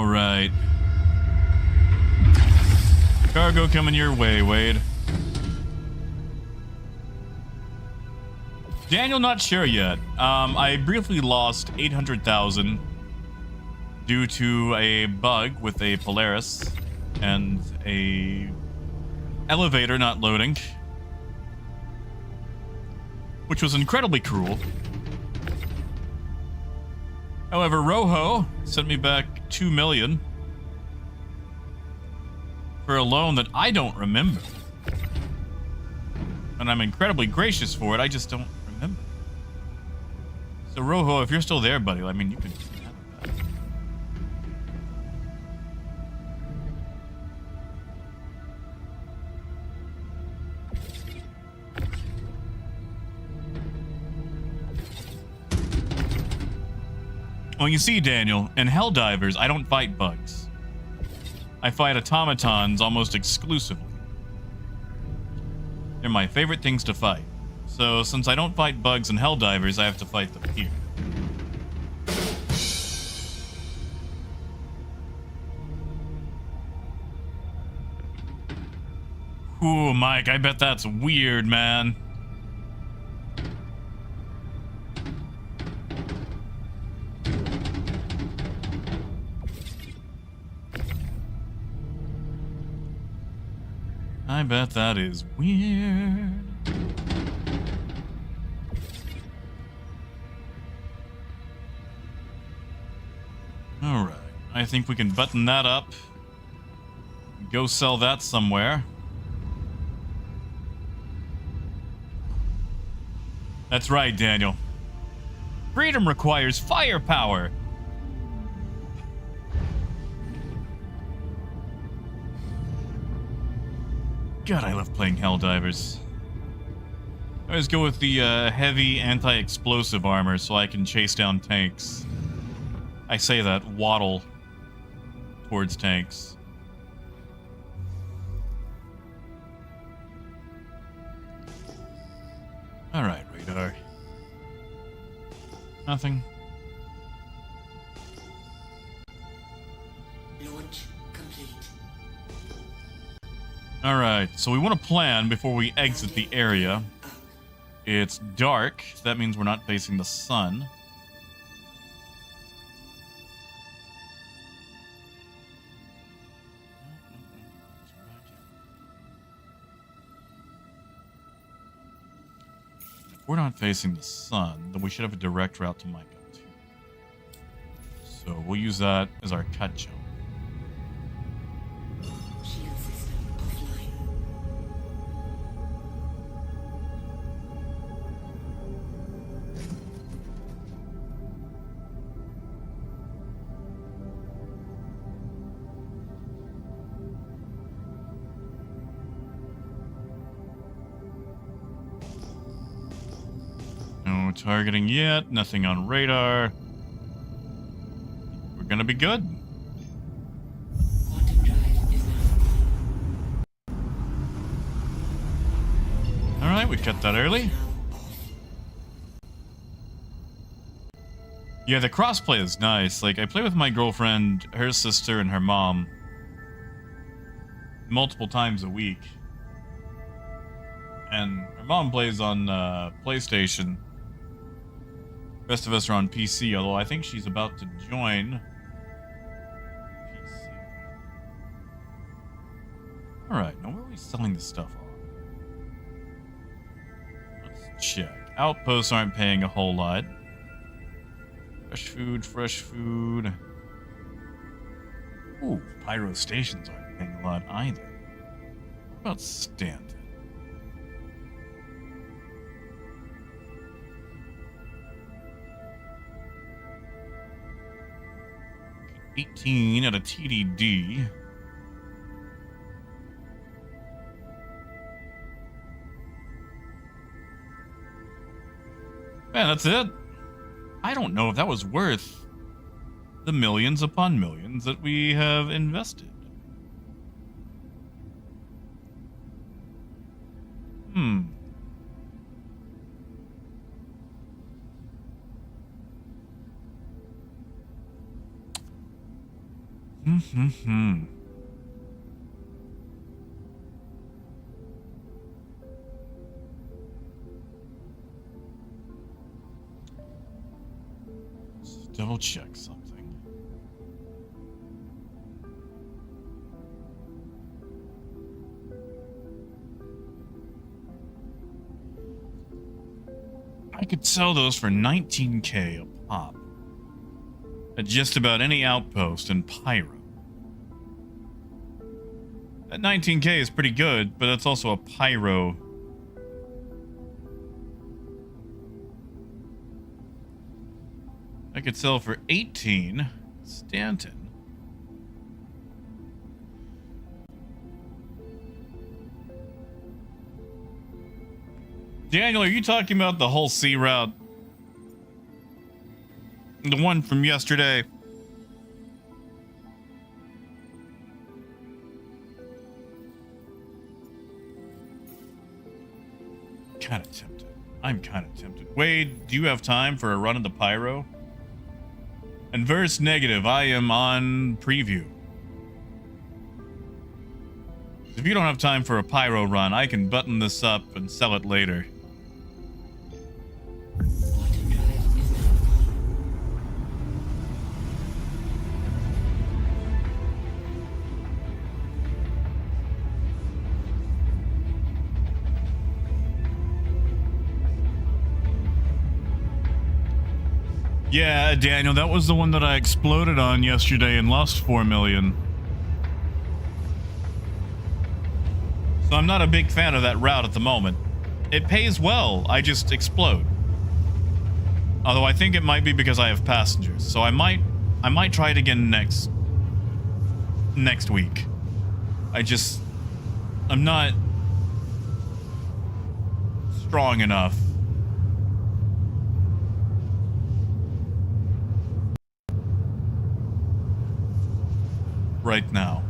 [SPEAKER 1] All right. Cargo coming your way, Wade. Daniel, not sure yet. I briefly lost 800,000 due to a bug with a Polaris and a elevator not loading, which was incredibly cruel. However, Rojo sent me back 2 million for a loan that I don't remember. And I'm incredibly gracious for it, I just don't remember. So Rojo, if you're still there, buddy, I mean, you could have that. Well, you see, Daniel, in Helldivers, I don't fight bugs. I fight automatons almost exclusively. They're my favorite things to fight. So, since I don't fight bugs in Helldivers, I have to fight them here. Ooh, Mike, I bet that's weird, man. I bet that is weird. Alright, I think we can button that up. Go sell that somewhere. That's right, Daniel. Freedom requires firepower. God, I love playing Helldivers. I always go with the heavy anti-explosive armor so I can chase down tanks. I say that, waddle towards tanks. Alright, radar. Nothing.
[SPEAKER 7] Launch complete.
[SPEAKER 1] Alright, so we want to plan before we exit the area. It's dark, so that means we're not facing the sun. If we're not facing the sun, then we should have a direct route to Micah too. So we'll use that as our cut jump.
[SPEAKER 7] Shield system offline.
[SPEAKER 1] No targeting yet, nothing on radar. We're gonna be good.
[SPEAKER 7] Quantum drive is now
[SPEAKER 1] Alright, we cut that early.
[SPEAKER 7] now off.
[SPEAKER 1] Yeah, the crossplay is nice. Like, I play with my girlfriend, her sister, and her mom multiple times a week. And her mom plays on PlayStation. The rest of us are on PC, although I think she's about to join PC. Alright, now where are we selling this stuff off? Let's check. Outposts aren't paying a whole lot. Fresh food, fresh food. Ooh, pyro stations aren't paying a lot either. What about Stanton? Okay, 18 at a TDD. Man, that's it. I don't know if that was worth the millions upon millions that we have invested. Let's double check something. I could sell those for 19K a pop at just about any outpost in Pyro. That 19K is pretty good, but that's also a Pyro. I could sell for 18 Stanton. Daniel, are you talking about the whole sea route? The one from yesterday? Kind of tempted. I'm kind of tempted. Wade, do you have time for a run of the Pyro? Inverse negative, I am on preview. If you don't have time for a Pyro run, I can button this up and sell it later.
[SPEAKER 7] Quantum drive is now on.
[SPEAKER 1] Yeah, Daniel, that was the one that I exploded on yesterday and lost 4 million. So I'm not a big fan of that route at the moment. It pays well, I just explode. Although I think it might be because I have passengers, so I might try it again next week. I'm not strong enough. Right now.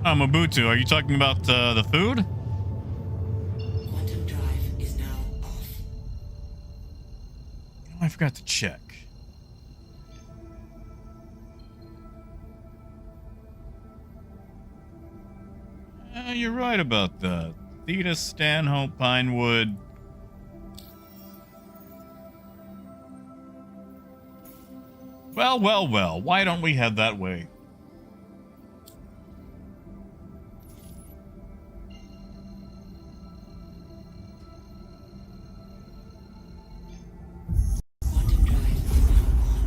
[SPEAKER 1] Mabutu, are you talking about the food?
[SPEAKER 7] Quantum drive is now off.
[SPEAKER 1] Oh, I forgot to check. You're right about that. Theta, Stanhope, Pinewood. Well, why don't we head that way?
[SPEAKER 7] Quantum drive is now on.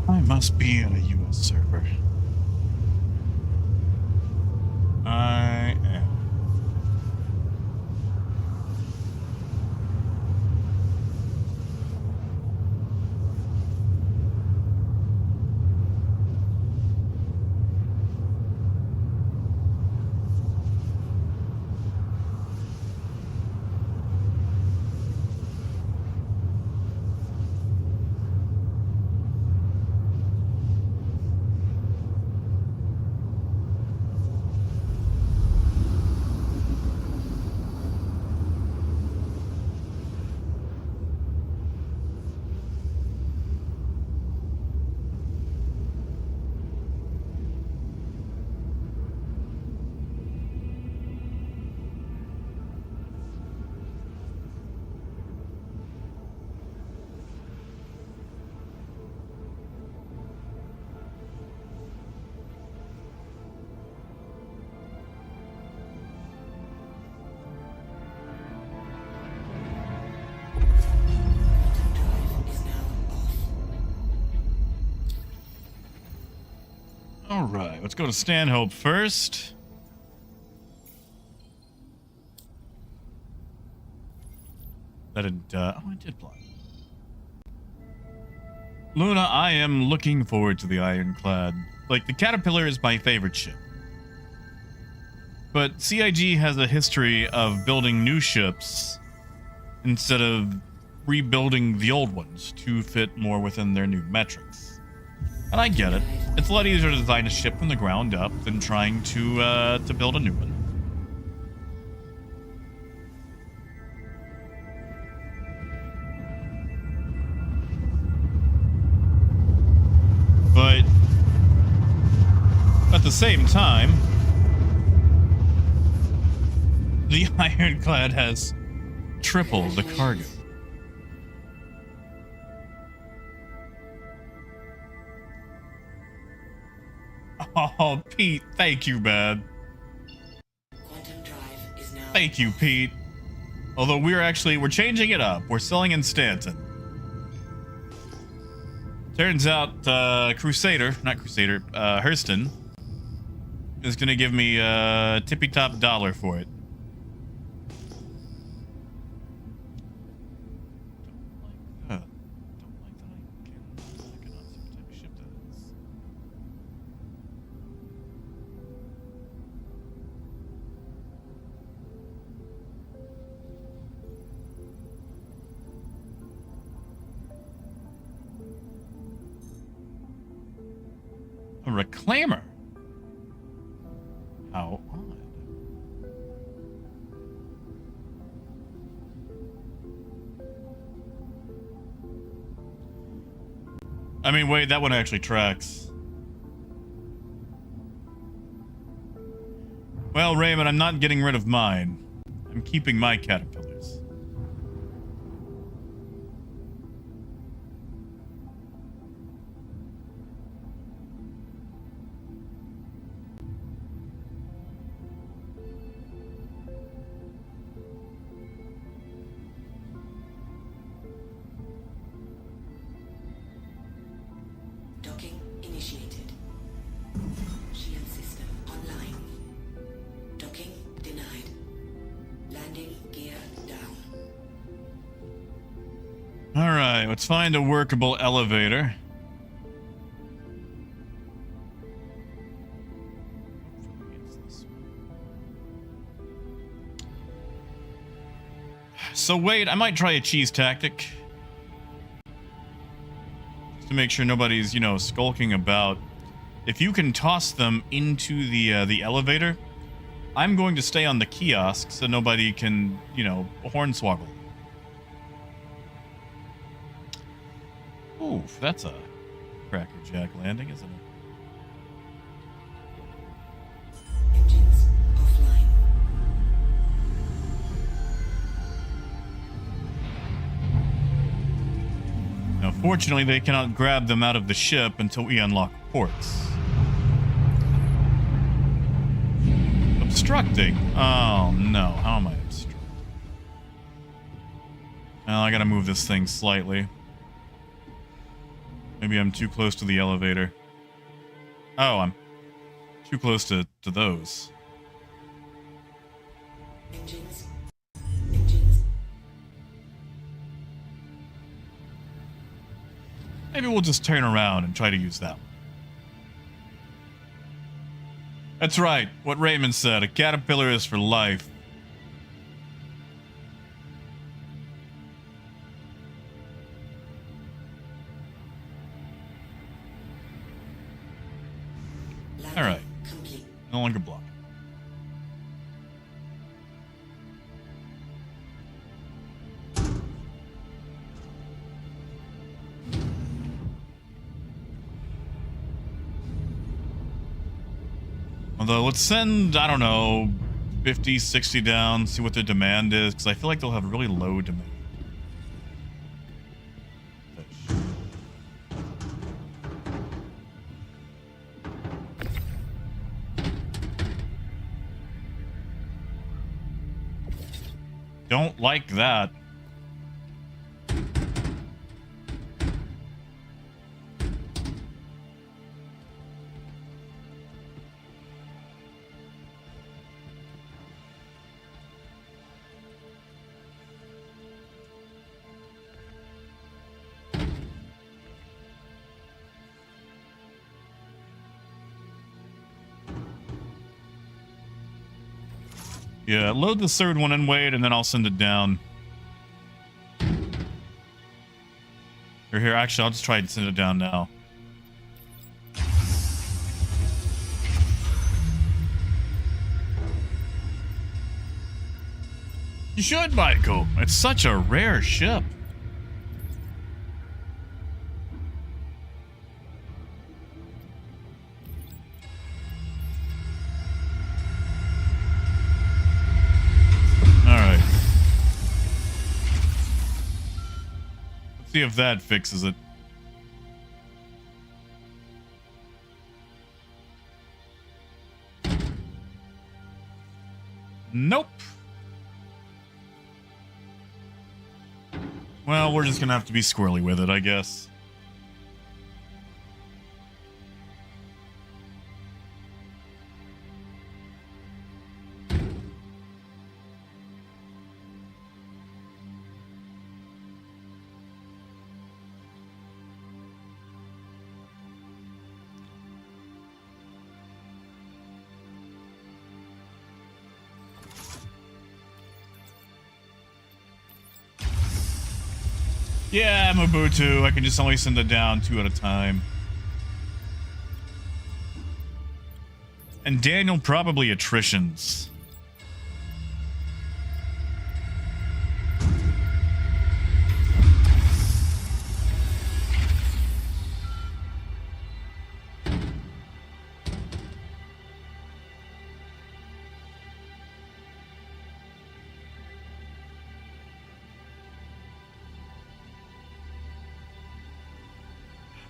[SPEAKER 1] I must be on a US server. I am. Alright, let's go to Stanhope first. Oh, I did block. Luna, I am looking forward to the Ironclad. Like, the Caterpillar is my favorite ship. But CIG has a history of building new ships instead of rebuilding the old ones to fit more within their new metrics. And I get it. It's a lot easier to design a ship from the ground up than trying to build a new one. But at the same time, the Ironclad has triple the cargo. Oh, Pete, thank you, man.
[SPEAKER 7] Quantum drive is now.
[SPEAKER 1] Thank you, Pete. Although we're changing it up. We're selling in Stanton. Turns out, Hurston is gonna give me a tippy-top dollar for it. Don't like that I cannot see what type of ship that is. A reclaimer. How odd. I mean, wait, that one actually tracks. Well, Raymond, I'm not getting rid of mine. I'm keeping my caterpillars.
[SPEAKER 7] Docking initiated. Shield system online. Docking denied. Landing gear down.
[SPEAKER 1] All right, let's find a workable elevator. So wait, I might try a cheese tactic. Just to make sure nobody's, skulking about. If you can toss them into the elevator, I'm going to stay on the kiosk so nobody can, hornswoggle. Oof, that's a crackerjack landing, isn't it?
[SPEAKER 7] Engines offline.
[SPEAKER 1] Now, fortunately, they cannot grab them out of the ship until we unlock ports. Obstructing. Oh, no. How am I obstructing? Well, I gotta move this thing slightly. Maybe I'm too close to the elevator. Oh, I'm too close to those.
[SPEAKER 7] Engines.
[SPEAKER 1] Maybe we'll just turn around and try to use that one. That's right, what Raymond said, a caterpillar is for life. Alright, no longer blocked. Although, let's send, I don't know, 50, 60 down, see what their demand is, because I feel like they'll have really low demand. Don't like that. Yeah, load the third one and wait, and then I'll send it down. Or here, actually, I'll just try and send it down now. You should, Michael. It's such a rare ship. Alright. Let's see if that fixes it. Nope. Well, we're just gonna have to be squirrely with it, I guess. Yeah, Mobutu. I can just only send it down 2 at a time. And Daniel probably attritions.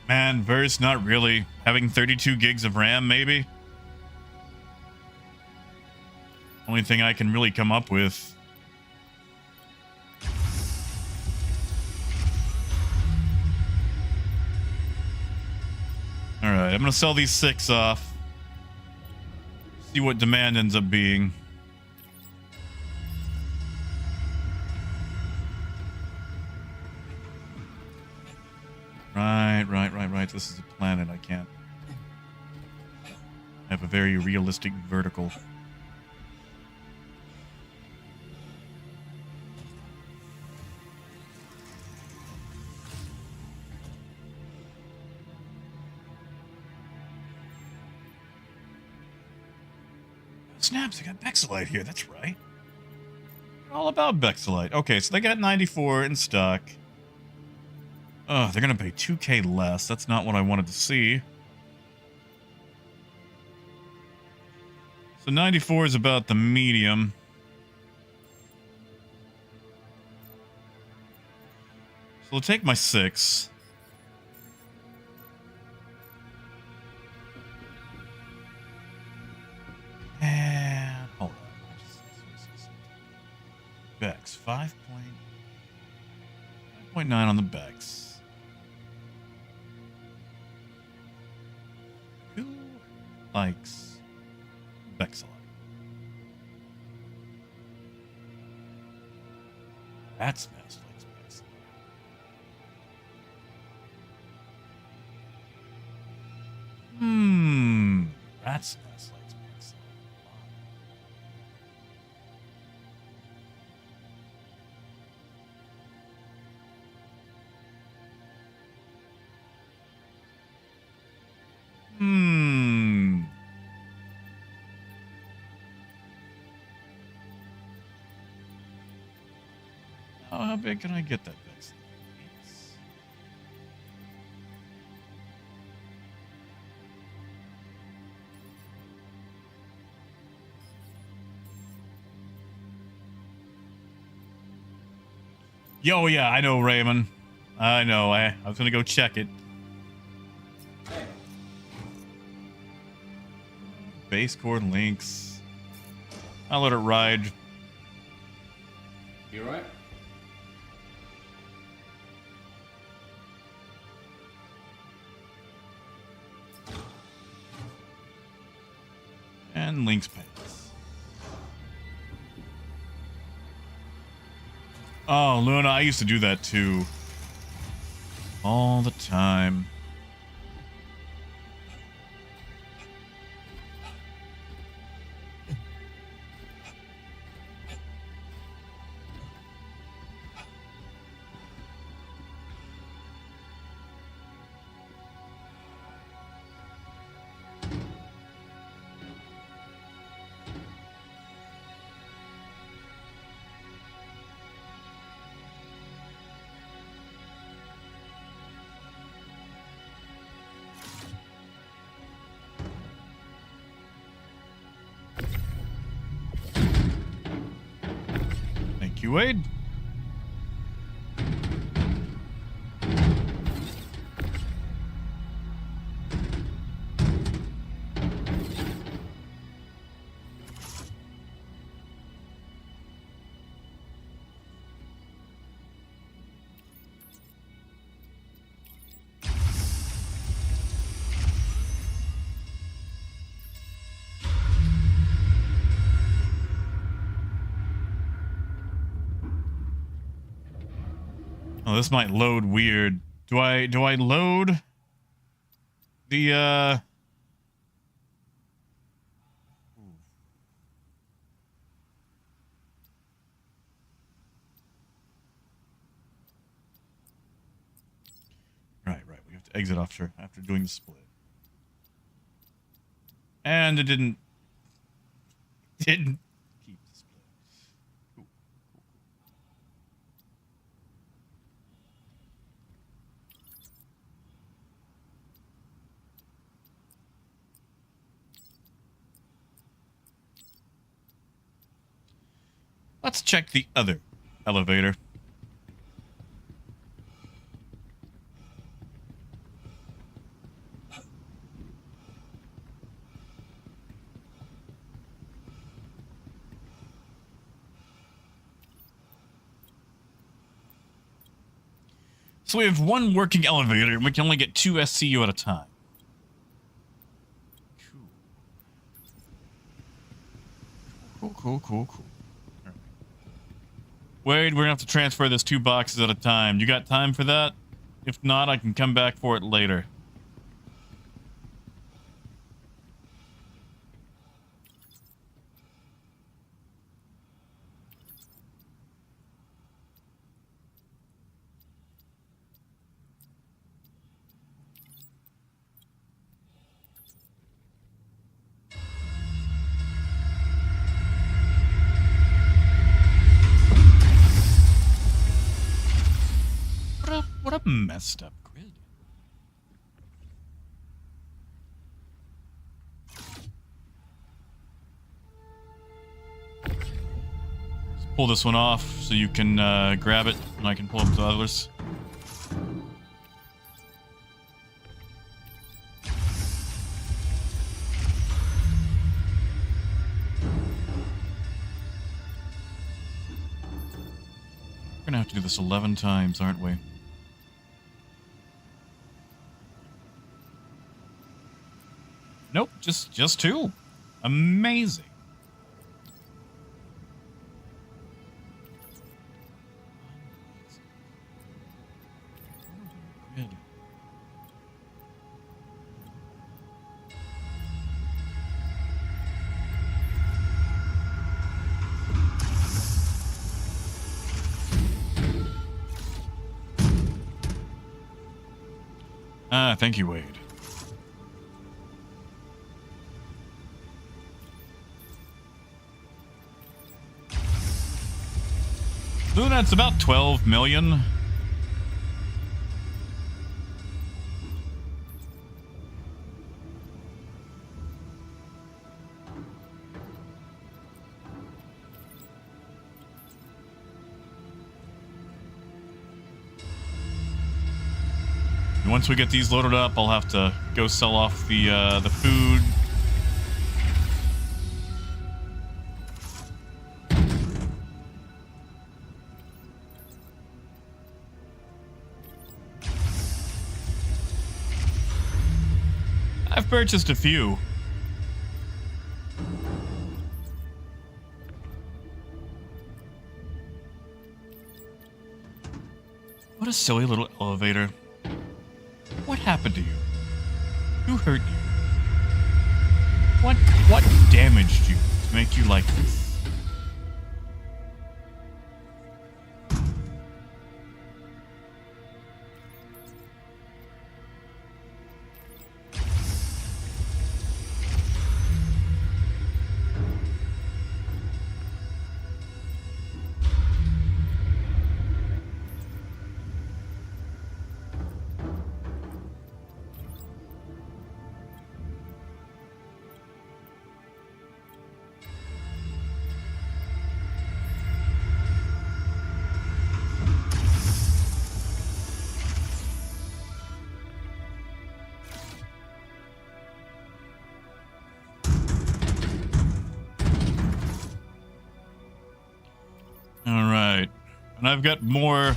[SPEAKER 1] Man, Verse, not really. Having 32 gigs of RAM, maybe? Only thing I can really come up with. Alright, I'm gonna sell these 6 off. See what demand ends up being. Right. This is a planet. I can't. I have a very realistic vertical. Snaps, I got Bexelite here. That's right. All about Bexelite. Okay, so they got 94 in stock. Oh, they're gonna pay 2K less. That's not what I wanted to see. So 94 is about the medium. So we'll take my 6. And hold on. Bex 5.9 on the Bex. Who likes Bexelite? That's Mass likes Bexelite. That's Mass likes Bexelite. Oh, how big can I get that Bex? Yo, yeah, I know, Raymond. I know. I was gonna go check it. Base core links. I'll let it ride.
[SPEAKER 4] You alright?
[SPEAKER 1] And links pass. Oh, Luna, I used to do that too. All the time. you, Wade. Oh, this might load weird. Do I load the Right. We have to exit after doing the split. And it didn't keep the split. Cool. Let's check the other elevator. So we have one working elevator, and we can only get 2 SCU at a time. Cool. All right. Wade, we're gonna have to transfer this 2 boxes at a time. You got time for that? If not, I can come back for it later. What a messed up grid. Let's pull this one off so you can grab it, and I can pull up the others. We're gonna have to do this 11 times, aren't we? Nope, just 2. Amazing. Good. Thank you, Wade. Luna, it's about 12 million. And once we get these loaded up, I'll have to go sell off the food. I've purchased a few. What a silly little elevator. What happened to you? Who hurt you? What damaged you to make you like this? And I've got more.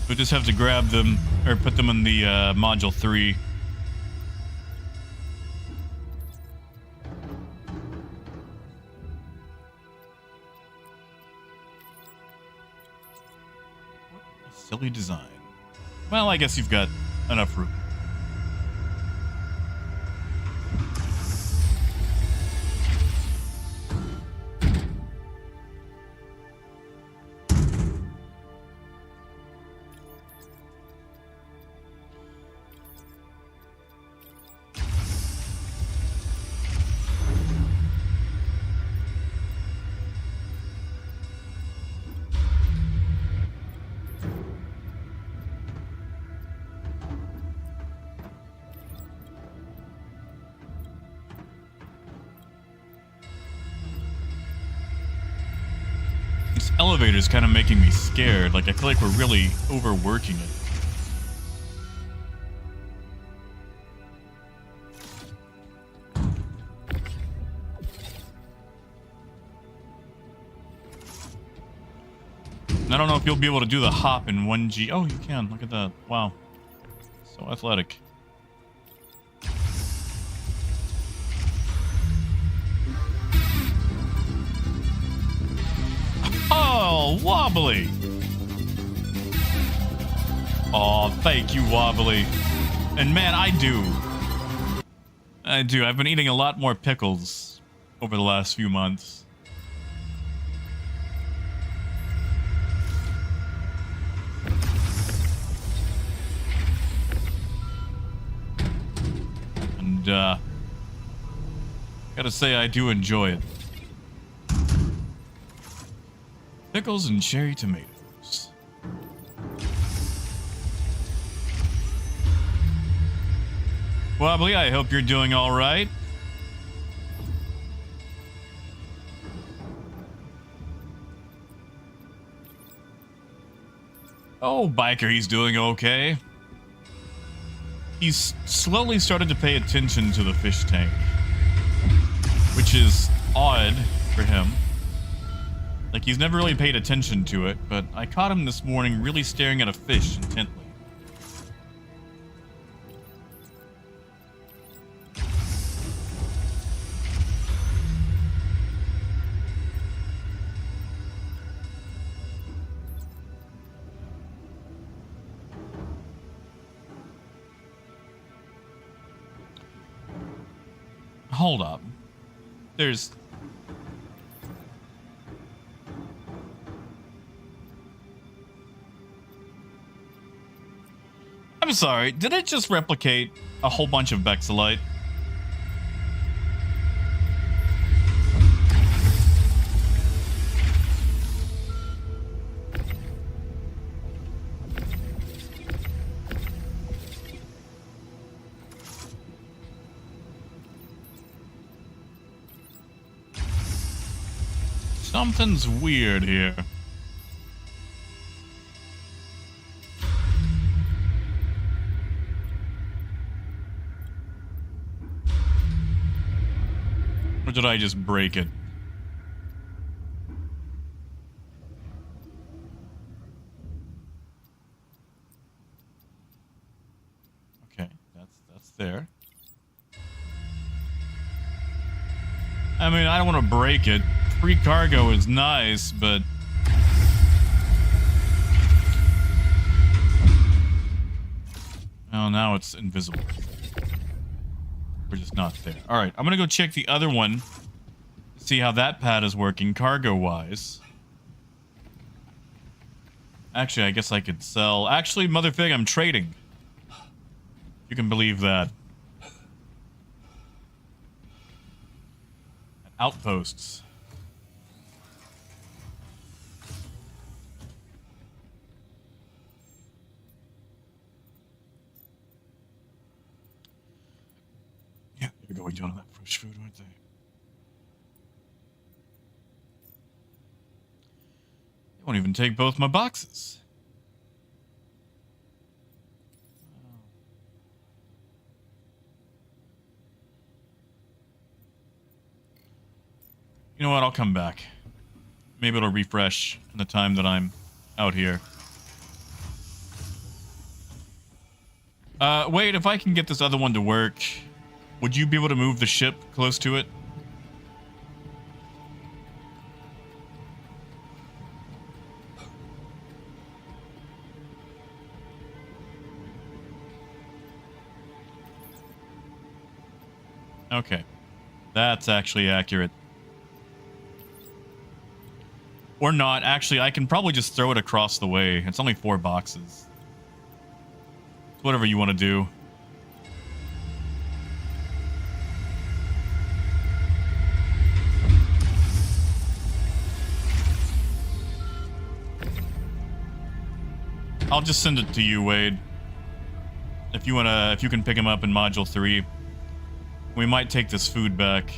[SPEAKER 1] We just have to grab them or put them in the module 3. Silly design. Well, I guess you've got enough room. Elevator's kind of making me scared. Like, I feel like we're really overworking it. And I don't know if you'll be able to do the hop in 1G. Oh, you can. Look at that. Wow. So athletic. Oh, wobbly. Oh, thank you, wobbly. And man, I do. I've been eating a lot more pickles over the last few months. And, gotta say, I do enjoy it. Pickles and cherry tomatoes. Wobbly, I hope you're doing all right. Oh, Biker, he's doing okay. He's slowly started to pay attention to the fish tank, which is odd for him. Like, he's never really paid attention to it, but I caught him this morning really staring at a fish intently. Hold up. There's... I'm sorry, did it just replicate a whole bunch of Bexelite? Something's weird here. Or did I just break it? Okay, that's there. I mean, I don't want to break it. Free cargo is nice, but... Oh, now it's invisible. We're just not there. Alright, I'm gonna go check the other one. See how that pad is working cargo-wise. Actually, I guess I could sell... Actually, Motherfig, I'm trading. You can believe that. Outposts. Yeah, they're going down on that fresh food, aren't they? They won't even take both my boxes. You know what? I'll come back. Maybe it'll refresh in the time that I'm out here. Wait, if I can get this other one to work, would you be able to move the ship close to it? Okay. That's actually accurate. Or not. Actually, I can probably just throw it across the way. It's only 4 boxes. It's whatever you want to do. I'll just send it to you, Wade. If you can pick him up in Module 3. We might take this food back.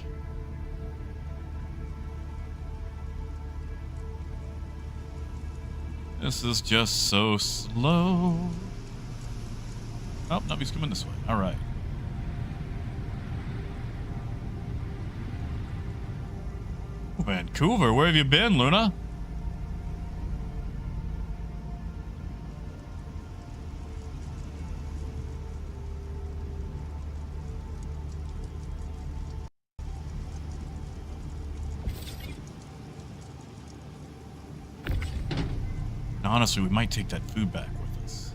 [SPEAKER 1] This is just so slow. Oh, no, he's coming this way. All right. Vancouver, where have you been, Luna? Honestly, we might take that food back with us.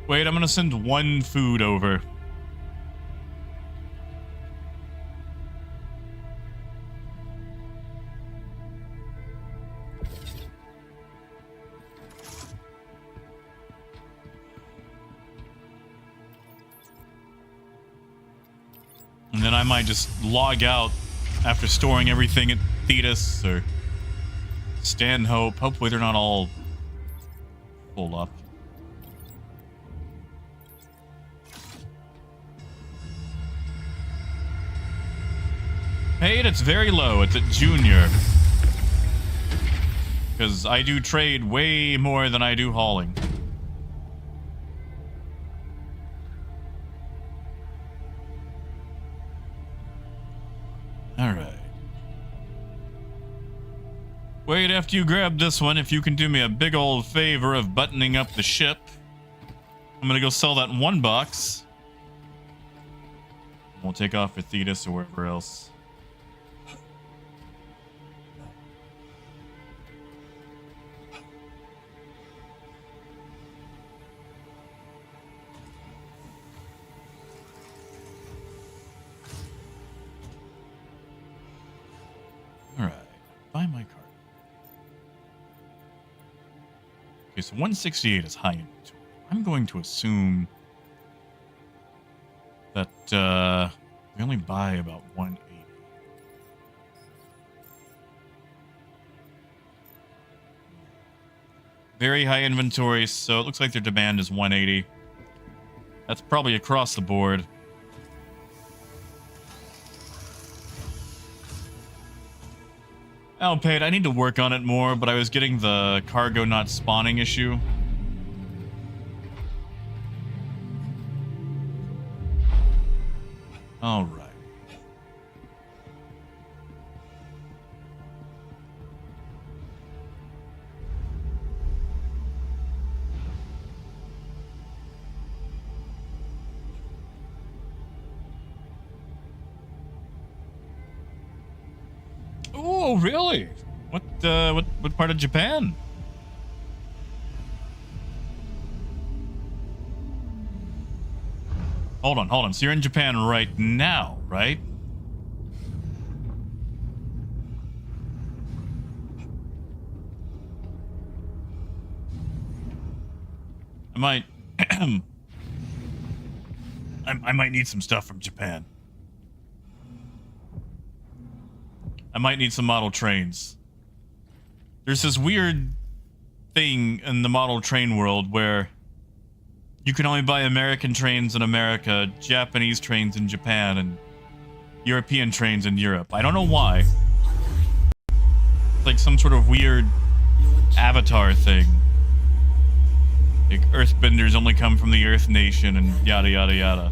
[SPEAKER 1] Wait, I'm gonna send 1 food over. And then I might just log out after storing everything at Thetis or Stanhope. Hopefully they're not all full up. Paid, it's very low. It's at junior. Because I do trade way more than I do hauling. Alright. Wait, after you grab this one, if you can do me a big old favor of buttoning up the ship. I'm gonna go sell that 1 box. We'll take off for Thetis or wherever else. Alright, buy my card. Okay, so 168 is high inventory. I'm going to assume that we only buy about 180. Very high inventory, so it looks like their demand is 180. That's probably across the board. Alpaid, I need to work on it more, but I was getting the cargo not spawning issue. All right. Oh, really? What part of Japan? Hold on. So you're in Japan right now, right? I might... I might need some stuff from Japan. I might need some model trains. There's this weird thing in the model train world where you can only buy American trains in America, Japanese trains in Japan, and European trains in Europe. I don't know why. It's like some sort of weird Avatar thing. Like Earthbenders only come from the Earth Nation and yada yada yada.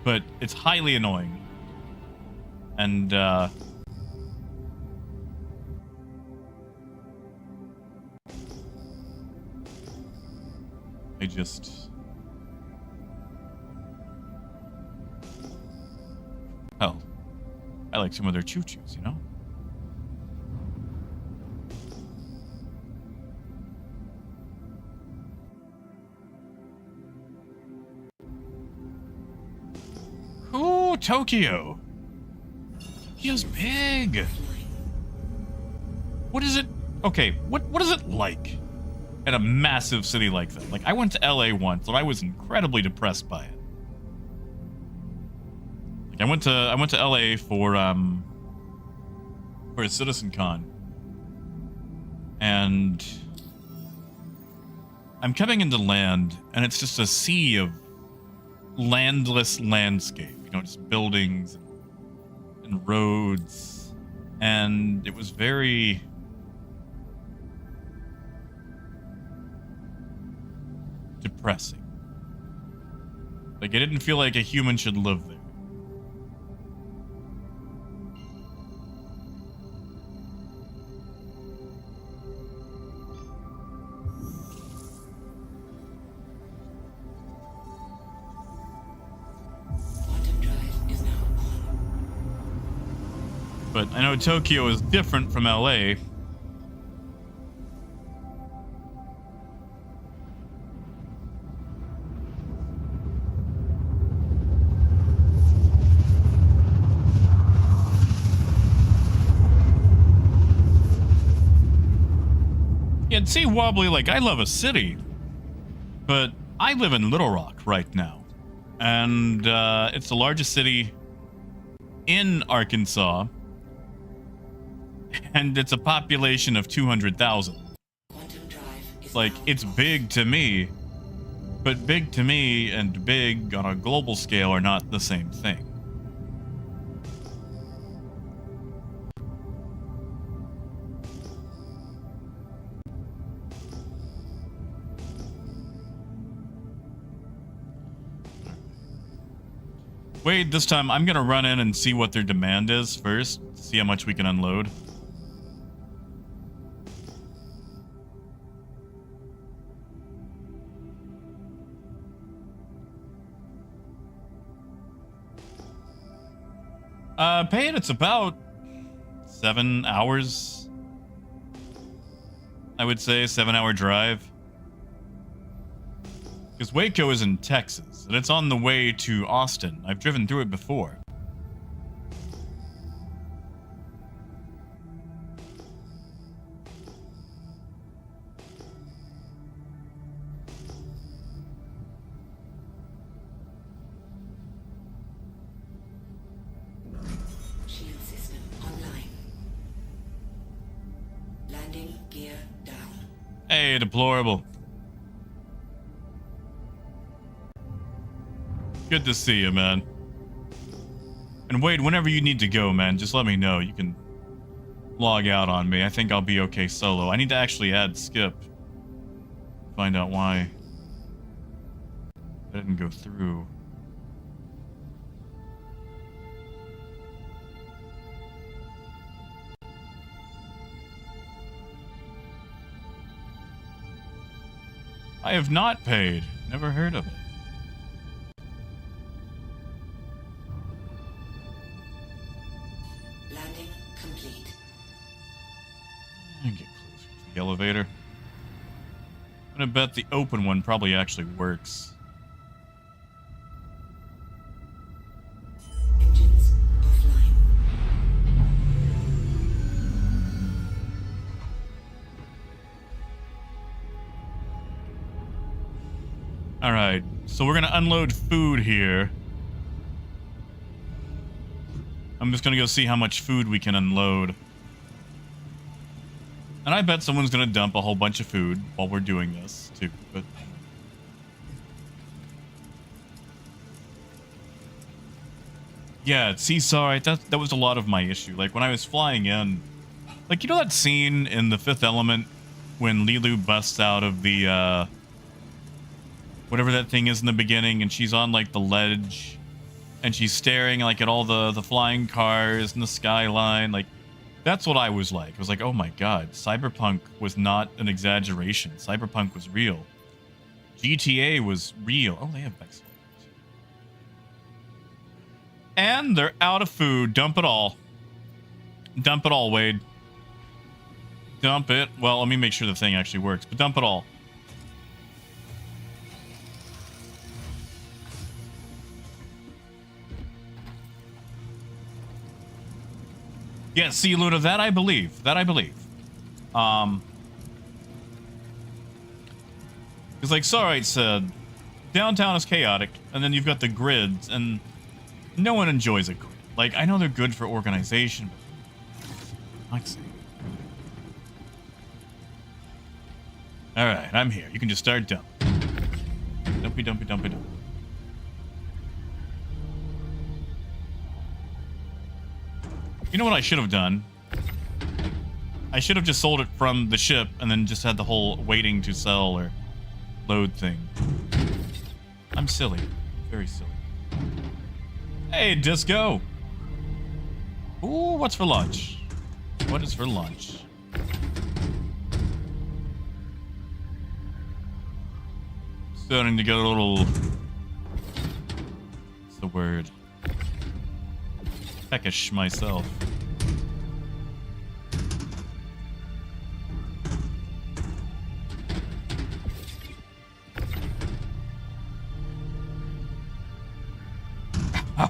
[SPEAKER 1] But it's highly annoying. And I just... Hell, I like some of their choo-choos, you know? Ooh, Tokyo. Tokyo's big. What is it? Okay, what is it like in a massive city like that? Like, I went to LA once, and I was incredibly depressed by it. Like, I went to LA for a CitizenCon, and I'm coming into land, and it's just a sea of landless landscape. You know, just buildings and roads, and it was very depressing. Like, I didn't feel like a human should live there. But I know Tokyo is different from LA. Yeah, see, Wobbly, like, I love a city, but I live in Little Rock right now. And it's the largest city in Arkansas. And it's a population of 200,000. Like, it's big to me, but big to me and big on a global scale are not the same thing. Wait, this time I'm gonna run in and see what their demand is first, see how much we can unload. Paid, it's about 7 hours. I would say 7-hour drive. Because Waco is in Texas, and it's on the way to Austin. I've driven through it before. Hey, deplorable. Good to see you, man. And Wade, whenever you need to go, man, just let me know. You can log out on me. I think I'll be okay solo. I need to actually add Skip. Find out why that didn't go through. I have not paid. Never heard of it.
[SPEAKER 7] Landing complete.
[SPEAKER 1] And get closer to the elevator. I'm gonna bet the open one probably actually works.
[SPEAKER 7] Engines offline.
[SPEAKER 1] All right, so we're gonna unload food here. I'm just gonna go see how much food we can unload. And I bet someone's gonna dump a whole bunch of food while we're doing this, too. But yeah, see, sorry, that was a lot of my issue. Like, when I was flying in... Like, you know that scene in The Fifth Element when Lilu busts out of the, whatever that thing is in the beginning, and she's on, like, the ledge, and she's staring, like, at all the flying cars and the skyline, like... That's what I was like. I was like, oh my god, Cyberpunk was not an exaggeration. Cyberpunk was real. GTA was real. Oh, they have Bex. And they're out of food. Dump it all. Dump it all, Wade. Dump it. Well, let me make sure the thing actually works, but dump it all. Yeah, see, Luna, that I believe. That I believe. Because, like Sarite said, downtown is chaotic, and then you've got the grids, and no one enjoys a grid. Like, I know they're good for organization, but... Let's see. Alright, I'm here. You can just start dumping. Dumpy, dumpy, dumpy, dumpy. You know what I should have done? I should have just sold it from the ship and then just had the whole waiting to sell or load thing. I'm silly. Very silly. Hey, Disco! Ooh, what's for lunch? What is for lunch? Starting to get a little... What's the word? Peckish myself.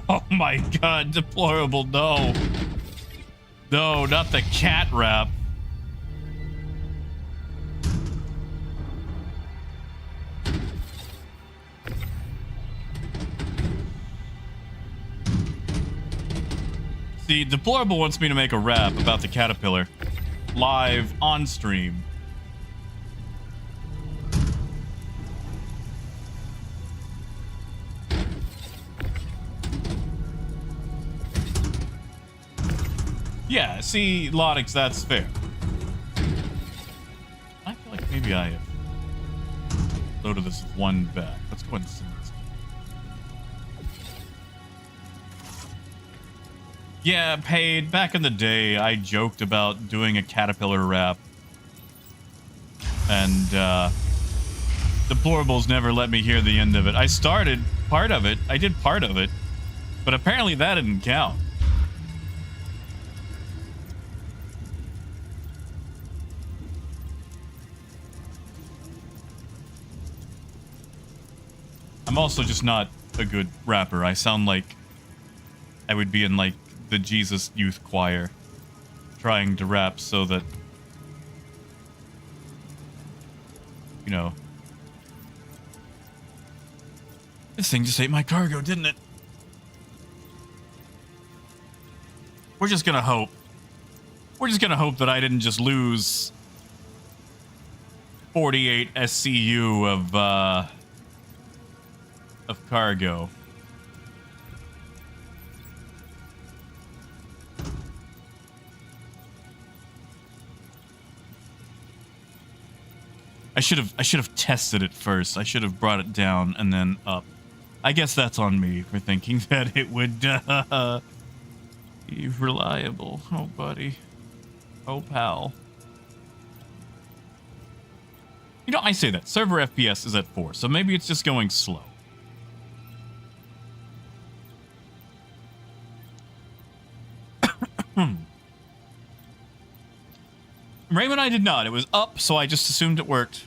[SPEAKER 1] Oh my god, deplorable, no. No, not the cat wrap. See, Deplorable wants me to make a rap about the caterpillar. Live on stream. Yeah, see, Lodix, that's fair. I feel like maybe I have loaded this with one back. Let's go ahead and send this. Yeah, paid. Back in the day, I joked about doing a caterpillar wrap. And, Deplorables never let me hear the end of it. I started part of it. I did part of it. But apparently that didn't count. I'm also just not a good rapper. I sound like I would be in, like, the Jesus Youth Choir trying to rap so that, you know. This thing just ate my cargo, didn't it? We're just gonna hope. We're just gonna hope that I didn't just lose 48 SCU of cargo. I should have tested it first. I should have brought it down and then up. I guess that's on me for thinking that it would be reliable. Oh, buddy. Oh, pal. You know, I say that. Server FPS is at 4, so maybe it's just going slow. Raymond, I did not. It was up, so I just assumed it worked.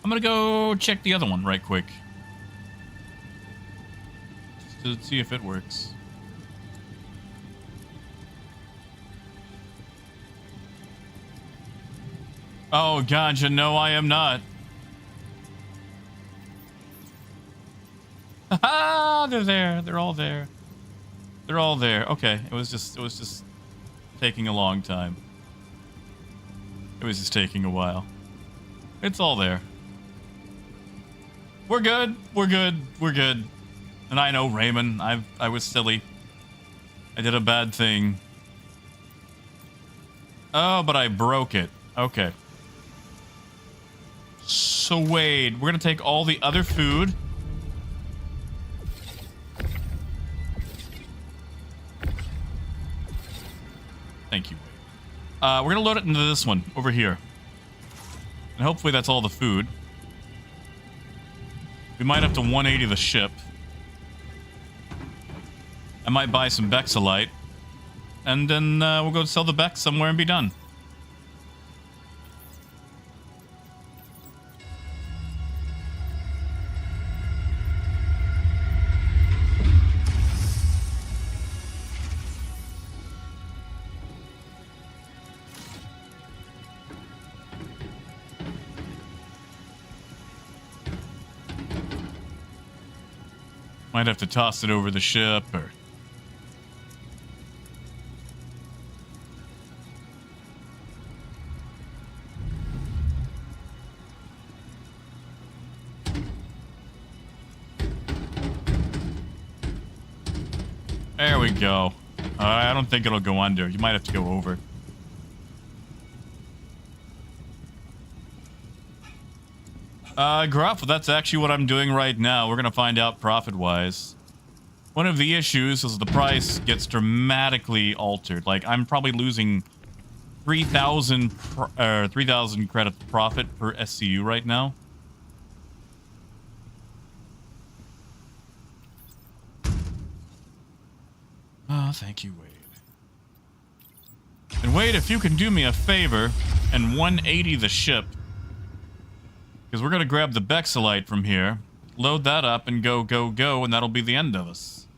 [SPEAKER 1] I'm gonna go check the other one right quick. Just to see if it works. Oh, gotcha. No, I am not. Ah, they're there. They're all there. They're all there. Okay, it was just taking a long time. It was just taking a while. It's all there. We're good. We're good. We're good. And I know, Raymond, I was silly. I did a bad thing. Oh, but I broke it. Okay. So Wade, we're gonna take all the other food. Thank you, Wade. We're gonna load it into this one over here. And hopefully that's all the food. We might have to 180 the ship. I might buy some Bexalite. And then we'll go sell the Bex somewhere and be done. Might have to toss it over the ship or... There we go. I don't think it'll go under. You might have to go over. Gruff, that's actually what I'm doing right now. We're gonna find out profit-wise. One of the issues is the price gets dramatically altered. Like, I'm probably losing 3,000 credit profit per SCU right now. Oh, thank you, Wade. And Wade, if you can do me a favor and 180 the ship, because we're going to grab the Bexalite from here, load that up and go, and that'll be the end of us.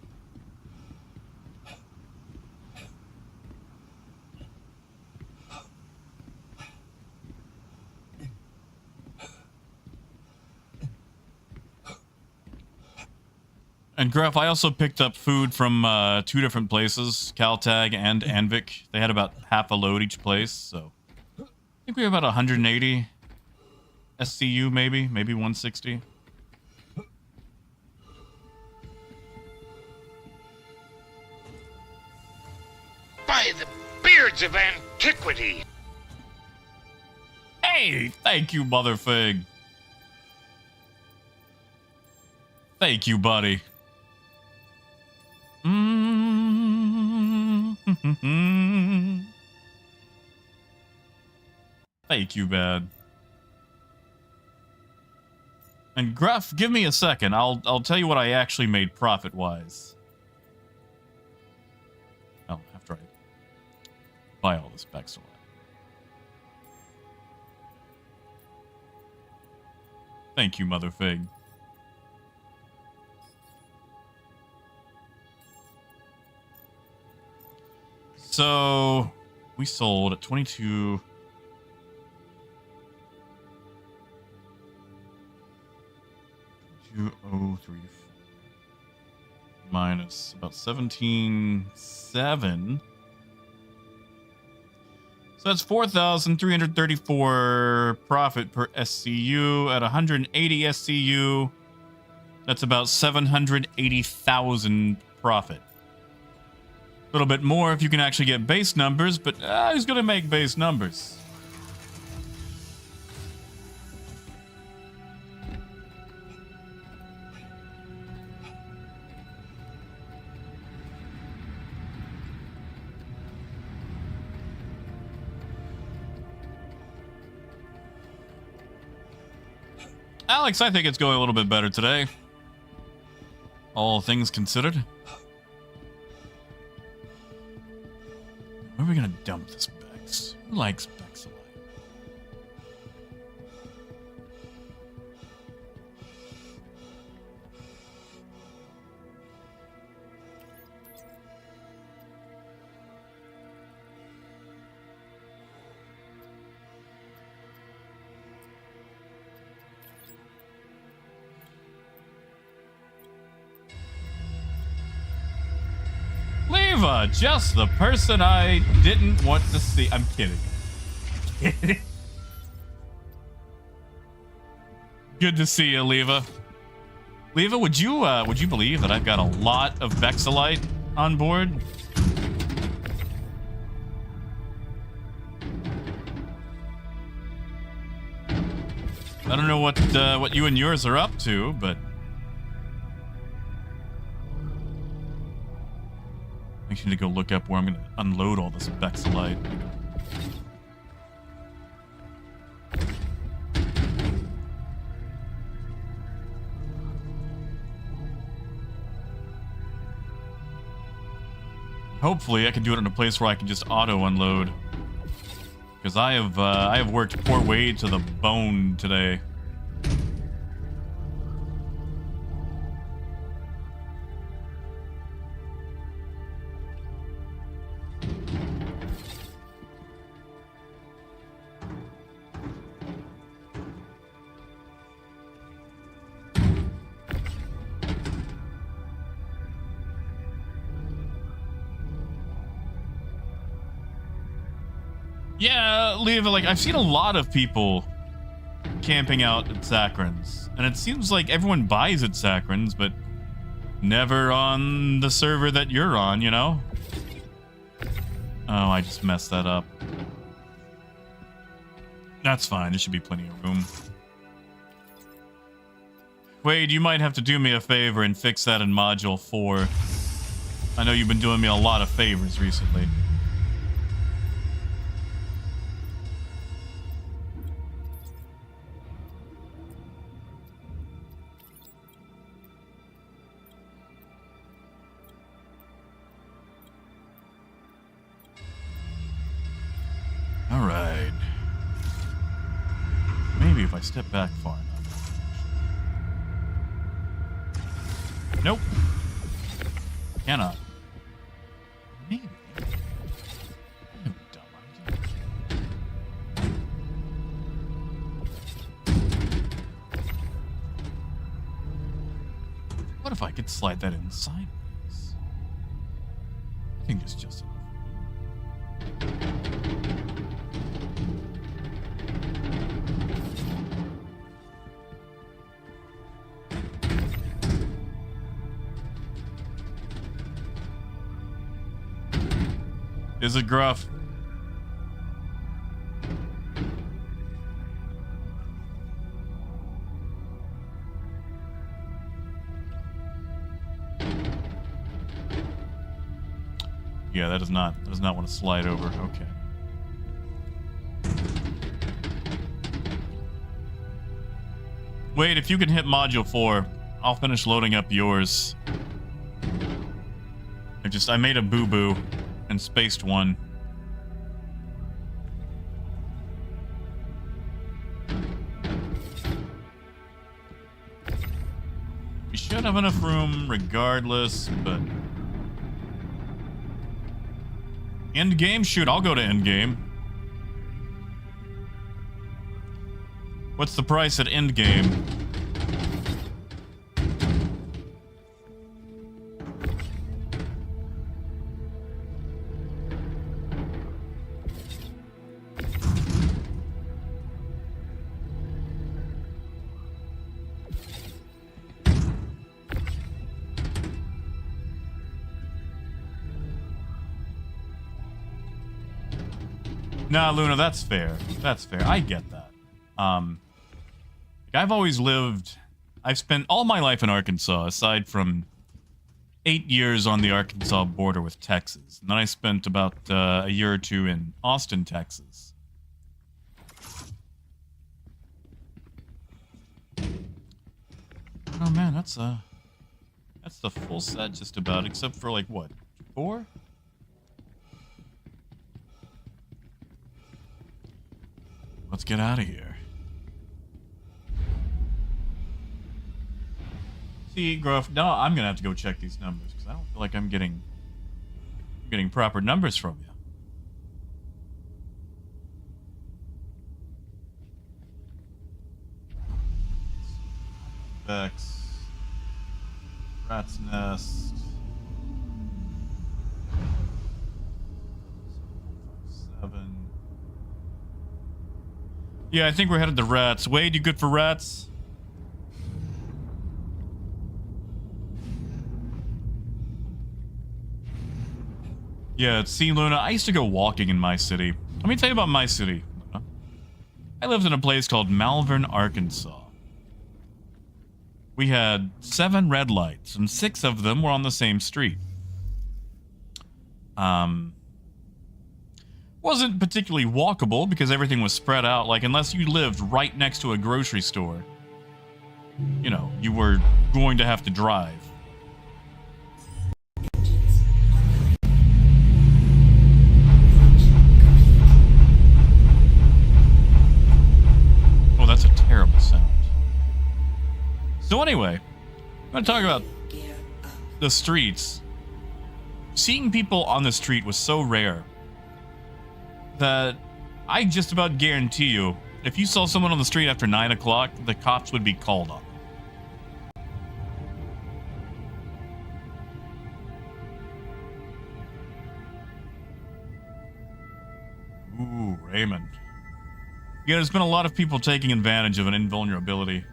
[SPEAKER 1] And Gruff, I also picked up food from 2 different places, Caltag and Anvik. They had about half a load each place, so I think we have about 180 SCU, maybe 160.
[SPEAKER 10] By the beards of antiquity!
[SPEAKER 1] Hey, thank you, Motherfig. Thank you, buddy. Thank you, Bad. And Gruff, give me a second. I'll tell you what I actually made profit-wise. Oh, after I buy all this Bexalite. Thank you, Motherfig. So, we sold at 22... 2034 minus about 17.7. So that's 4,334 profit per SCU at 180 SCU. That's about 780,000 profit. A little bit more if you can actually get base numbers, but who's going to make base numbers? Alex, I think it's going a little bit better today. All things considered. Where are we gonna dump this Bex? Who likes Bexalite? Leva, just the person I didn't want to see. I'm kidding. Good to see you, Leva. Leva, would you believe that I've got a lot of Vexilite on board? I don't know what you and yours are up to, but I need to go look up where I'm going to unload all this Vexilite. Hopefully, I can do it in a place where I can just auto unload. Because I have worked Port Wade to the bone today. Yeah, Leva, like, I've seen a lot of people camping out at Saccharin's, and it seems like everyone buys at Saccharin's, but never on the server that you're on, you know? Oh, I just messed that up. That's fine, there should be plenty of room. Wade, you might have to do me a favor and fix that in Module 4. I know you've been doing me a lot of favors recently. Alright. Maybe if I step back far enough. Nope. Cannot. Maybe. No dumb idea. What if I could slide that in sideways? I think there's just enough. Is it gruff? Yeah, that does not want to slide over. Okay. Wait, if you can hit Module 4, I'll finish loading up yours. I made a boo-boo and spaced one. We should have enough room regardless, but... End game? Shoot, I'll go to end game. What's the price at end game? Nah, Luna, that's fair. That's fair. I get that. I've spent all my life in Arkansas, aside from 8 years on the Arkansas border with Texas. And then I spent about a year or two in Austin, Texas. Oh man, that's the full set just about, except for like what, 4? Let's get out of here. See, Gruff, no, I'm gonna have to go check these numbers because I don't feel like I'm getting proper numbers from you. Vex, Rat's Nest. Yeah, I think we're headed to rats. Wade, you good for rats? Yeah, see, Luna, I used to go walking in my city. Let me tell you about my city, Luna. I lived in a place called Malvern, Arkansas. We had 7 red lights, and 6 of them were on the same street. Wasn't particularly walkable because everything was spread out. Like, unless you lived right next to a grocery store, you know, you were going to have to drive. Oh, that's a terrible sound. So anyway, I'm going to talk about the streets. Seeing people on the street was so rare that I just about guarantee you, if you saw someone on the street after 9 o'clock, the cops would be called on. Ooh, Raymond. Yeah, there's been a lot of people taking advantage of an invulnerability.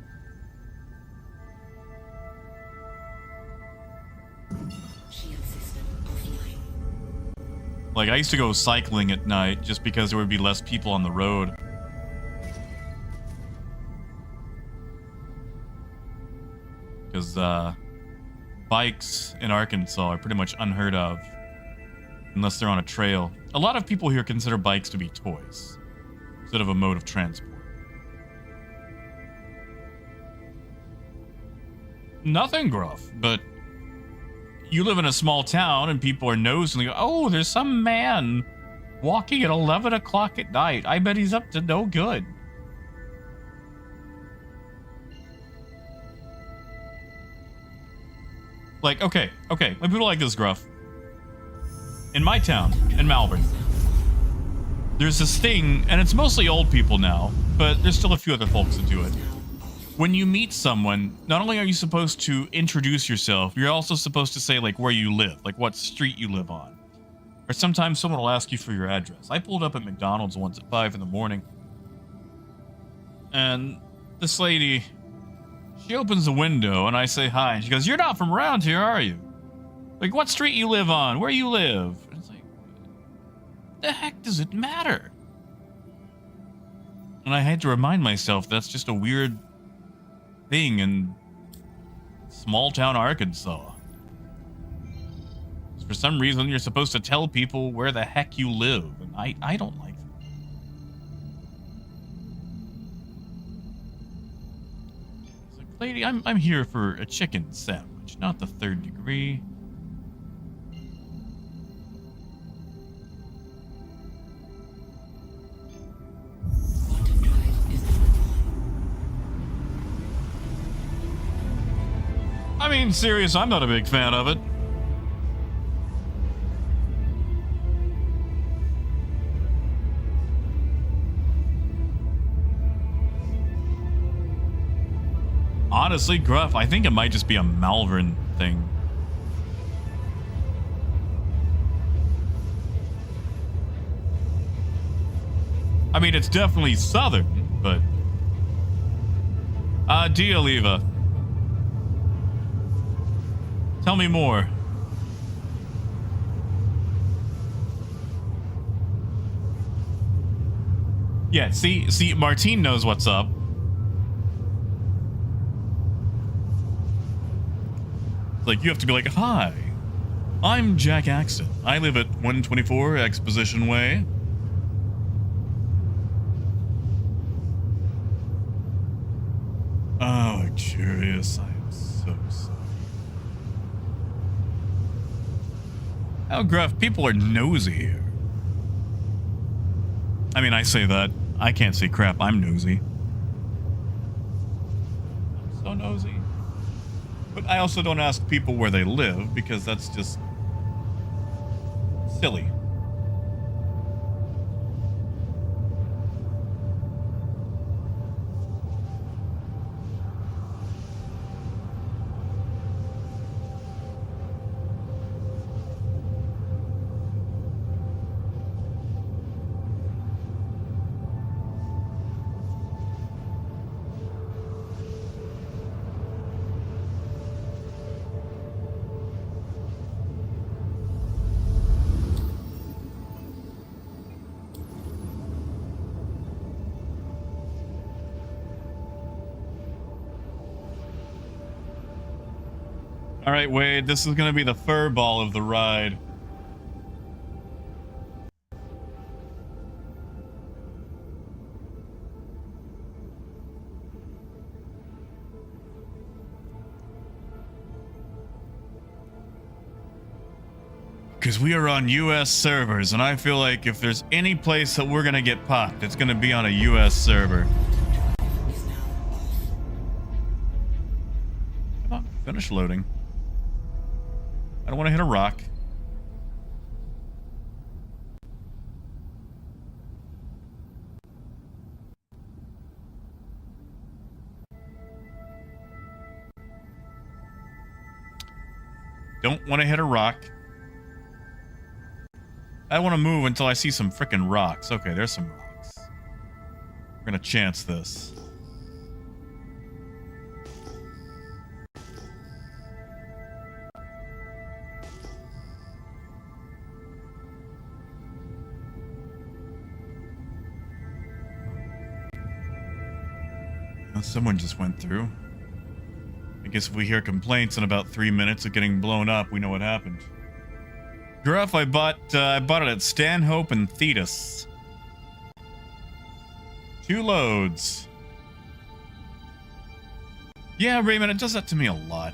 [SPEAKER 1] Like, I used to go cycling at night just because there would be less people on the road. Because, bikes in Arkansas are pretty much unheard of. Unless they're on a trail. A lot of people here consider bikes to be toys, instead of a mode of transport. Nothing gruff, but you live in a small town and people are nosing and go, oh, there's some man walking at 11 o'clock at night. I bet he's up to no good. Like, okay, when people like this, gruff. In my town, in Malvern, there's this thing, and it's mostly old people now, but there's still a few other folks that do it. When you meet someone, not only are you supposed to introduce yourself, you're also supposed to say, like, where you live, like what street you live on. Or sometimes someone will ask you for your address. I pulled up at McDonald's once at 5 in the morning, and this lady, she opens the window, and I say hi, and she goes, you're not from around here, are you? Like, what street you live on? Where you live? And it's like, the heck does it matter? And I had to remind myself that's just a weird thing in small town Arkansas. For some reason, you're supposed to tell people where the heck you live, and I don't like that. It's like, lady, I'm here for a chicken sandwich, not the 3rd degree. I mean, serious, I'm not a big fan of it. Honestly, gruff, I think it might just be a Malvern thing. I mean, it's definitely southern, but... Deal, Eva. Tell me more. Yeah, see, Martine knows what's up. It's like, you have to be like, hi, I'm Jack Axton. I live at 124 Exposition Way. Oh, curious, I am so sorry. Oh, gruff, people are nosy here. I mean, I say that. I can't say crap, I'm nosy. I'm so nosy. But I also don't ask people where they live, because that's just silly. All right, Wade, this is going to be the fur ball of the ride. Because we are on US servers, and I feel like if there's any place that we're going to get popped, it's going to be on a US server. Come on, finish loading. I don't want to hit a rock. Don't want to hit a rock. I want to move until I see some frickin' rocks. Okay, there's some rocks. We're gonna chance this. Well, someone just went through. I guess if we hear complaints in about 3 minutes of getting blown up, we know what happened. Gruff, I bought it at Stanhope and Thetis. 2 loads. Yeah, Raymond, it does that to me a lot.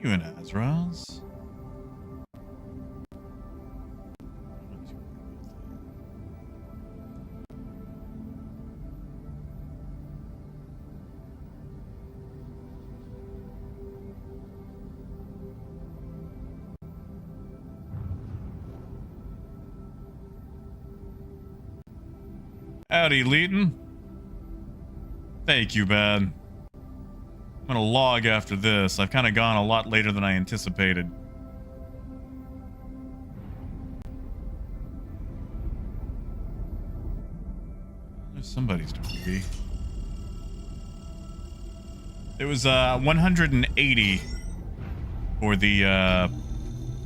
[SPEAKER 1] You and Azrael's? Howdy, Leighton. Thank you, Bad. I'm gonna log after this. I've kind of gone a lot later than I anticipated. There's somebody's doing to be. It was 180 for the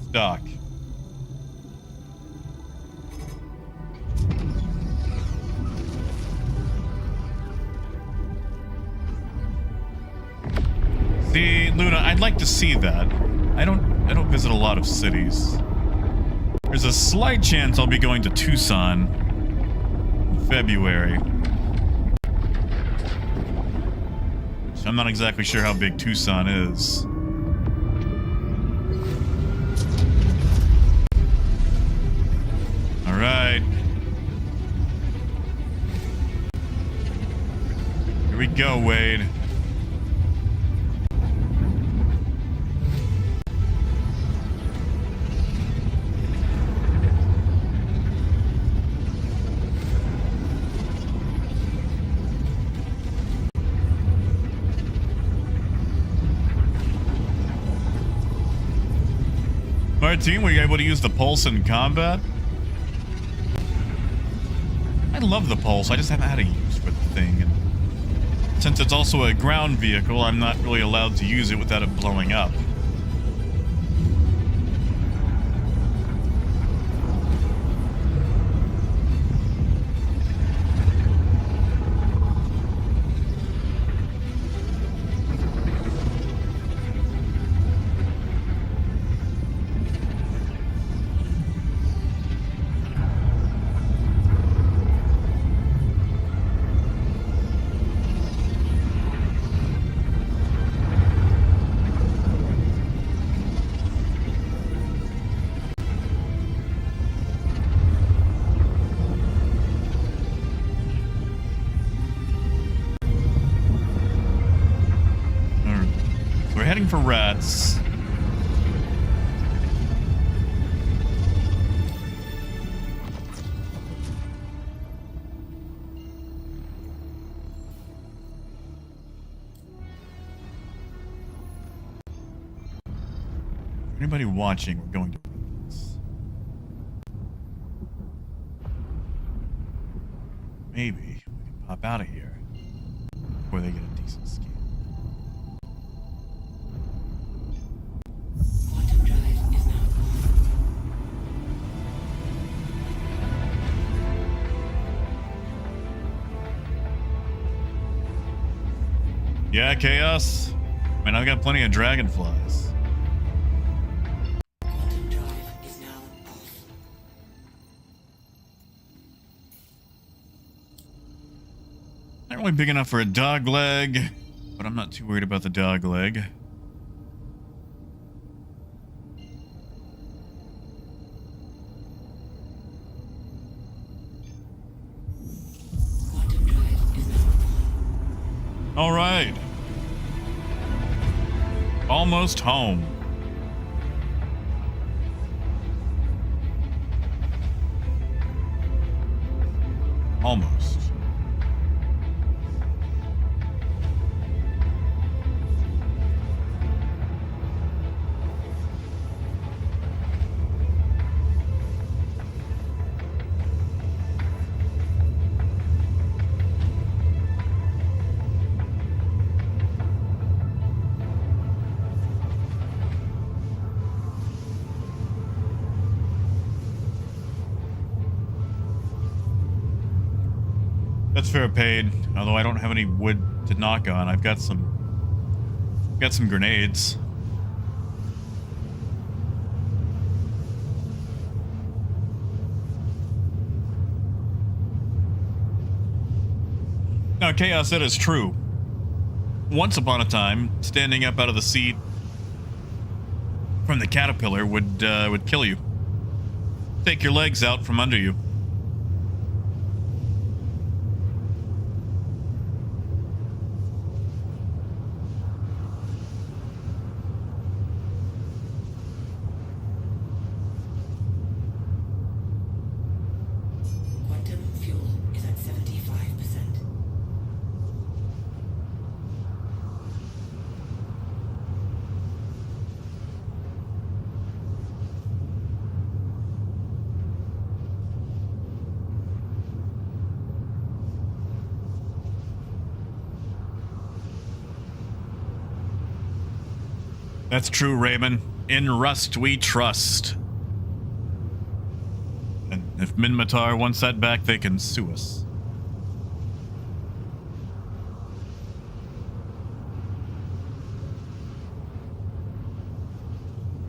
[SPEAKER 1] stock. See, Luna, I'd like to see that. I don't visit a lot of cities. There's a slight chance I'll be going to Tucson in February. I'm not exactly sure how big Tucson is. All right. Here we go, Wade. Martine, were you able to use the pulse in combat? I love the pulse, I just haven't had a use for the thing. And since it's also a ground vehicle, I'm not really allowed to use it without it blowing up. For rats. For anybody watching, we're going to this. Maybe we can pop out of here before they get a decent scan.
[SPEAKER 7] Quantum drive is now on.
[SPEAKER 1] Yeah, Chaos. Man, I've got plenty of dragonflies.
[SPEAKER 7] Quantum drive is now off.
[SPEAKER 1] Not really big enough for a dog leg, but I'm not too worried about the dog leg.
[SPEAKER 7] Quantum drive is now on.
[SPEAKER 1] All right. Almost home. Almost. That's fair paid, although I don't have any wood to knock on. I've got some grenades. Now, Chaos, that is true. Once upon a time, standing up out of the seat from the caterpillar would kill you. Take your legs out from under you.
[SPEAKER 7] Quantum fuel is at 75%.
[SPEAKER 1] That's true, Raymond. In Rust we trust. And if Minmatar wants that back, they can sue us.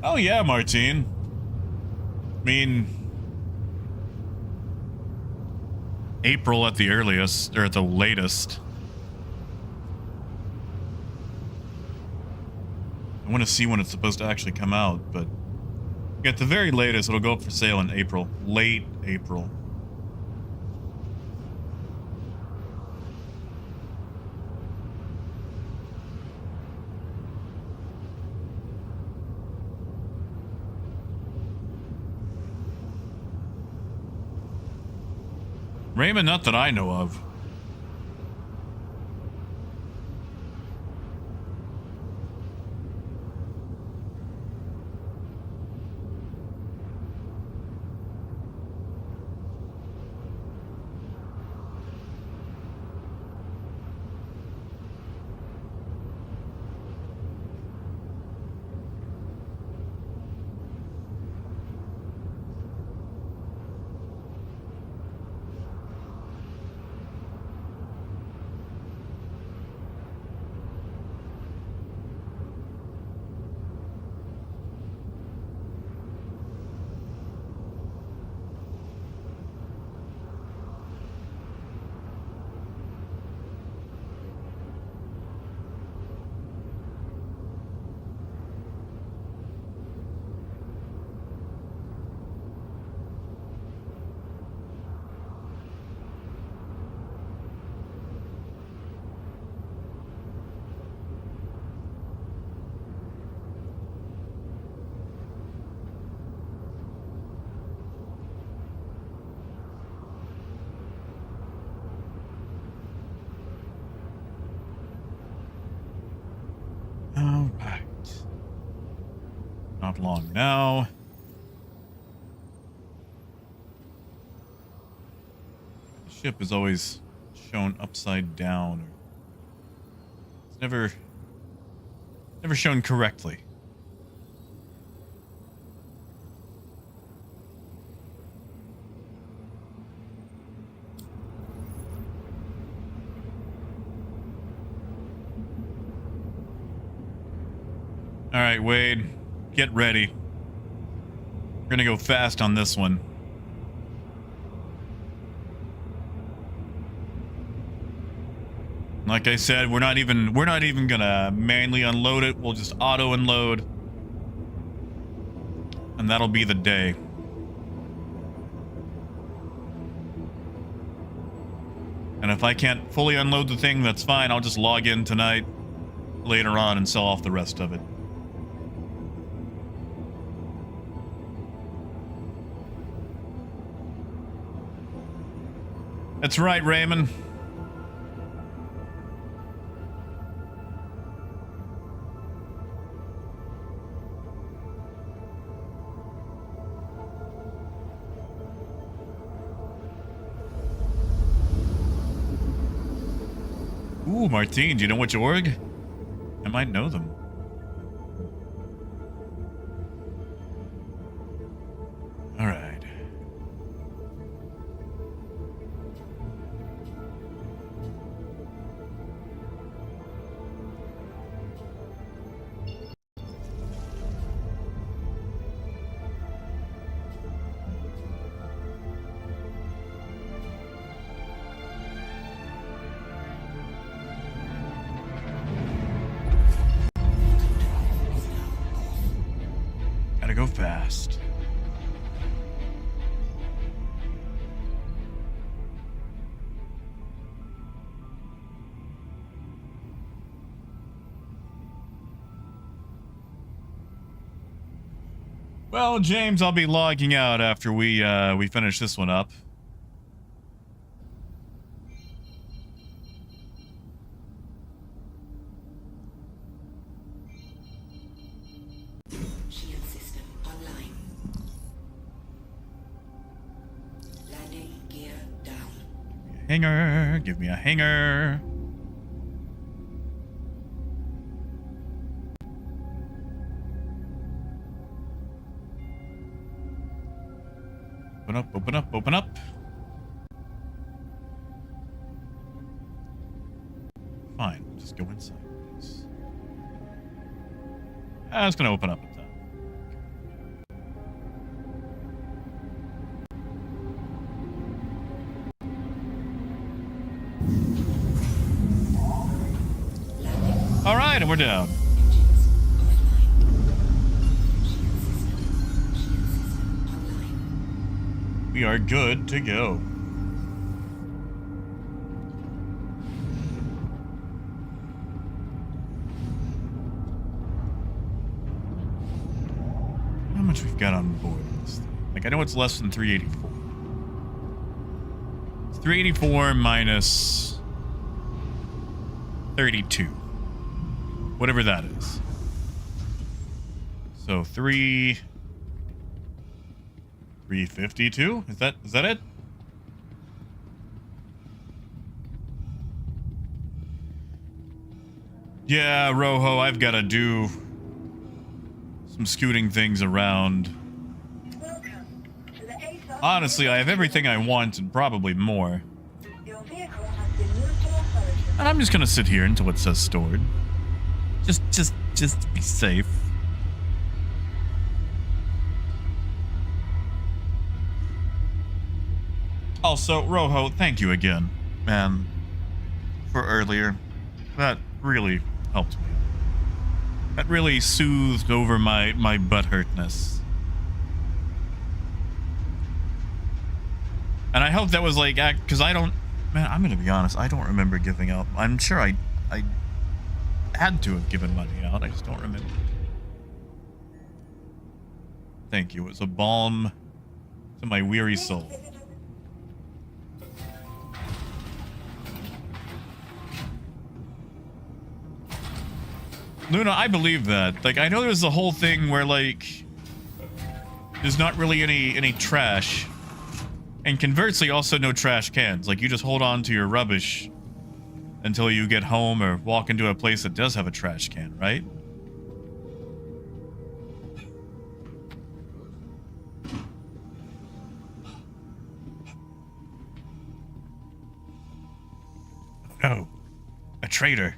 [SPEAKER 1] Oh yeah, Martine. I mean, April at the earliest, or at the latest. I want to see when it's supposed to actually come out, but at the very latest, it'll go up for sale in April. Late April. Raymond, not that I know of. All right. Not long now. The ship is always shown upside down. It's never shown correctly. Alright, Wade. Get ready. We're gonna go fast on this one. Like I said, we're not even gonna manually unload it. We'll just auto unload. And that'll be the day. And if I can't fully unload the thing, that's fine. I'll just log in tonight, later on, and sell off the rest of it. That's right, Raymond. Ooh, Martine, do you know which org? I might know them. All right. Gotta go fast. Well, James, I'll be logging out after we finish this one up.
[SPEAKER 7] Shield system online. Landing gear down.
[SPEAKER 1] Hanger, give me a hanger. Open up, open up, open up. Fine, just go inside. It's gonna open up at that. All right, and we're down.
[SPEAKER 7] Engines offline. Shield system online.
[SPEAKER 1] We are good to go. How much we've got on board this thing? Like, I know it's less than 384. It's 384 minus 32. Whatever that is. So 352? Is that it? Yeah, Rojo, I've got to do some scooting things around.
[SPEAKER 5] Welcome to the ASOC.
[SPEAKER 1] Honestly, I have everything I want and probably more.
[SPEAKER 5] Your vehicle has been moved to authority.
[SPEAKER 1] And I'm just gonna sit here until it says stored. Just to be safe. Also, Rojo, thank you again, man, for earlier. That really helped me. That really soothed over my butthurtness. And I hope that was like, because I don't, man, I'm gonna be honest, I don't remember giving out. I'm sure I had to have given money out, I just don't remember. Thank you, it was a balm to my weary soul. Luna, I believe that. Like, I know there's a whole thing where, like, there's not really any trash. And conversely, also no trash cans. Like, you just hold on to your rubbish until you get home or walk into a place that does have a trash can, right? Oh, a traitor.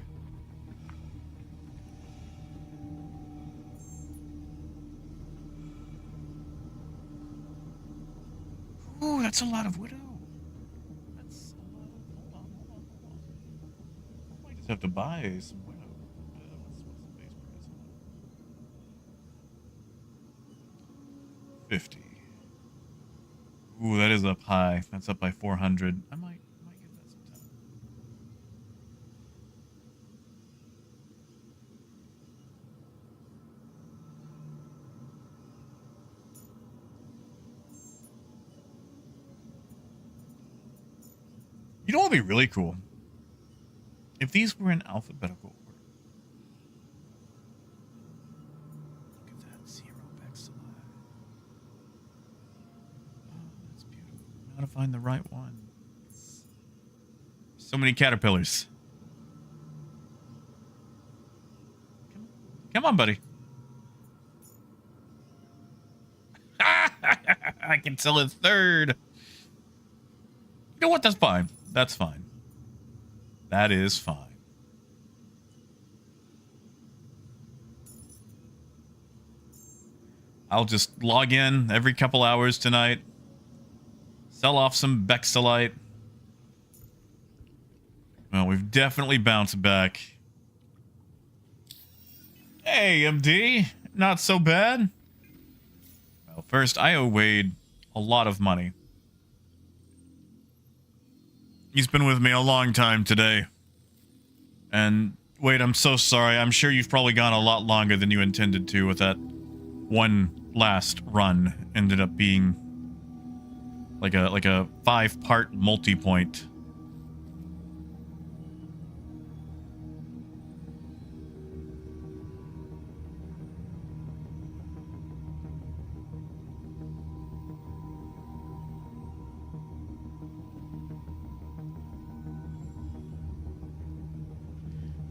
[SPEAKER 1] Ooh, that's a lot of widow. That's a lot of... Hold on. I might just have to buy some widow. What's the base price on that? 50. Ooh, that is up high. That's up by 400. I might give that some time. You know what would be really cool? If these were in alphabetical order. Look at that. 0 Vexillai. Oh, that's beautiful. I gotta find the right one. So many caterpillars. Come on, buddy. I can sell a third. You know what? That's fine. That's fine. That is fine. I'll just log in every couple hours tonight. Sell off some Bexelite. Well, we've definitely bounced back. Hey, MD. Not so bad. Well, first, I owe Wade a lot of money. He's been with me a long time today. And, Wade, I'm so sorry. I'm sure you've probably gone a lot longer than you intended to with that one last run. Ended up being like a 5-part multi-point.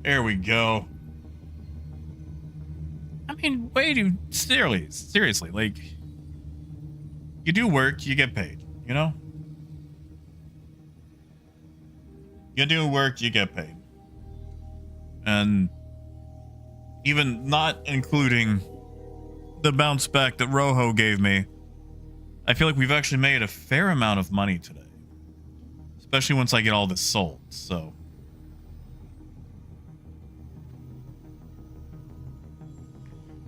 [SPEAKER 1] There we go. I mean, Wade, you seriously, like, you do work, you get paid, you know? You do work, you get paid. And even not including the bounce back that Rojo gave me, I feel like we've actually made a fair amount of money today. Especially once I get all this sold, so...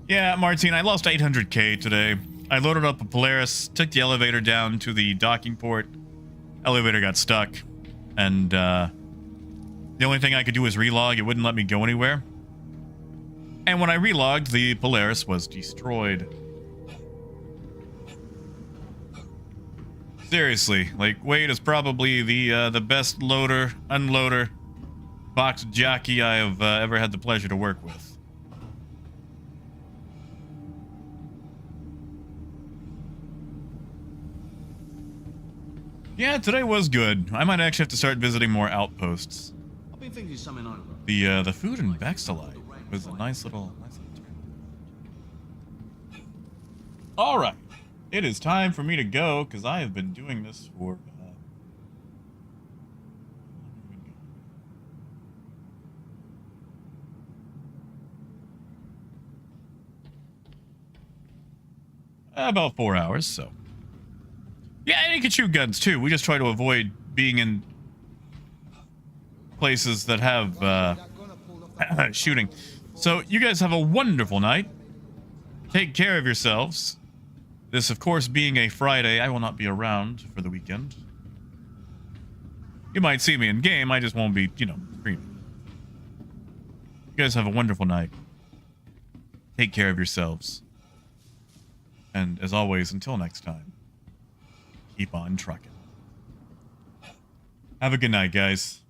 [SPEAKER 1] Yeah, Martine, I lost 800k today. I loaded up a Polaris, took the elevator down to the docking port. Elevator got stuck. And, the only thing I could do was relog. It wouldn't let me go anywhere. And when I relogged, the Polaris was destroyed. Seriously, like, Wade is probably the best loader, unloader, box jockey I have ever had the pleasure to work with. Yeah, today was good. I might actually have to start visiting more outposts.
[SPEAKER 11] I've been thinking something over.
[SPEAKER 1] The food in Bexelite was a nice little turn. All right, it is time for me to go because I have been doing this for. About 4 hours, so. Yeah, and you can shoot guns too. We just try to avoid being in places that have shooting. So you guys have a wonderful night. Take care of yourselves. This, of course, being a Friday, I will not be around for the weekend. You might see me in game. I just won't be, you know, streaming. You guys have a wonderful night. Take care of yourselves. And as always, until next time. Keep on trucking. Have a good night, guys.